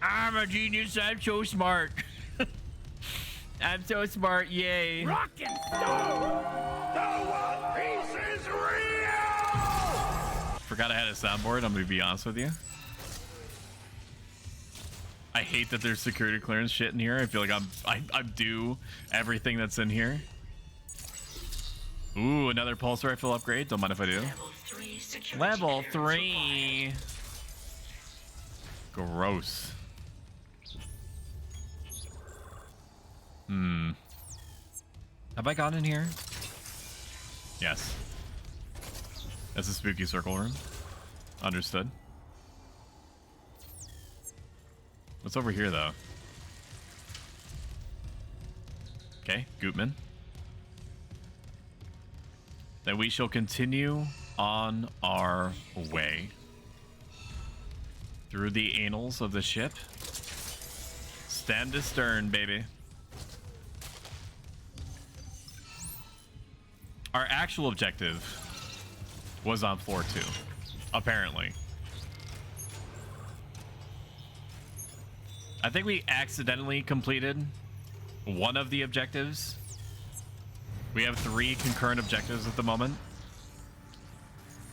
I'm a genius. I'm so smart. I'm so smart. Yay. Rock and stone. The One Piece is real. Forgot I had a soundboard. I'm gonna be honest with you. I hate that there's security clearance shit in here. I feel like I'm due everything that's in here. Ooh, another pulse rifle upgrade. Don't mind if I do. Level 3. Gross. Have I gone in here? Yes. That's a spooky circle room. Understood. What's over here, though? Okay, Gootman. Then we shall continue on our way through the annals of the ship. Stand astern, baby. Our actual objective was on floor 2, apparently. I think we accidentally completed one of the objectives. We have 3 concurrent objectives at the moment.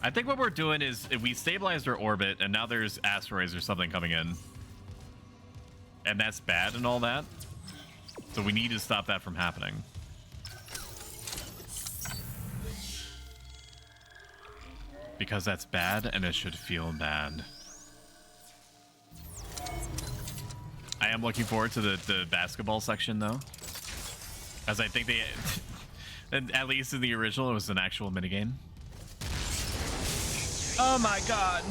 I think what we're doing is if we stabilized our orbit and now there's asteroids or something coming in. And that's bad and all that. So we need to stop that from happening. Because that's bad and it should feel bad. I am looking forward to the basketball section though. As I think they, at least in the original, it was an actual minigame. Oh my god.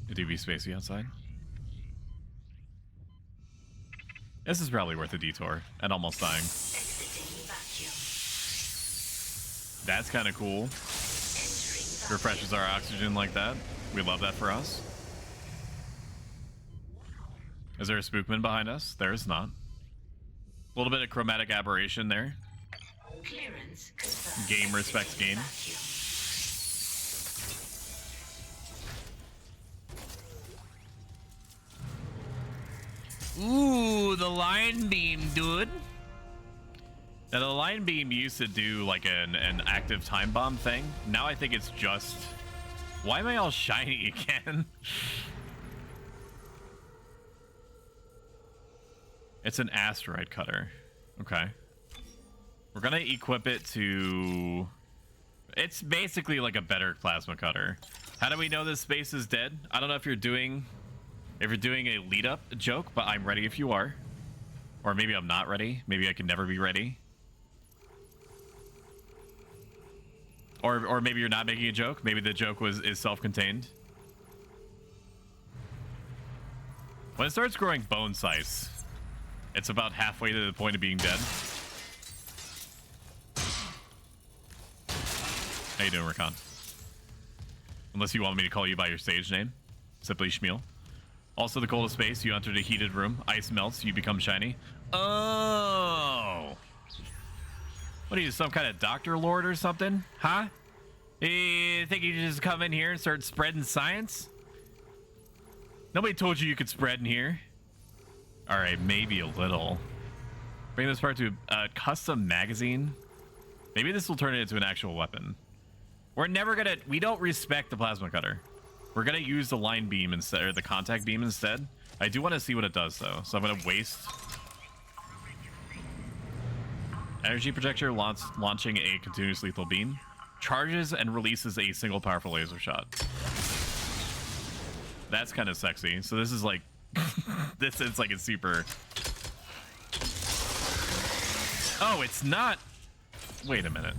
It do be spacey outside. This is probably worth a detour and almost dying. That's kind of cool. Refreshes our oxygen like that. We love that for us. Is there a spookman behind us? There is not. A little bit of chromatic aberration there. Game respects game. Ooh, the line beam, dude. Now, the line beam used to do like an active time bomb thing. Now I think it's just... Why am I all shiny again? It's an asteroid cutter. Okay. We're gonna equip it to... It's basically like a better plasma cutter. How do we know this space is dead? I don't know if you're doing a lead up joke, but I'm ready if you are. Or maybe I'm not ready. Maybe I can never be ready. Or maybe you're not making a joke. Maybe the joke is self-contained. When it starts growing bone size, it's about halfway to the point of being dead. How you doing, Rakan? Unless you want me to call you by your stage name. Simply Shmuel. Also, the coldest space, you enter a heated room. Ice melts, you become shiny. Oh! What are you, some kind of Dr. Lord or something? Huh? You think you just come in here and start spreading science? Nobody told you could spread in here. Alright, maybe a little. Bring this part to a custom magazine. Maybe this will turn it into an actual weapon. We're never gonna... We don't respect the plasma cutter. We're gonna use the line beam instead, or the contact beam instead. I do want to see what it does, though. So I'm gonna waste... Energy projector launching a continuous lethal beam. Charges and releases a single powerful laser shot. That's kind of sexy. So this is like... this is like a super... Oh, it's not... Wait a minute.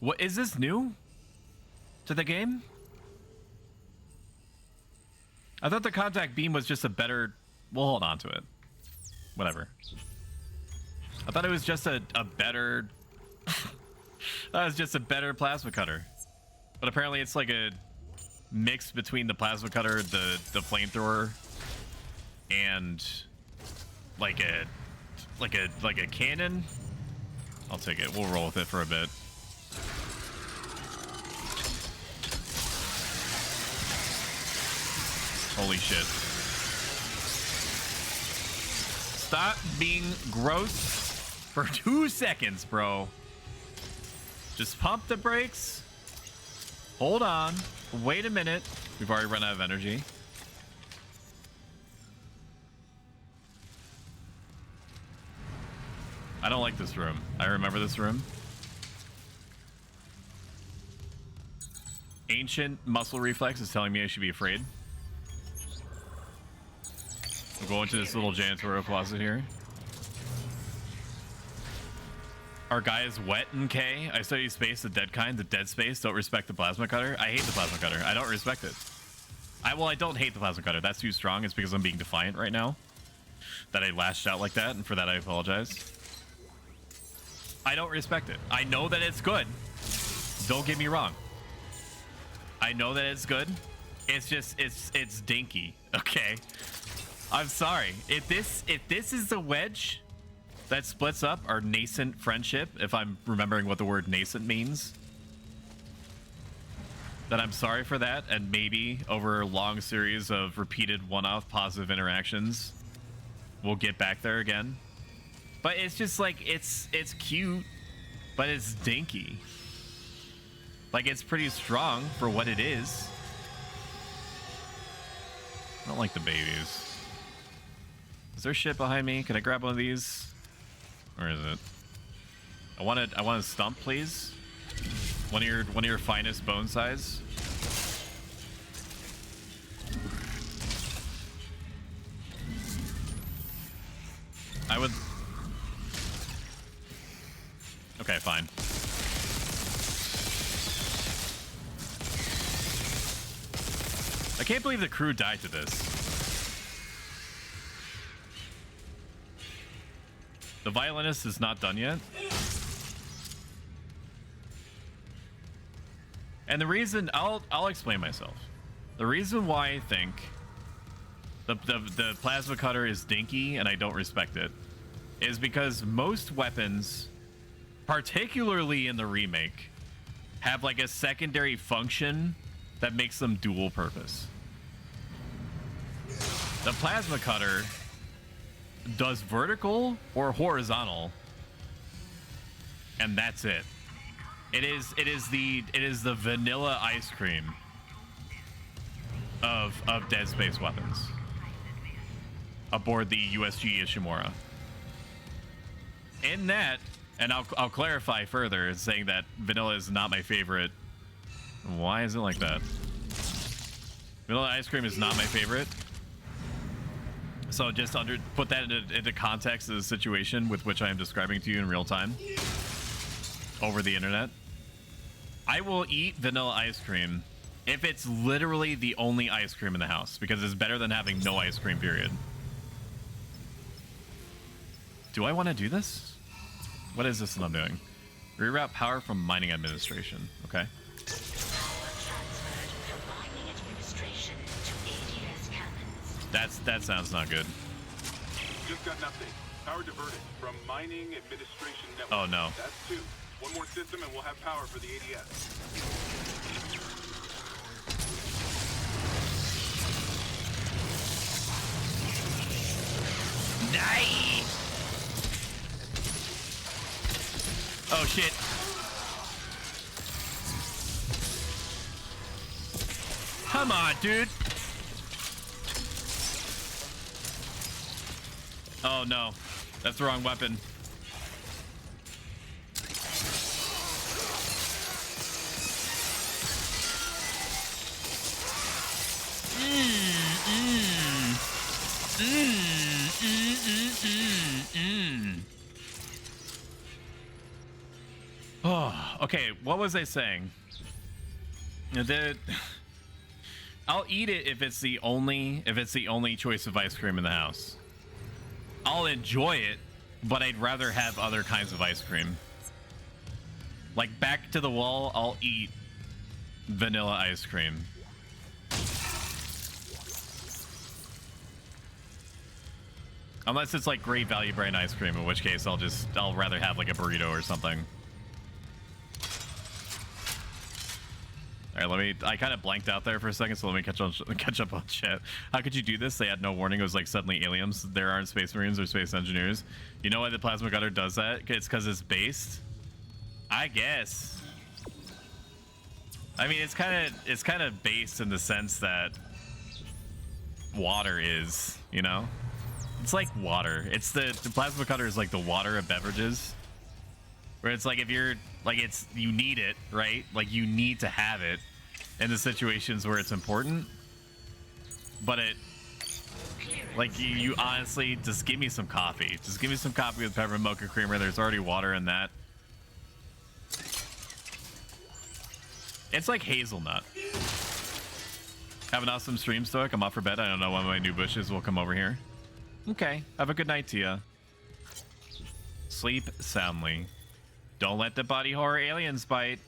What is this new to the game? I thought the contact beam was just a better... We'll hold on to it. Whatever. I thought it was just a better... that was just a better plasma cutter. But apparently it's like a mix between the plasma cutter, the flamethrower, and like a cannon. I'll take it. We'll roll with it for a bit. Holy shit. Stop being gross for 2 seconds, bro. Just pump the brakes. Hold on. Wait a minute. We've already run out of energy. I don't like this room. I remember this room. Ancient muscle reflex is telling me I should be afraid. We'll go into this little janitorial closet here. Our guy is wet in K. I study space, the dead kind, the dead space. Don't respect the plasma cutter. I hate the plasma cutter. I don't respect it. I don't hate the plasma cutter. That's too strong. It's because I'm being defiant right now that I lashed out like that, and for that I apologize. I don't respect it. I know that it's good. Don't get me wrong. I know that it's good. It's just it's dinky. Okay. I'm sorry. If this is the wedge that splits up our nascent friendship, if I'm remembering what the word nascent means, then I'm sorry for that, and maybe over a long series of repeated one-off positive interactions, we'll get back there again. But it's just like, it's cute, but it's dinky. Like, it's pretty strong for what it is. I don't like the babies. Is there shit behind me? Can I grab one of these? Where is it? I want a stump, please. One of your finest bone size. I would. Okay, fine. I can't believe the crew died to this. The violinist is not done yet. And the reason, I'll explain myself. The reason why I think the plasma cutter is dinky and I don't respect it is because most weapons, particularly in the remake, have like a secondary function that makes them dual purpose. The plasma cutter does vertical or horizontal, and that's it. It is the vanilla ice cream of Dead Space weapons aboard the USG Ishimura. In that, and I'll clarify further, saying that vanilla is not my favorite. Why is it like that? Vanilla ice cream is not my favorite. So just put that into context of the situation with which I am describing to you in real time over the internet. I will eat vanilla ice cream if it's literally the only ice cream in the house, because it's better than having no ice cream, period. Do I want to do this? What is this that I'm doing? Reroute power from mining administration. Okay. That sounds not good. Just got an update. Power diverted from mining administration network. Oh no. That's 2. One more system and we'll have power for the ADS. Nice. Oh shit. Come on, dude. Oh no, that's the wrong weapon. Oh, okay. What was I saying? I'll eat it if it's the only choice of ice cream in the house. I'll enjoy it, but I'd rather have other kinds of ice cream. Like back to the wall, I'll eat vanilla ice cream. Unless it's like great value brand ice cream, in which case I'll rather have like a burrito or something. All right, I kind of blanked out there for a second, so let me catch up on shit. How could you do this? They had no warning. It was like suddenly aliens. There aren't space marines or space engineers. You know why the plasma cutter does that? It's because it's based. I guess. I mean, it's kind of based in the sense that water is, you know? It's like water. It's the plasma cutter is like the water of beverages. Where it's like if you're like you need it, right? Like you need to have it in the situations where it's important. But it like you honestly just give me some coffee. Just give me some coffee with peppermint mocha creamer. There's already water in that. It's like hazelnut. Have an awesome stream, Stoic. I'm off for bed. I don't know when my new bushes will come over here. Okay. Have a good night to ya. Sleep soundly. Don't let the body horror aliens bite.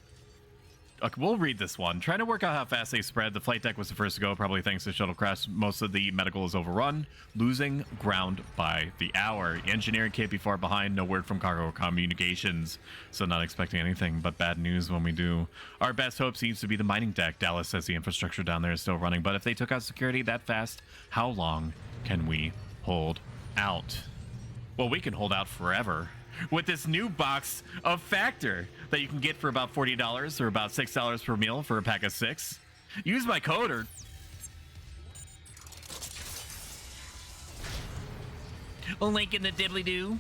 Okay, we'll read this one. Trying to work out how fast they spread. The flight deck was the first to go, probably thanks to shuttle crash. Most of the medical is overrun, losing ground by the hour. Engineering can't be far behind. No word from cargo communications, so not expecting anything but bad news when we do. Our best hope seems to be the mining deck. Dallas says the infrastructure down there is still running, but if they took out security that fast, how long can we hold out? Well, we can hold out forever. With this new box of Factor that you can get for about $40 or about $6 per meal for a pack of 6. Use my code or... link in the dibbly-doo.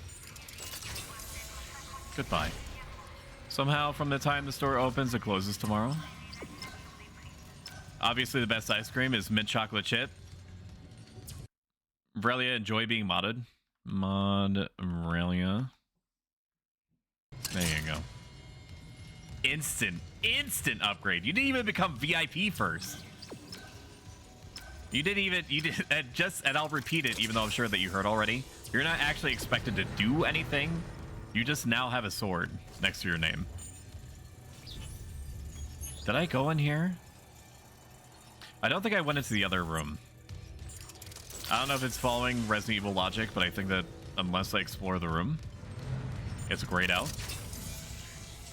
Goodbye. Somehow, from the time the store opens, it closes tomorrow. Obviously, the best ice cream is mint chocolate chip. Vrelia, enjoy being modded. Mod Vrelia. There you go. Instant upgrade. You didn't even become VIP first. You did, and I'll repeat it, even though I'm sure that you heard already. You're not actually expected to do anything. You just now have a sword next to your name. Did I go in here? I don't think I went into the other room. I don't know if it's following Resident Evil logic, but I think that unless I explore the room, it's grayed out.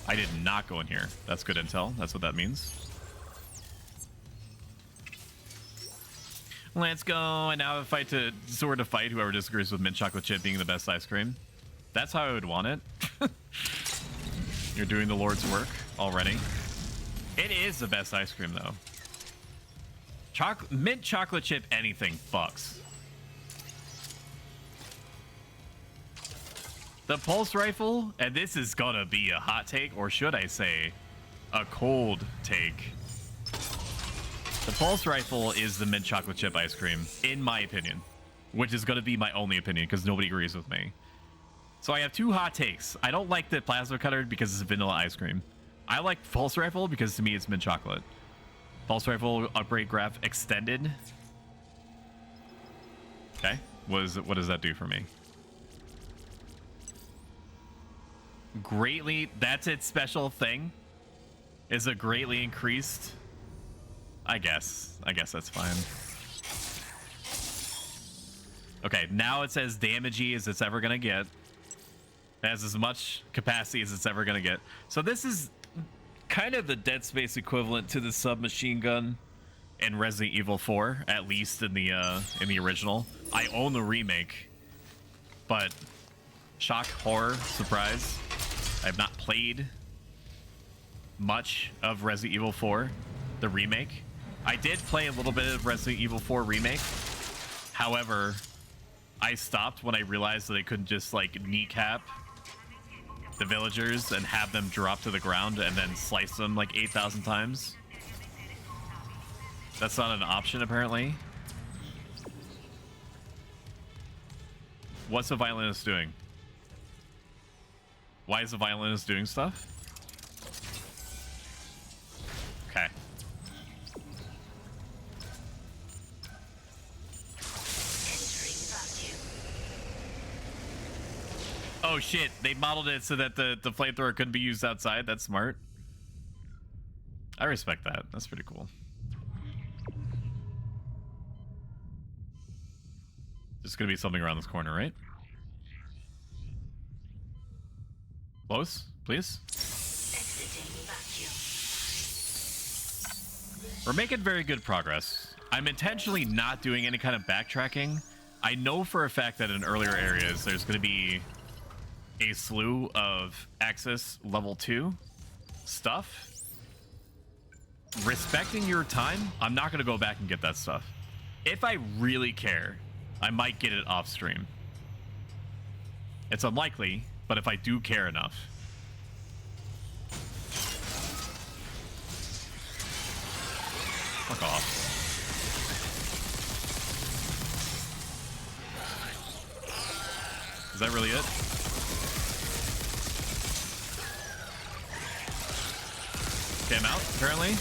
I did not go in here. That's good intel. That's what that means. Let's go. And now a fight to sword to fight whoever disagrees with mint chocolate chip being the best ice cream. That's how I would want it. You're doing the Lord's work already. It is the best ice cream though. Mint chocolate chip anything fucks. The pulse rifle, and this is gonna be a hot take, or should I say, a cold take. The pulse rifle is the mint chocolate chip ice cream, in my opinion, which is gonna be my only opinion because nobody agrees with me. So I have two hot takes. I don't like the plasma cutter because it's vanilla ice cream. I like pulse rifle because to me it's mint chocolate. Pulse rifle upgrade graph extended. Okay, what does that do for me? Greatly, that's its special thing, is a greatly increased. I guess that's fine. Okay, now it says damagey as it's ever gonna get. It has as much capacity as it's ever gonna get. So this is kind of the Dead Space equivalent to the submachine gun in Resident Evil 4, at least in the original. I own the remake, but shock, horror, surprise. I have not played much of Resident Evil 4, the remake. I did play a little bit of Resident Evil 4 remake. However, I stopped when I realized that I couldn't just like kneecap the villagers and have them drop to the ground and then slice them like 8,000 times. That's not an option apparently. What's the violinist doing? Why is the violinist doing stuff? Okay. Oh shit, they modeled it so that the flamethrower couldn't be used outside. That's smart. I respect that. That's pretty cool. There's gonna be something around this corner, right? Close, please. We're making very good progress. I'm intentionally not doing any kind of backtracking. I know for a fact that in earlier areas, there's going to be a slew of Axis level 2 stuff. Respecting your time, I'm not going to go back and get that stuff. If I really care, I might get it off stream. It's unlikely, but if I do care enough. Fuck off. Is that really it? Okay, I'm out, apparently.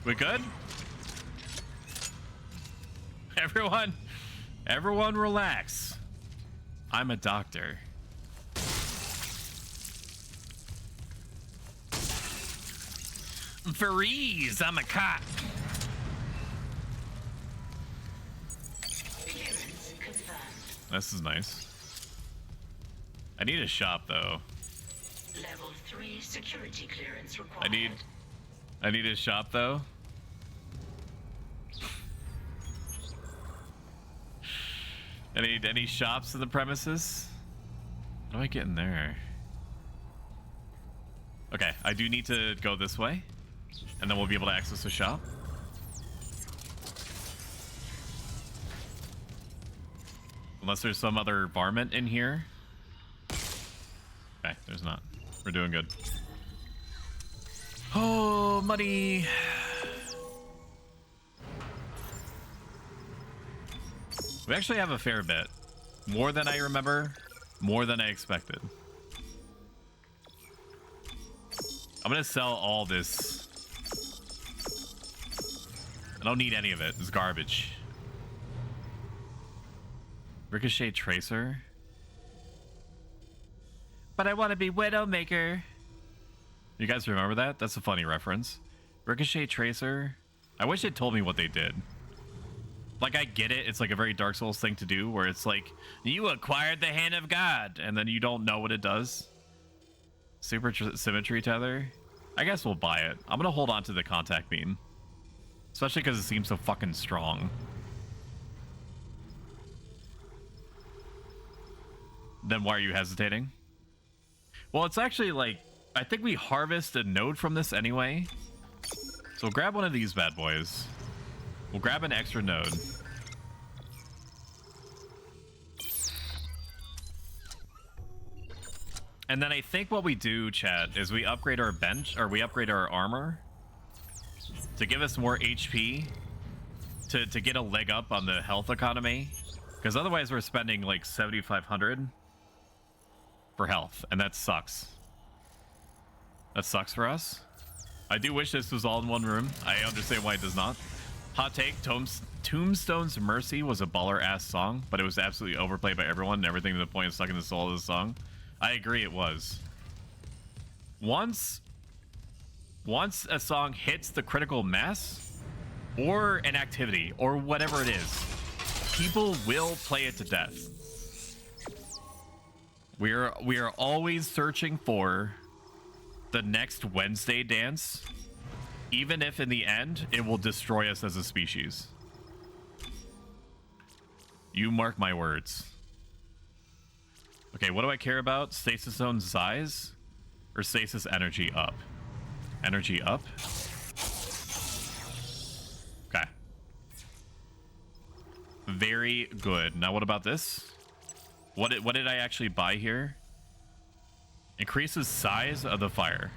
We good? Everyone relax. I'm a doctor. Freeze, I'm a cop. This is nice. I need a shop though. Level 3 security clearance required. I need a shop though. Any shops in the premises? How do I get in there? Okay, I do need to go this way, and then we'll be able to access the shop. Unless there's some other varmint in here. Okay, there's not. We're doing good. Oh, money. We actually have a fair bit. More than I remember. More than I expected. I'm gonna sell all this. I don't need any of it. It's garbage. Ricochet Tracer. But I want to be Widowmaker. You guys remember that? That's a funny reference. Ricochet Tracer. I wish it told me what they did. Like, I get it. It's like a very Dark Souls thing to do, where it's like, you acquired the Hand of God, and then you don't know what it does. Super Symmetry Tether. I guess we'll buy it. I'm gonna hold on to the Contact Beam. Especially because it seems so fucking strong. Then why are you hesitating? Well, it's actually like, I think we harvest a node from this anyway. So we'll grab one of these bad boys. We'll grab an extra node. And then I think what we do, chat, is we upgrade our bench, or we upgrade our armor to give us more HP to get a leg up on the health economy. Because otherwise we're spending like 7,500 for health, and that sucks. That sucks for us. I do wish this was all in one room. I understand why it does not. Hot take, Tombstone's Mercy was a baller-ass song, but it was absolutely overplayed by everyone and everything to the point of sucking the soul of the song. I agree it was. Once a song hits the critical mass, or an activity, or whatever it is, people will play it to death. We are always searching for the next Wednesday dance, even if in the end it will destroy us as a species. You mark my words. Okay, what do I care about? Stasis zone size or stasis energy up? Energy up. Okay. Very good. Now what about this? What did I actually buy here? Increases size of the fire.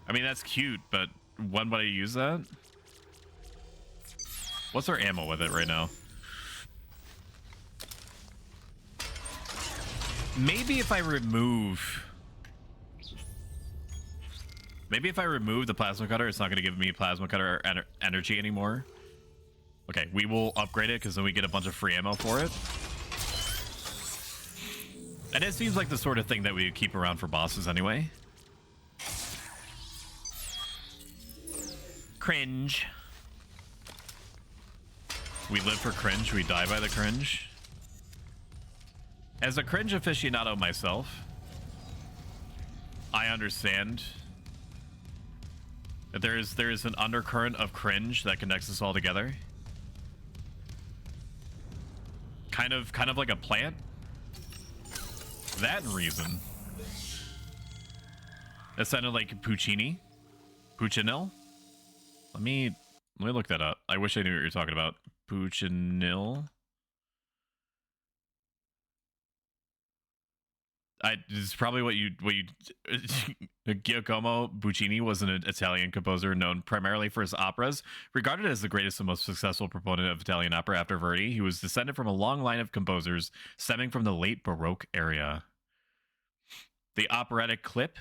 I mean, that's cute, but when would I use that? What's our ammo with it right now? Maybe if I remove... Maybe if I remove the plasma cutter, it's not going to give me plasma cutter energy anymore. Okay, we will upgrade it because then we get a bunch of free ammo for it. And it seems like the sort of thing that we keep around for bosses anyway. Cringe. We live for cringe, we die by the cringe. As a cringe aficionado myself, I understand that there is an undercurrent of cringe that connects us all together. Kind of like a plant. That reason. That sounded like Puccini. Puccinil? Let me look that up. I wish I knew what you're talking about. Puccinil. This is probably what you Giacomo Puccini was an Italian composer known primarily for his operas. Regarded as the greatest and most successful proponent of Italian opera after Verdi, he was descended from a long line of composers stemming from the late Baroque era. The operatic clip.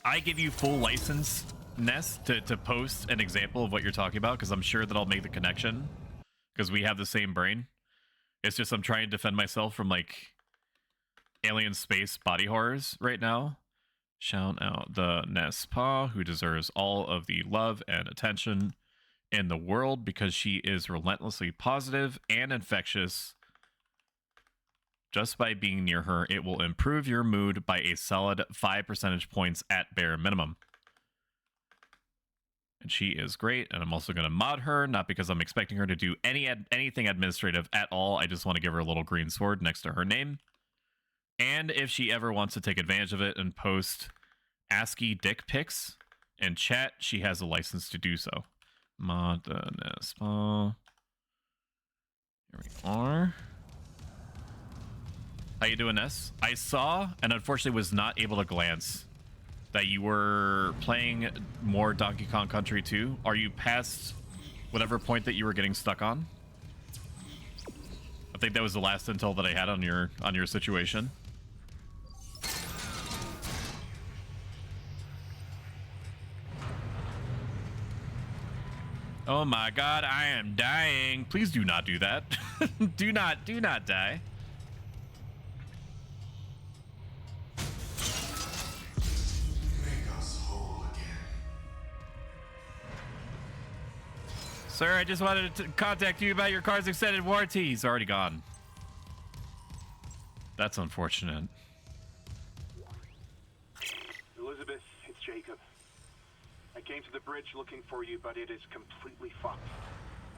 I give you full license, Ness, to post an example of what you're talking about, because I'm sure that I'll make the connection, because we have the same brain. It's just I'm trying to defend myself from, like, alien space body horrors right now. Shout out the Nespa, who deserves all of the love and attention in the world because she is relentlessly positive and infectious. Just by being near her, it will improve your mood by a solid 5 percentage points at bare minimum. And she is great, and I'm also going to mod her, not because I'm expecting her to do anything administrative at all. I just want to give her a little green sword next to her name. And if she ever wants to take advantage of it and post ASCII dick pics in chat, she has a license to do so. Mod Nespa. Here we are. How you doing, Ness? I saw, and unfortunately was not able to glance, that you were playing more Donkey Kong Country 2. Are you past whatever point that you were getting stuck on? I think that was the last intel that I had on your situation. Oh my god, I am dying. Please do not do that. do not die. Make us whole again. Sir, I just wanted to contact you about your car's extended warranty. He's already gone. That's unfortunate. Elizabeth, it's Jacob. I came to the bridge looking for you, but it is completely fucked.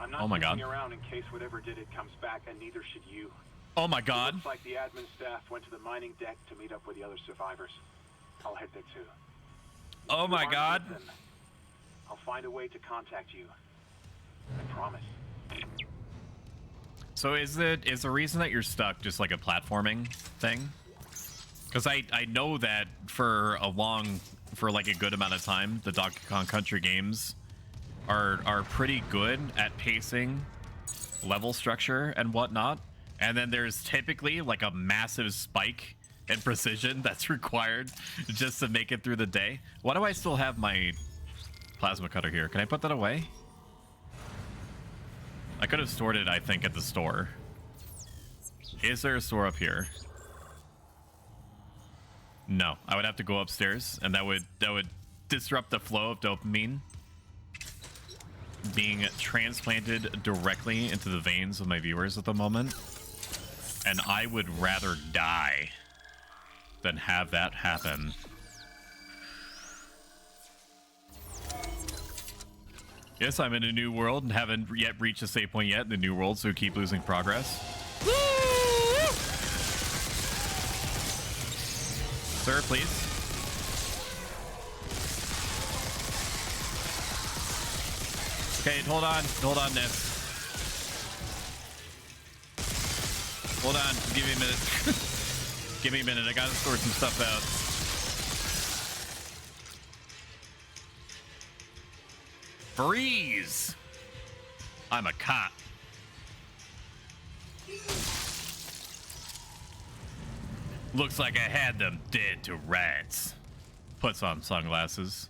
I'm not sticking around in case whatever did it comes back, and neither should you. Oh my god. It looks like the admin staff went to the mining deck to meet up with the other survivors. I'll head there too. Oh my god. Listen, I'll find a way to contact you. I promise. So is the reason that you're stuck just like a platforming thing? Because I know that for like a good amount of time, the Donkey Kong Country games are pretty good at pacing, level structure, and whatnot. And then there's typically like a massive spike in precision that's required just to make it through the day. Why do I still have my plasma cutter here? Can I put that away? I could have stored it, I think, at the store. Is there a store up here? No, I would have to go upstairs, and that would disrupt the flow of dopamine being transplanted directly into the veins of my viewers at the moment. And I would rather die than have that happen. Yes, I'm in a new world and haven't yet reached a save point yet in the new world, so keep losing progress. Sir, please. Okay, hold on, Ness. Hold on, give me a minute. Give me a minute, I gotta sort some stuff out. Freeze! I'm a cop. Looks like I had them dead to rights. Puts on sunglasses.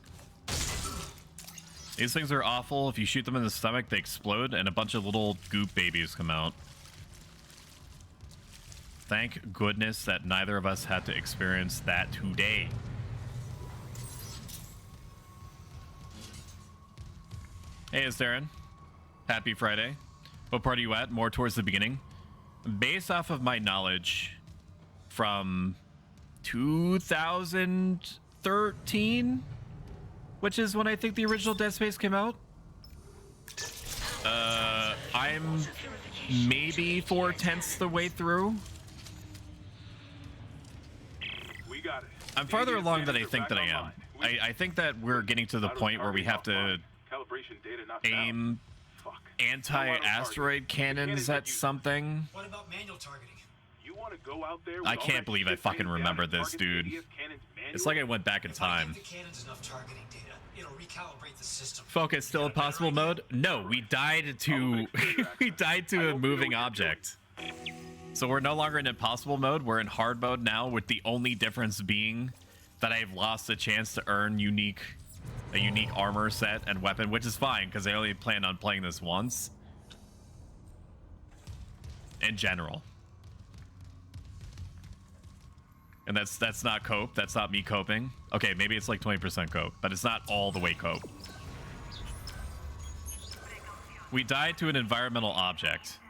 These things are awful. If you shoot them in the stomach, they explode and a bunch of little goop babies come out. Thank goodness that neither of us had to experience that today. Hey, it's Darren. Happy Friday. What part are you at? More towards the beginning. Based off of my knowledge from 2013, which is when I think the original Dead Space came out. I'm maybe 4/10 the way through. We got it. I'm farther along than I think that I am. I think that we're getting to the point where we have to aim anti-asteroid cannons at something. What about manual targeting? You want to go out there? I can't believe I fucking remember this, dude. It's like I went back in time. The cannon's enough targeting data. It'll recalibrate the system. Focus still impossible mode? No, we died to we died to a moving object. So we're no longer in impossible mode. We're in hard mode now, with the only difference being that I've lost a chance to earn a unique armor set and weapon, which is fine because I only plan on playing this once. In general. And that's not cope. That's not me coping. Okay, maybe it's like 20% cope, but it's not all the way cope. We died to an environmental object.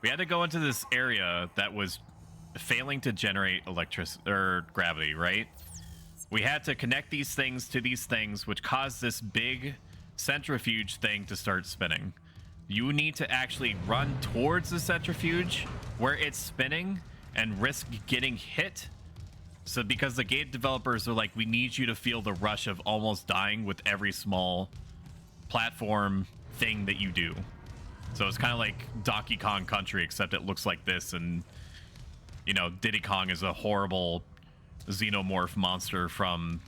We had to go into this area that was failing to generate electricity or gravity, right? We had to connect these things to these things, which caused this big centrifuge thing to start spinning. You need to actually run towards the centrifuge where it's spinning and risk getting hit. So because the game developers are like, we need you to feel the rush of almost dying with every small platform thing that you do. So it's kind of like Donkey Kong Country, except it looks like this, and you know, Diddy Kong is a horrible xenomorph monster from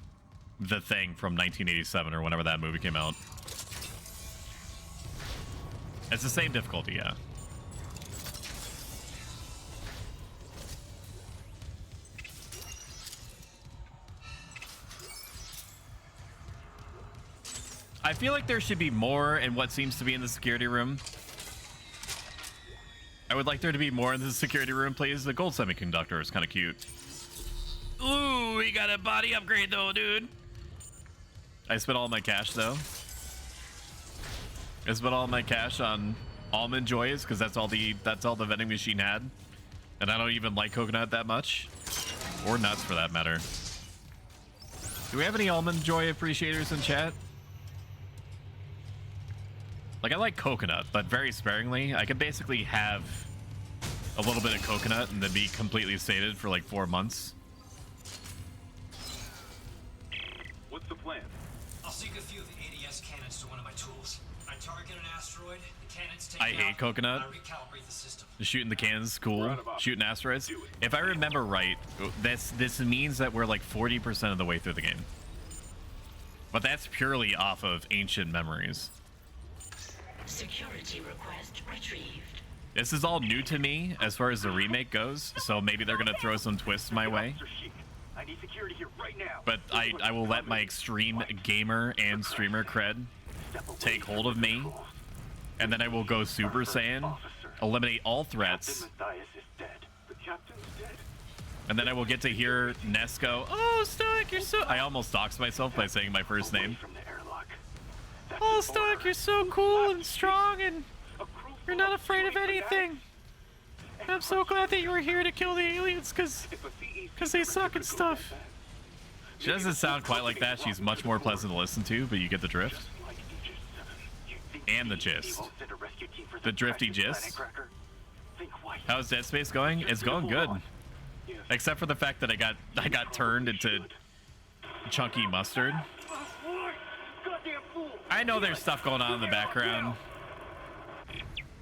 The Thing from 1987 or whenever that movie came out. It's the same difficulty, yeah. I feel like there should be more in what seems to be in the security room. I would like there to be more in the security room, please. The gold semiconductor is kind of cute. Ooh, we got a body upgrade though, dude. I spent all my cash though. I spent all my cash on almond joys because that's all the vending machine had, and I don't even like coconut that much, or nuts for that matter. Do we have any almond joy appreciators in chat? Like, I like coconut, but very sparingly. I could basically have a little bit of coconut and then be completely sated for like 4 months. What's the plan? I'll sync a few of the ADS cannons to one of my tools. I target an asteroid, the cannons take I hate coconut. I recalibrate the system. Shooting the cannons, cool. Shooting asteroids. If I remember right, this means that we're like 40% of the way through the game. But that's purely off of ancient memories. Security request retrieved. This is all new to me as far as the remake goes, so maybe they're gonna throw some twists my way. I need security here right now. But I will let my extreme gamer and streamer cred take hold of me, and then I will go Super Saiyan, eliminate all threats, and then I will get to hear Ness go, "Oh, Stoic, you're so..." I almost doxed myself by saying my first name. "Oh, Stoic, you're so cool and strong, and you're not afraid of anything. I'm so glad that you were here to kill the aliens, because they suck and stuff." She doesn't sound quite like that. She's much more pleasant to listen to, but you get the drift. And the gist. The drifty gist. How's Dead Space going? It's going good. Except for the fact that I got turned into chunky mustard. I know there's stuff going on in the background.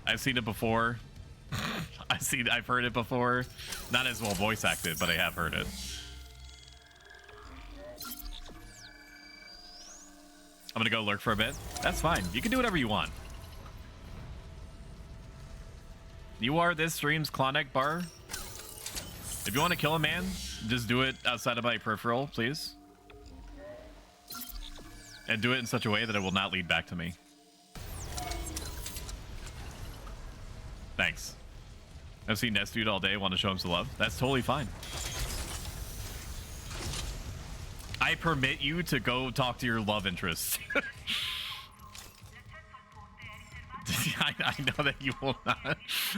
I've seen it before. I've heard it before. Not as well voice acted, but I have heard it. I'm gonna go lurk for a bit. That's fine. You can do whatever you want. You are this stream's Klondike bar. If you want to kill a man, just do it outside of my peripheral, please. And do it in such a way that it will not lead back to me. Thanks. I've seen Nest Dude all day, want to show him some love. That's totally fine. I permit you to go talk to your love interest. I know that you will not.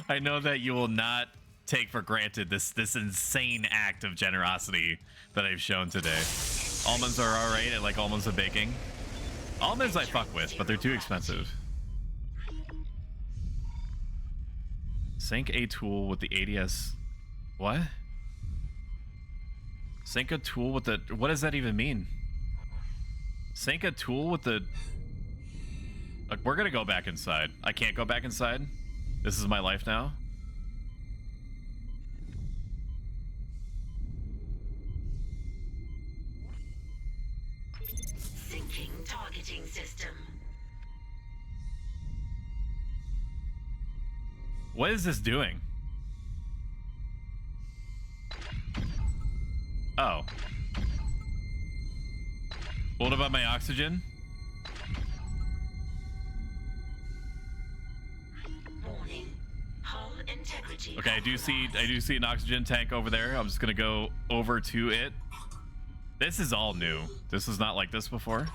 I know that you will not take for granted this insane act of generosity that I've shown today. Almonds are alright. I like almonds and baking. Almonds I fuck with, but they're too expensive. Sync a tool with the ADS. What? Sync a tool with the... What does that even mean? Sync a tool with the... Like, we're gonna go back inside. I can't go back inside. This is my life now. Syncing targeting system. What is this doing? Oh. What about my oxygen? Warning. Hull integrity. Okay, I do see an oxygen tank over there. I'm just gonna go over to it. This is all new. This is not like this before.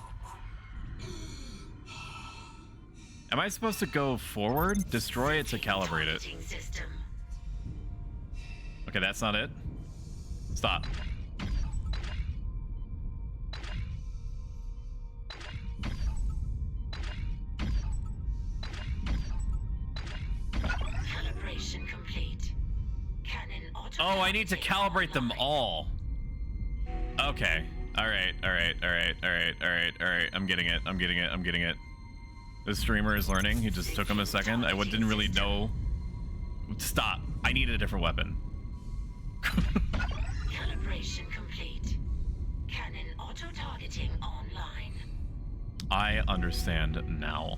Am I supposed to go forward? Destroy it to calibrate it. Okay, that's not it. Stop. Calibration complete. Cannon auto. Oh, I need to calibrate them all. Okay. All right. I'm getting it. This streamer is learning. He just took him a second. I didn't really know. Stop. I need a different weapon. Calibration complete. Cannon auto targeting online. I understand now.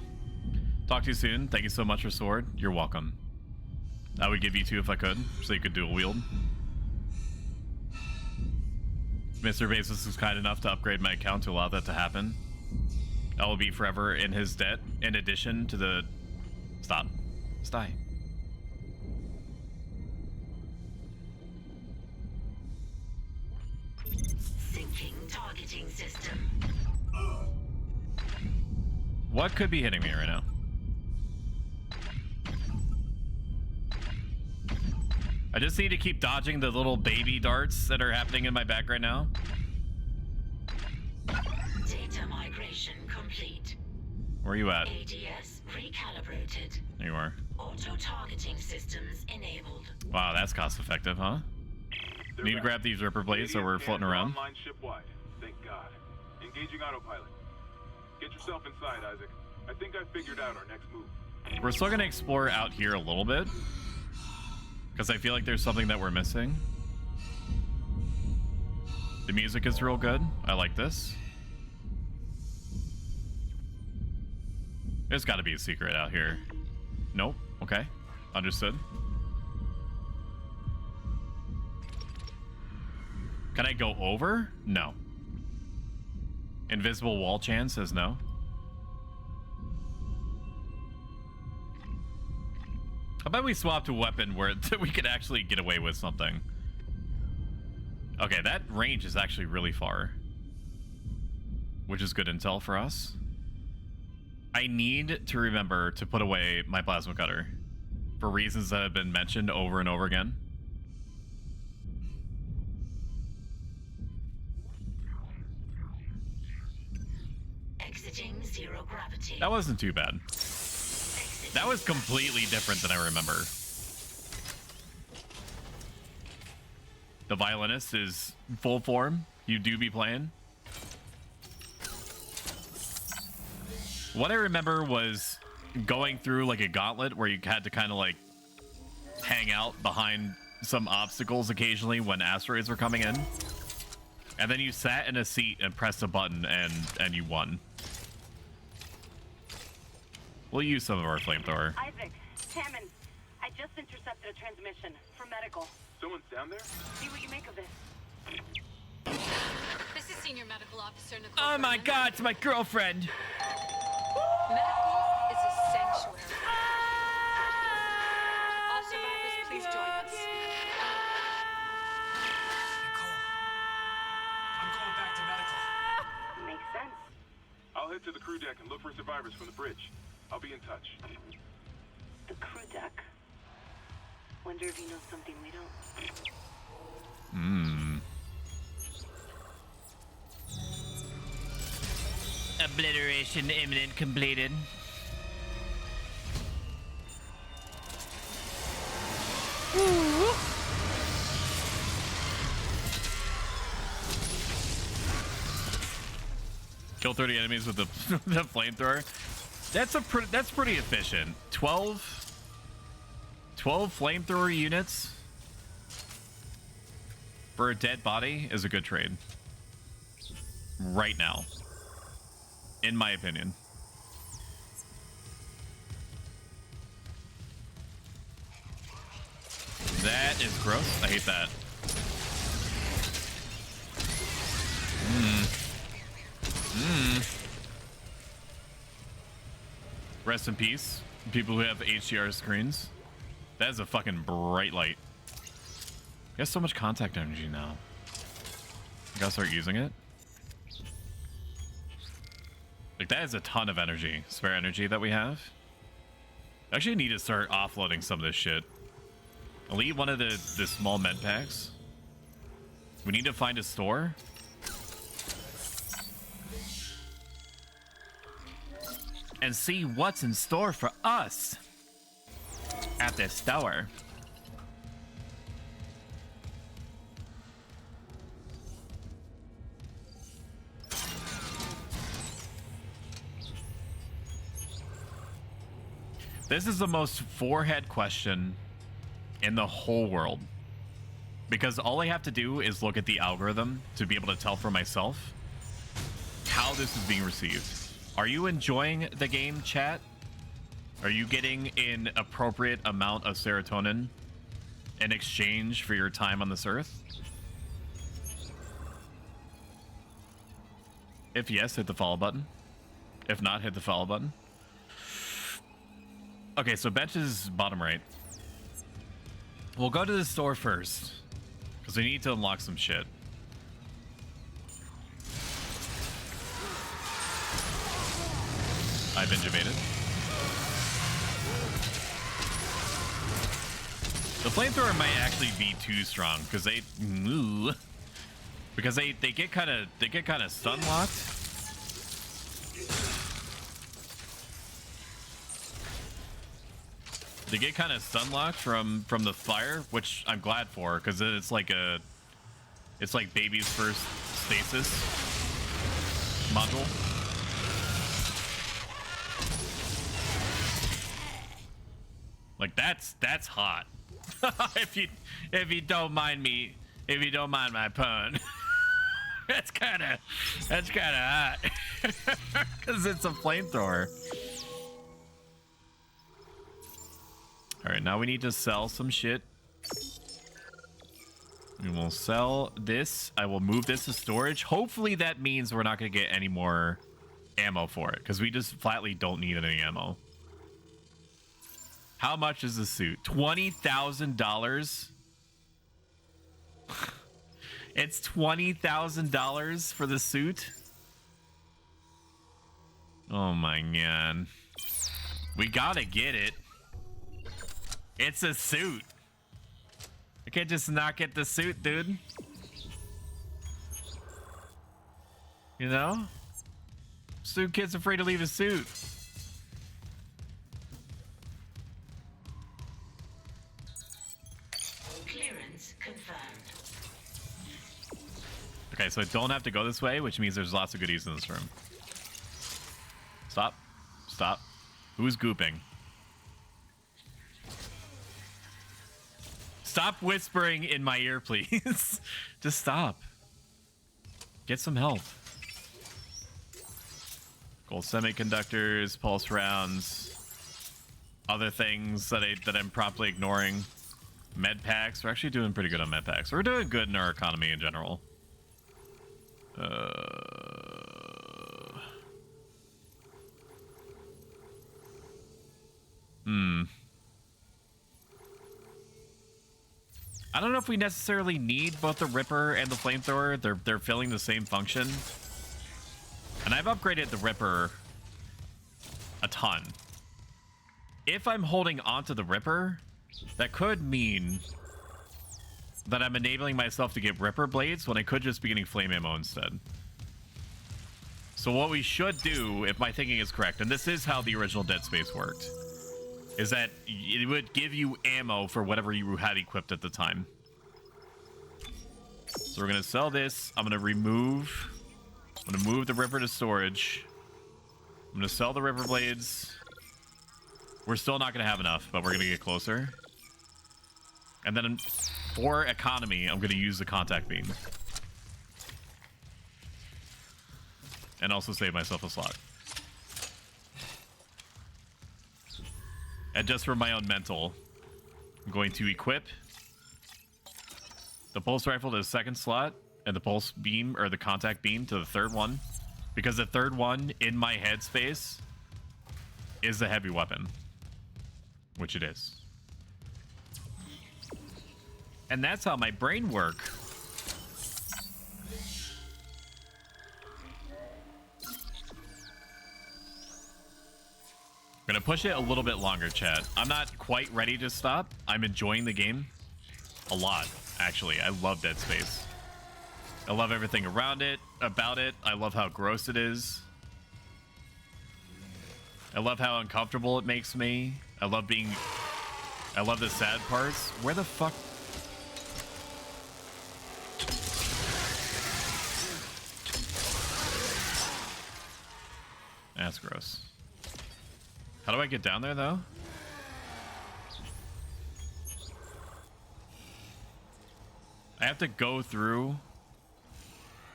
Talk to you soon. Thank you so much for sword. You're welcome. I would give you two if I could, so you could dual wield. Mr. Bezos is kind enough to upgrade my account to allow that to happen. I will be forever in his debt, in addition to the... Stop. Stay. Syncing targeting system. What could be hitting me right now? I just need to keep dodging the little baby darts that are happening in my back right now. Data migration complete. Where are you at? ADS recalibrated. There you are. Auto targeting systems enabled. Wow, that's cost effective, huh? Need to grab these ripper blades so we're floating around. Online ship-wide. Thank God. Engaging autopilot. Get yourself inside, Isaac. I think I figured out our next move. We're still gonna explore out here a little bit, because I feel like there's something that we're missing. The music is real good. I like this. There's got to be a secret out here. Nope. Okay. Understood. Can I go over? No. Invisible wall Chan says no. How about we swap to a weapon where we could actually get away with something? Okay, that range is actually really far, which is good intel for us. I need to remember to put away my plasma cutter for reasons that have been mentioned over and over again. Exiting zero gravity. That wasn't too bad. That was completely different than I remember. The violinist is full form. You do be playing. What I remember was going through like a gauntlet where you had to kind of like hang out behind some obstacles occasionally when asteroids were coming in. And then you sat in a seat and pressed a button and you won. We'll use some of our flamethrower. Isaac, Hammond, I just intercepted a transmission for medical. Someone's down there? See what you make of this. This is Senior Medical Officer Nicole. Oh my Brennan. God, it's my girlfriend. Medical is a sanctuary. All survivors, please join us. Nicole, I'm going back to medical. Makes sense. I'll head to the crew deck and look for survivors from the bridge. I'll be in touch. The crew deck. Wonder if he knows something we don't. Obliteration imminent completed. Kill 30 enemies with the, the flamethrower. That's pretty efficient. 12 flamethrower units for a dead body is a good trade. Right now. In my opinion. That is gross. I hate that. Rest in peace, people who have HDR screens. That is a fucking bright light. You have so much contact energy now. You gotta start using it. Like, that is a ton of energy, spare energy that we have. I actually need to start offloading some of this shit. I'll eat one of the small med packs. We need to find a store. And see what's in store for us at this store. This is the most forehead question in the whole world. Because all I have to do is look at the algorithm to be able to tell for myself how this is being received. Are you enjoying the game, chat? Are you getting an appropriate amount of serotonin in exchange for your time on this earth? If yes, hit the follow button. If not, hit the follow button. Okay, so bench is bottom right. We'll go to the store first, because we need to unlock some shit. I've been intubated. The flamethrower might actually be too strong because they get kind of stun locked. They get kind of stun locked from the fire, which I'm glad for, because it's like baby's first stasis module. Like that's hot. if you don't mind my pun. that's kind of hot. Cuz it's a flamethrower. All right, now we need to sell some shit. We will sell this. I will move this to storage. Hopefully that means we're not going to get any more ammo for it, cuz we just flatly don't need any ammo. How much is the suit? $20,000. It's $20,000 for the suit. Oh my god. We gotta get it. It's a suit. I can't just not get the suit, dude. You know? Suit kid's afraid to leave his suit. Okay, so I don't have to go this way, which means there's lots of goodies in this room. Stop. Stop. Who's gooping? Stop whispering in my ear, please. Just stop. Get some help. Gold semiconductors, pulse rounds, other things that I'm promptly ignoring. Med packs. We're actually doing pretty good on med packs. We're doing good in our economy in general. I don't know if we necessarily need both the Ripper and the Flamethrower. They're filling the same function. And I've upgraded the Ripper a ton. if I'm holding onto the Ripper, that could mean that I'm enabling myself to get Ripper blades when I could just be getting flame ammo instead. So what we should do, if my thinking is correct, and this is how the original Dead Space worked, is that it would give you ammo for whatever you had equipped at the time. So we're gonna sell this. I'm gonna move the Ripper to storage. I'm gonna sell the Ripper blades. We're still not gonna have enough, but we're gonna get closer. And then for economy, I'm gonna use the contact beam. And also save myself a slot. And just for my own mental, I'm going to equip the pulse rifle to the second slot and the pulse beam or the contact beam to the third one, because the third one in my headspace is a heavy weapon, which it is. And that's how my brain works. I'm gonna push it a little bit longer, chat. I'm not quite ready to stop. I'm enjoying the game a lot, actually. I love Dead Space. I love everything around it, about it. I love how gross it is. I love how uncomfortable it makes me. I love the sad parts. Where the fuck? That's gross. How do I get down there, though? I have to go through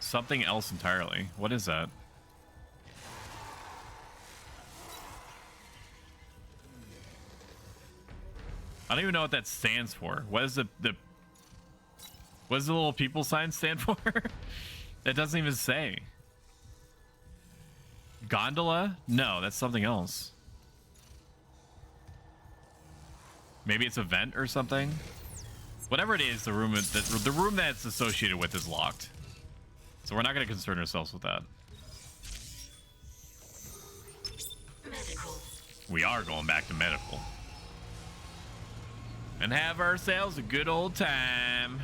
something else entirely. What is that? I don't even know what that stands for. What is what does the little people sign stand for? It doesn't even say. Gondola? No, that's something else. Maybe it's a vent or something. Whatever it is, the room that's associated with is locked. So we're not going to concern ourselves with that. Medical. We are going back to medical. And have ourselves a good old time.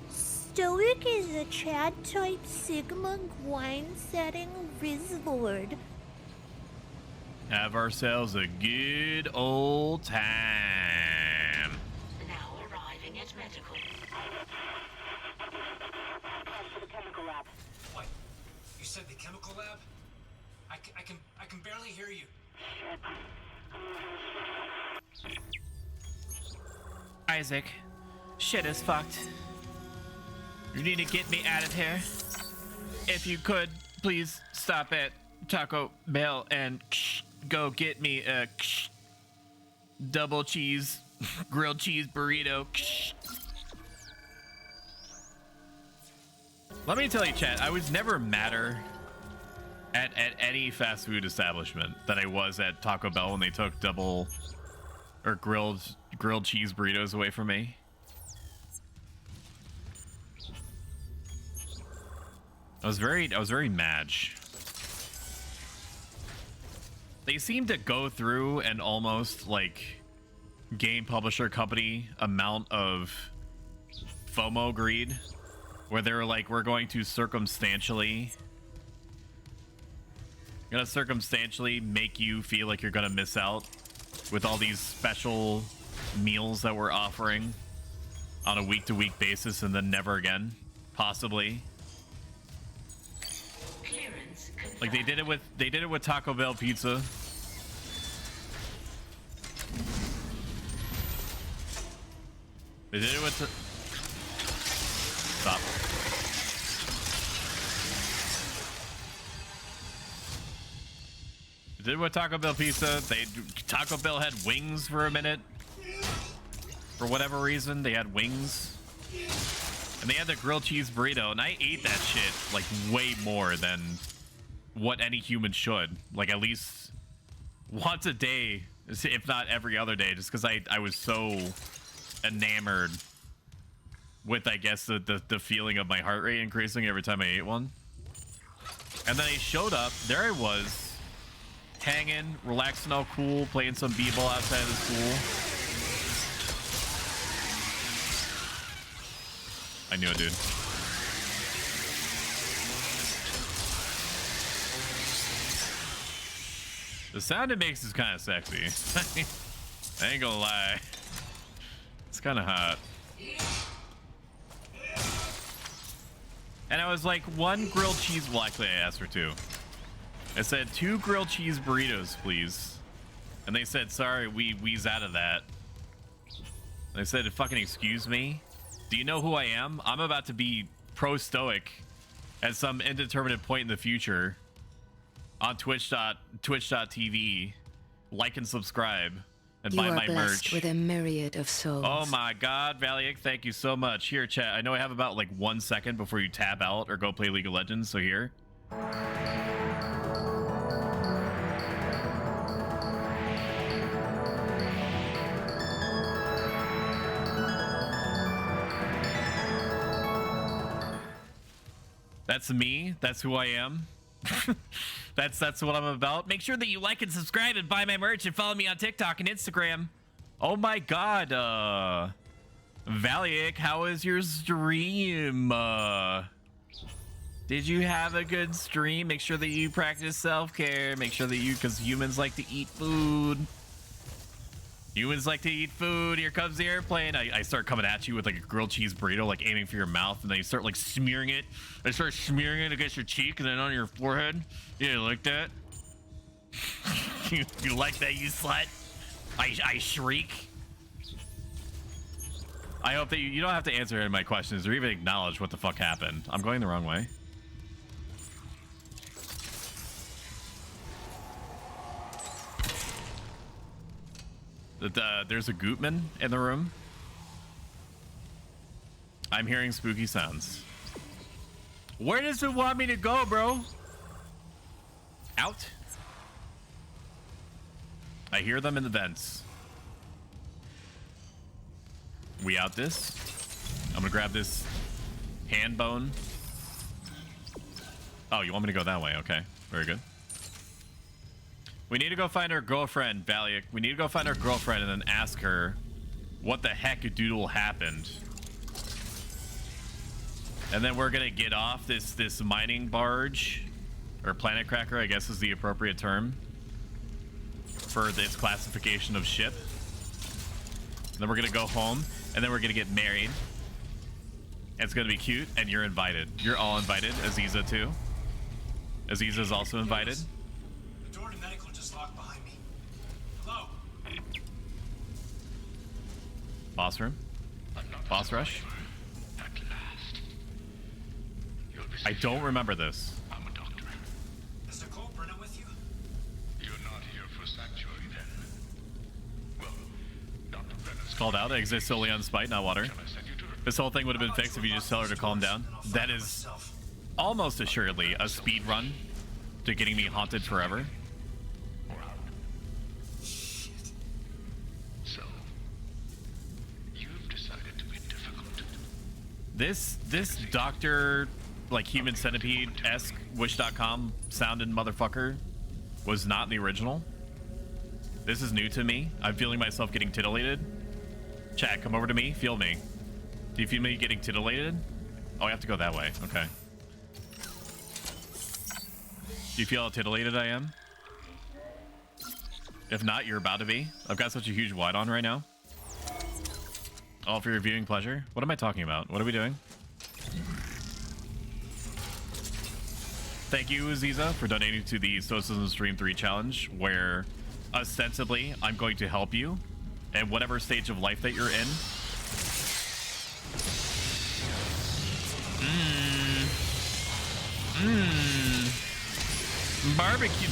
Stoic is a Chad type Sigma grind setting Rizzlord. Have ourselves a good old time. Now arriving at medical. To the chemical lab. What? You said the chemical lab? I can barely hear you. Isaac, shit is fucked. You need to get me out of here. If you could, please stop at Taco Bell and go get me a double cheese grilled cheese burrito. Let me tell you, chat, I was never madder at any fast food establishment than I was at Taco Bell when they took double or grilled cheese burritos away from me. I was very mad. They seem to go through an almost like game publisher company amount of FOMO greed, where they're like, we're going to circumstantially make you feel like you're gonna miss out with all these special meals that we're offering on a week-to-week basis, and then never again, possibly. Like they did it with Taco Bell pizza. They did it with stop. They did it with Taco Bell pizza. Taco Bell had wings for a minute. For whatever reason, they had wings. And they had the grilled cheese burrito, and I ate that shit like way more than what any human should. Like at least once a day, if not every other day, just because I was so enamored with, I guess, the feeling of my heart rate increasing every time I ate one. And then I showed up, there I was, hanging, relaxing, all cool, playing some b-ball outside of the school. I knew it, dude. The sound it makes is kind of sexy. I ain't gonna lie. It's kind of hot. And I was like, 1 grilled cheese. Well, actually, I asked for 2. I said 2 grilled cheese burritos, please. And they said, sorry, we wheeze out of that. And I said, fucking excuse me. Do you know who I am? I'm about to be pro-stoic at some indeterminate point in the future on twitch.tv. Like and subscribe and buy my merch. With a myriad of souls. Oh my god, Valiant, thank you so much. Here, chat, I know I have about like 1 second before you tab out or go play League of Legends, so here. That's me. That's who I am. That's what I'm about. Make sure that you like and subscribe and buy my merch and follow me on TikTok and Instagram. Oh my god, Valiant, how was your stream? Did you have a good stream? Make sure that you practice self-care. Make sure that you, because humans like to eat food. Humans like to eat food. Here comes the airplane. I start coming at you with like a grilled cheese burrito, like aiming for your mouth, and then you start like smearing it. I start smearing it against your cheek and then on your forehead. Yeah, you like that? you like that, you slut? I shriek. I hope that you don't have to answer any of my questions or even acknowledge what the fuck happened. I'm going the wrong way. There's a Gootman in the room. I'm hearing spooky sounds. Where does it want me to go, bro? Out. I hear them in the vents. We out this. I'm gonna grab this hand bone. Oh, you want me to go that way? Okay, very good. We need to go find our girlfriend, Valiant. We need to go find our girlfriend and then ask her what the heck a doodle happened. And then we're gonna get off this mining barge, or planet cracker, I guess is the appropriate term for its classification of ship. And then we're gonna go home, and then we're gonna get married. It's gonna be cute, and you're invited. You're all invited. Aziza too. Aziza's also invited. The door to medical just locked behind me. Hello? Boss room? Boss rush? I don't remember this. I'm a doctor. Is Nicole Brennan with you? You're not here for sanctuary then. Well, Dr. Brennan's Called out. I exist solely on spite, not water. This whole thing would have been fixed if you just tell her to calm down. That is almost assuredly a speed run to getting me haunted forever. Shit. So, you've decided to be difficult. This doctor, like human centipede-esque wish.com sounding motherfucker was not the original. This is new to me. I'm feeling myself getting titillated. Chat, come over to me. Feel me. Do you feel me getting titillated? Oh, I have to go that way. Okay. Do you feel how titillated I am? If not, you're about to be. I've got such a huge wide on right now. All for your viewing pleasure. What am I talking about? What are we doing? Thank you, Aziza, for donating to the Stoicism Stream 3 challenge, where ostensibly I'm going to help you in whatever stage of life that you're in. Barbecue.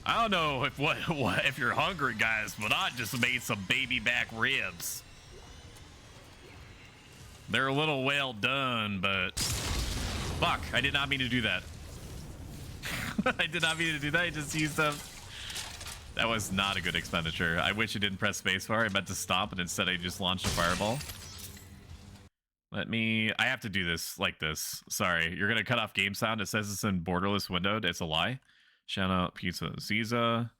I don't know if you're hungry, guys, but I just made some baby back ribs. They're a little well done, but fuck, I did not mean to do that. I did not mean to do that. I just used them. That was not a good expenditure. I wish I didn't press spacebar. I meant to stop, and instead I just launched a fireball. I have to do this like this. Sorry, you're gonna cut off game sound. It says it's in borderless windowed. It's a lie. Shout out Pizza Aziza.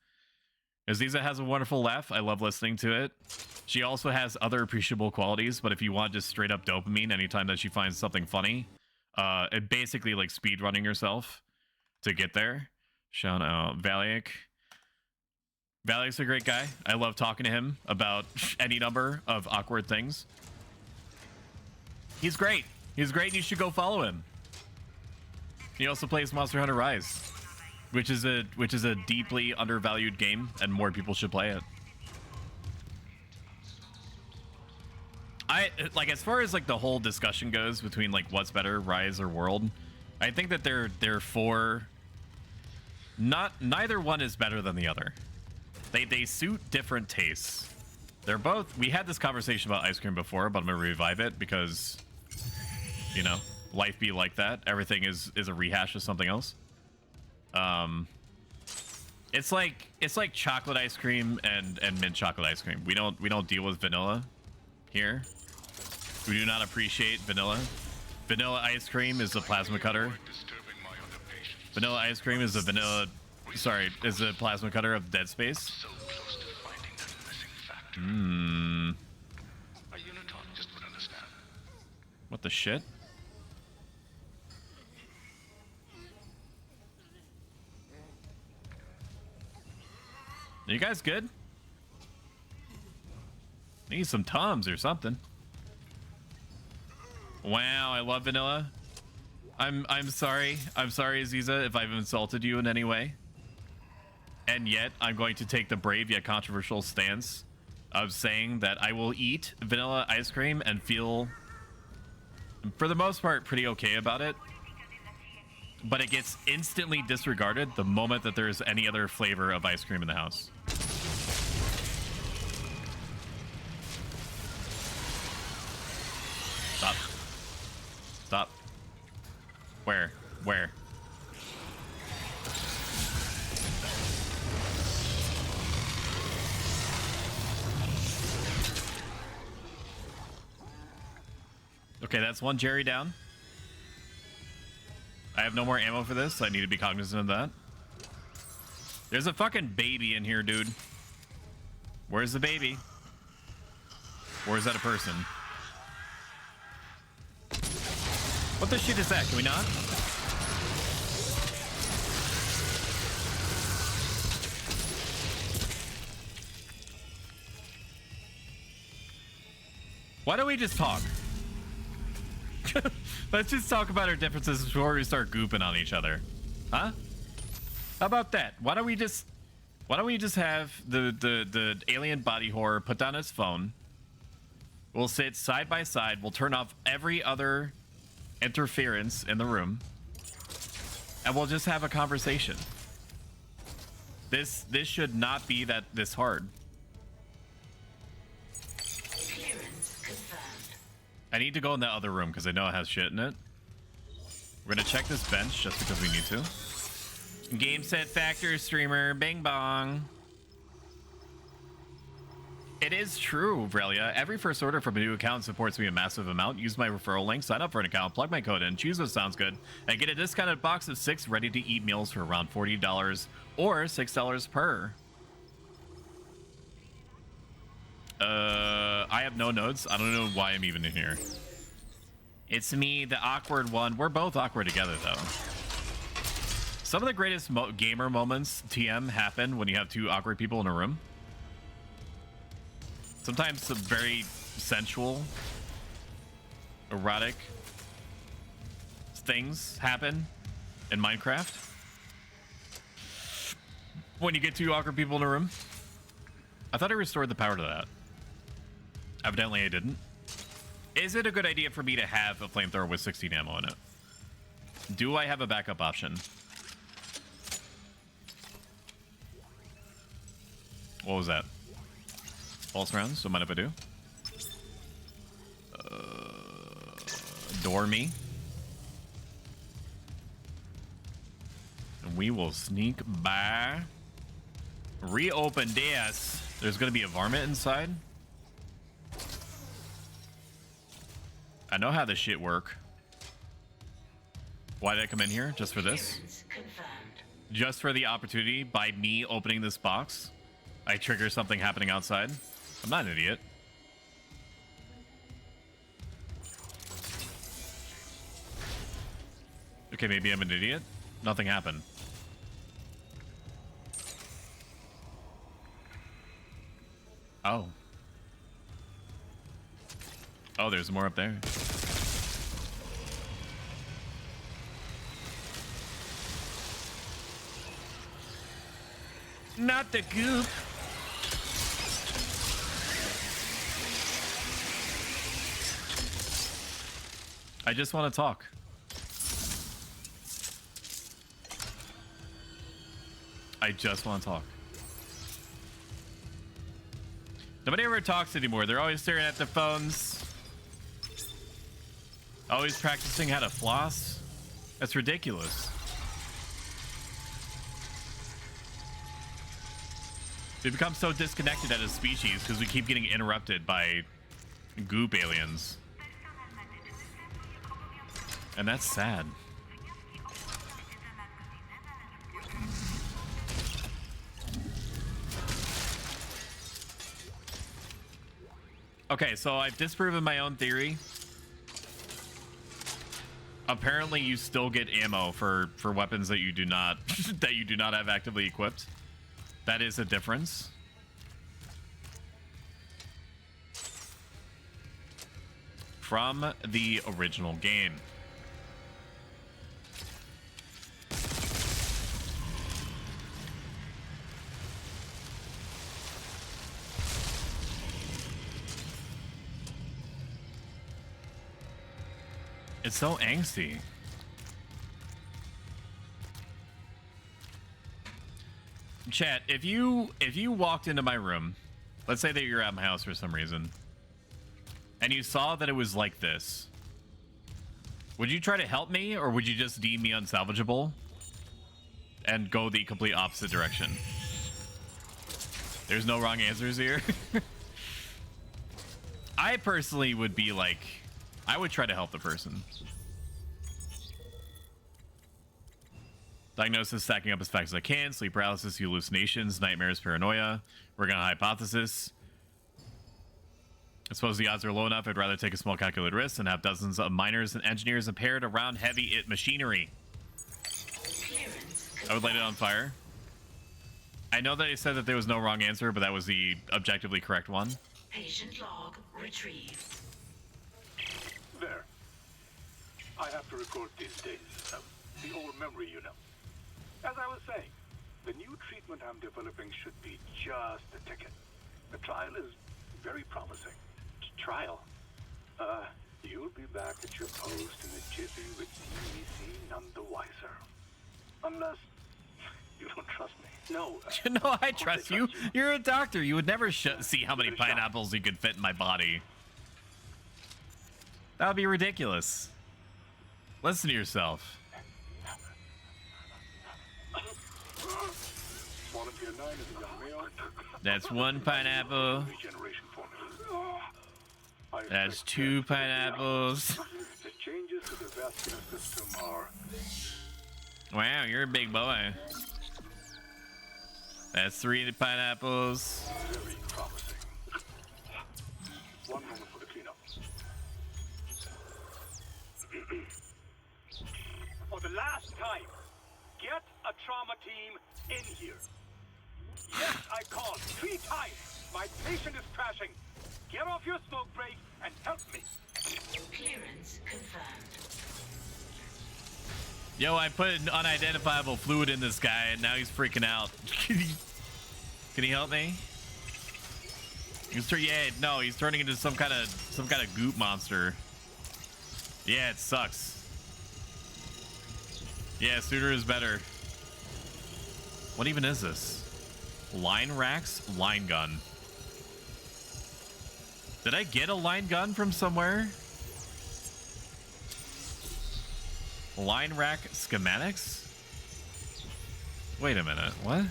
Aziza has a wonderful laugh. I love listening to it. She also has other appreciable qualities, but if you want just straight up dopamine anytime that she finds something funny, it basically like speed running yourself to get there. Shout out Valiak. Valiak's a great guy. I love talking to him about any number of awkward things. He's great. He's great. You should go follow him. He also plays Monster Hunter Rise, which is a deeply undervalued game, and more people should play it. I like, as far as like the whole discussion goes between like what's better, Rise or World, I think that they're for neither one is better than the other. They suit different tastes. They're both. We had this conversation about ice cream before, but I'm gonna revive it because, you know, life be like that. Everything is a rehash of something else. It's like chocolate ice cream and mint chocolate ice cream. We don't deal with vanilla here. We do not appreciate vanilla. Vanilla ice cream is the plasma cutter. Vanilla ice cream is the is the plasma cutter of Dead Space. What the shit? Are you guys good? Need some Tums or something. Wow, I love vanilla. I'm sorry. I'm sorry, Aziza, if I've insulted you in any way. And yet, I'm going to take the brave yet controversial stance of saying that I will eat vanilla ice cream and feel, for the most part, pretty okay about it. But it gets instantly disregarded the moment that there's any other flavor of ice cream in the house. Stop. Stop. Where? Where? Okay, that's one Jerry down. I have no more ammo for this. So I need to be cognizant of that. There's a fucking baby in here, dude. Where's the baby? Or is that a person? What the shit is that? Can we not? Why don't we just talk? Let's just talk about our differences before we start gooping on each other. Huh? How about that? Why don't we just have the alien body horror put down his phone? We'll sit side by side. We'll turn off every other interference in the room. And we'll just have a conversation. This should not be this hard. I need to go in that other room because I know it has shit in it. We're gonna check this bench just because we need to. Game set factor streamer, bing bong. It is true, Vrelia. Every first order from a new account supports me a massive amount. Use my referral link, sign up for an account, plug my code in, choose what sounds good, and get a discounted box of 6 ready-to-eat meals for around $40 or $6 per. I have no notes. I don't know why I'm even in here. It's me, the awkward one. We're both awkward together, though. Some of the greatest gamer moments, TM, happen when you have two awkward people in a room. Sometimes some very sensual, erotic things happen in Minecraft when you get two awkward people in a room. I thought I restored the power to that. Evidently I didn't. Is it a good idea for me to have a flamethrower with 16 ammo in it? Do I have a backup option? What was that? False rounds, so mind if I do? Door me. And we will sneak by. Reopen this. There's gonna be a varmint inside. I know how this shit work. Why did I come in here? Just for this? just for the opportunity, by me opening this box, I trigger something happening outside. I'm not an idiot. Okay, maybe I'm an idiot. Nothing happened. Oh. Oh, there's more up there. Not the goop. I just want to talk. I just want to talk. Nobody ever talks anymore. They're always staring at their phones. Always practicing how to floss. That's ridiculous. We become so disconnected as a species because we keep getting interrupted by goop aliens. And that's sad. Okay, so I've disproven my own theory. Apparently, you still get ammo for weapons that you do not have actively equipped. That is a difference. From the original game. It's so angsty. Chat, if you walked into my room, let's say that you're at my house for some reason, and you saw that it was like this, would you try to help me, or would you just deem me unsalvageable and go the complete opposite direction? There's no wrong answers here. I personally would be like, I would try to help the person. Diagnosis, stacking up as fast as I can. Sleep paralysis, hallucinations, nightmares, paranoia. Working on a hypothesis. I suppose the odds are low enough. I'd rather take a small calculated risk and have dozens of miners and engineers impaired around heavy machinery. I would light it on fire. I know that I said that there was no wrong answer, but that was the objectively correct one. Patient log retrieved. There. I have to record these days. The old memory, you know. As I was saying, the new treatment I'm developing should be just the ticket. The trial is very promising. Trial? You'll be back at your post in a jiffy with CEC none the wiser. Unless you don't trust me. No. No, I trust you. You're a doctor. You would never see how many pineapples you could fit in my body. That would be ridiculous. Listen to yourself. That's one pineapple. That's two pineapples. The changes to the vascular system are... Wow, you're a big boy. That's 3 pineapples. Very promising. One moment for the cleanup. For the last time, get a trauma team in here. Yes, I called 3 times. My patient is crashing. Get off your smoke break and help me. Clearance confirmed. Yo, I put an unidentifiable fluid in this guy, and now he's freaking out. Can he help me? He's he's turning into some kind of goop monster. Yeah, it sucks. Yeah, sooner is better. What even is this? Line racks, line gun. Did I get a line gun from somewhere? Line rack schematics? Wait a minute, what?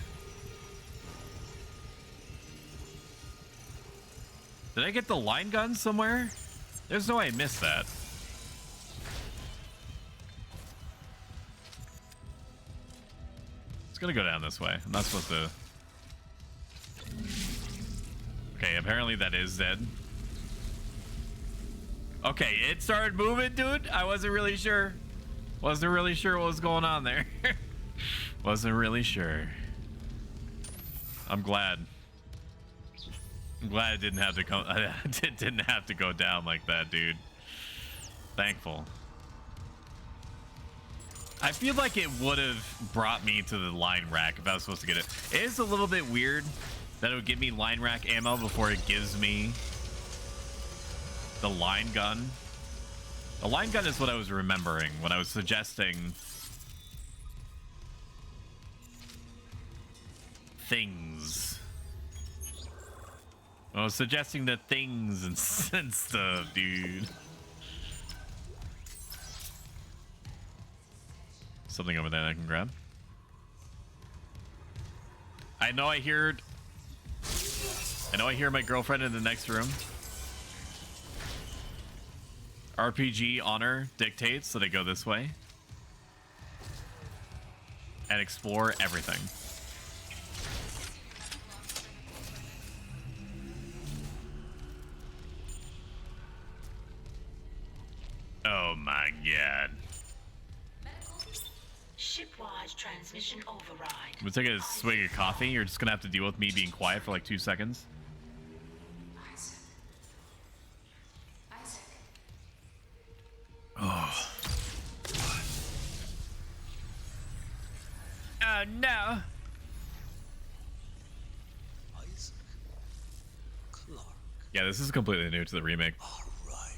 Did I get the line gun somewhere? There's no way I missed that. It's gonna go down this way. I'm not supposed to. Okay, apparently that is dead. Okay, it started moving, dude. I wasn't really sure. Wasn't really sure what was going on there. Wasn't really sure. I'm glad. I'm glad it didn't have to come. It didn't have to go down like that, dude. Thankful. I feel like it would have brought me to the line rack if I was supposed to get it. It is a little bit weird that it would give me line rack ammo before it gives me the line gun. The line gun is what I was remembering when I was suggesting things. I was suggesting the things and stuff, dude. Something over there that I can grab. I know I hear my girlfriend in the next room. RPG honor dictates that I go this way and explore everything. Oh my god. Shipwide transmission override. I'm gonna take a swig of coffee. You're just gonna have to deal with me being quiet for like 2 seconds. Oh. Oh no. Isaac Clarke. Yeah, this is completely new to the remake. All right.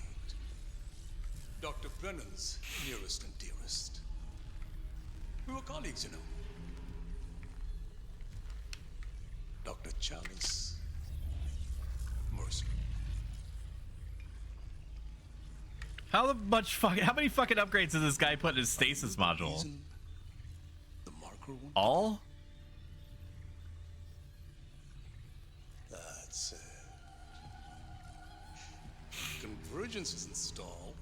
Dr. Brennan's nearest and dearest. We were colleagues, you know. Dr. Chalice. Mercy. How many fucking upgrades did this guy put in his stasis module? The marker one? All? That's it. Convergence is installed.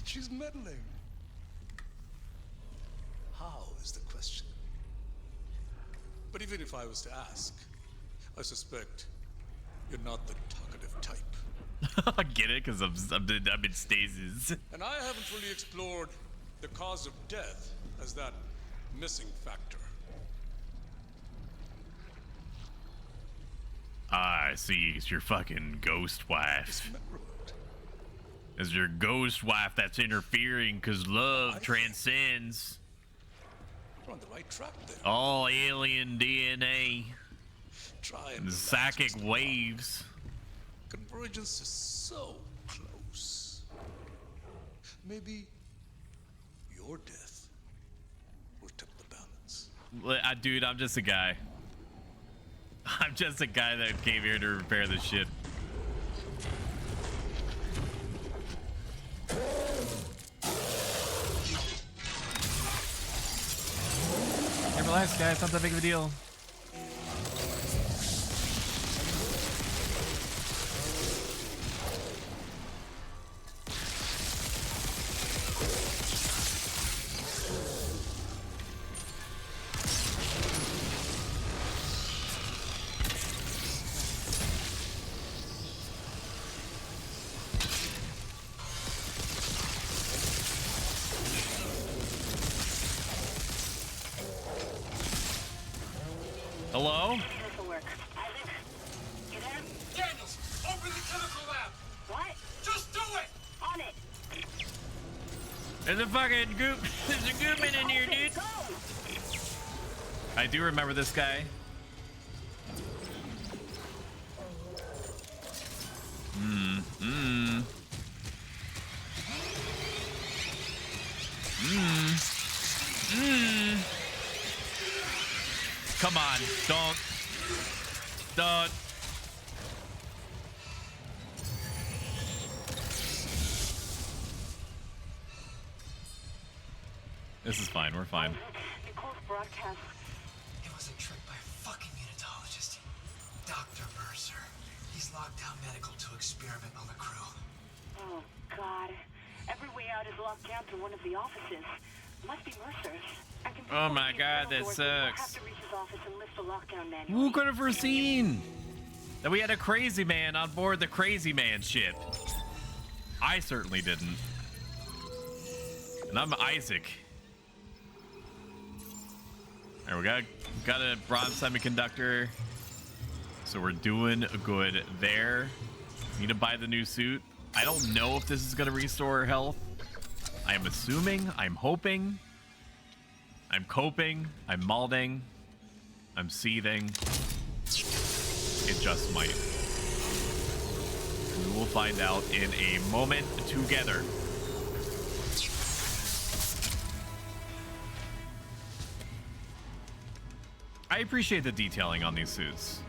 She's meddling. How is the question? But even if I was to ask, I suspect you're not the talkative type. I get it, because I'm in stasis. And I haven't really explored the cause of death as that missing factor. I see. It's your fucking ghost wife. It's your ghost wife that's interfering because love transcends We're on the right track there. all alien DNA and psychic waves. Convergence is so close. Maybe your death will tip the balance. Dude, I'm just a guy. I'm just a guy that came here to repair this shit. Hey, relax, guys. Not that big of a deal. Hello? This'll work. Isaac, you there? Daniels, open the chemical lab. What? Just do it. On it. There's a fucking goop. There's a goopman in here, dude. Go. I do remember this guy. Come on, don't. This is fine, we're fine. Nicole's broadcast. It was a trick by a fucking unitologist. Dr. Mercer. He's locked down medical to experiment on the crew. Oh, God. Every way out is locked down to one of the offices. Must be Mercer's. I can Oh my god, that sucks. have to reach his office and lift the lockdown manually. Who could have foreseen that we had a crazy man on board the crazy man ship? I certainly didn't. And I'm Isaac. Alright, we got a bronze semiconductor. So we're doing good there. Need to buy the new suit. I don't know if this is going to restore health. I'm assuming, I'm hoping. I'm coping, I'm malding, I'm seething. It just might. We will find out in a moment together. I appreciate the detailing on these suits.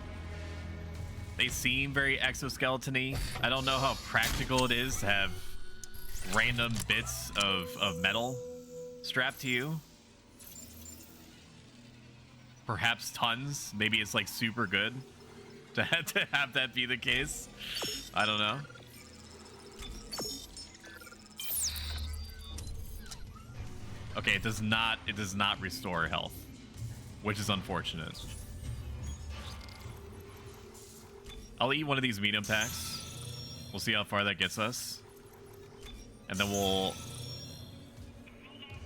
They seem very exoskeleton-y. I don't know how practical it is to have random bits of metal strapped to you. Perhaps tons. Maybe it's like super good to have that be the case. I don't know. Okay, it does not restore health, which is unfortunate. I'll eat one of these medium packs. We'll see how far that gets us. And then we'll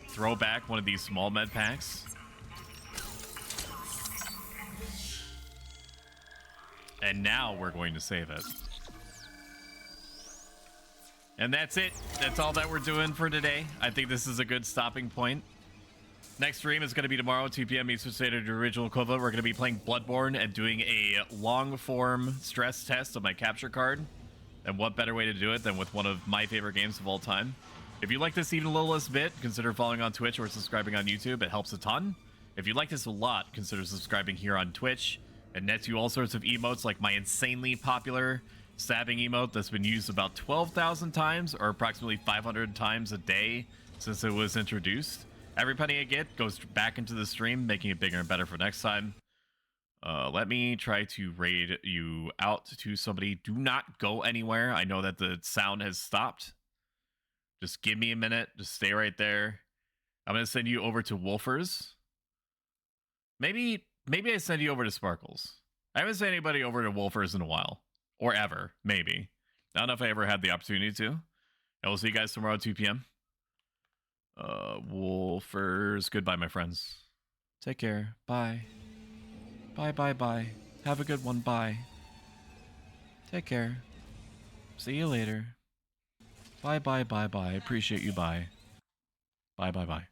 throw back one of these small med packs. And now we're going to save it. And that's it. That's all that we're doing for today. I think this is a good stopping point. Next stream is going to be tomorrow, 2 p.m. Eastern Standard Original Equivalent. We're going to be playing Bloodborne and doing a long-form stress test of my capture card. And what better way to do it than with one of my favorite games of all time. If you like this even a little bit, consider following on Twitch or subscribing on YouTube. It helps a ton. If you like this a lot, consider subscribing here on Twitch. It nets you all sorts of emotes, like my insanely popular stabbing emote that's been used about 12,000 times, or approximately 500 times a day since it was introduced. Every penny I get goes back into the stream, making it bigger and better for next time. Let me try to raid you out to somebody. Do not go anywhere. I know that the sound has stopped. Just give me a minute. Just stay right there. I'm going to send you over to Wolfers. Maybe I send you over to Sparkles. I haven't sent anybody over to Wolfers in a while. Or ever, maybe. I don't know if I ever had the opportunity to. And we'll see you guys tomorrow at 2 p.m. Wolfers. Goodbye, my friends. Take care. Bye. Bye. Have a good one. Bye. Take care. See you later. Bye. Appreciate you. Bye. Bye.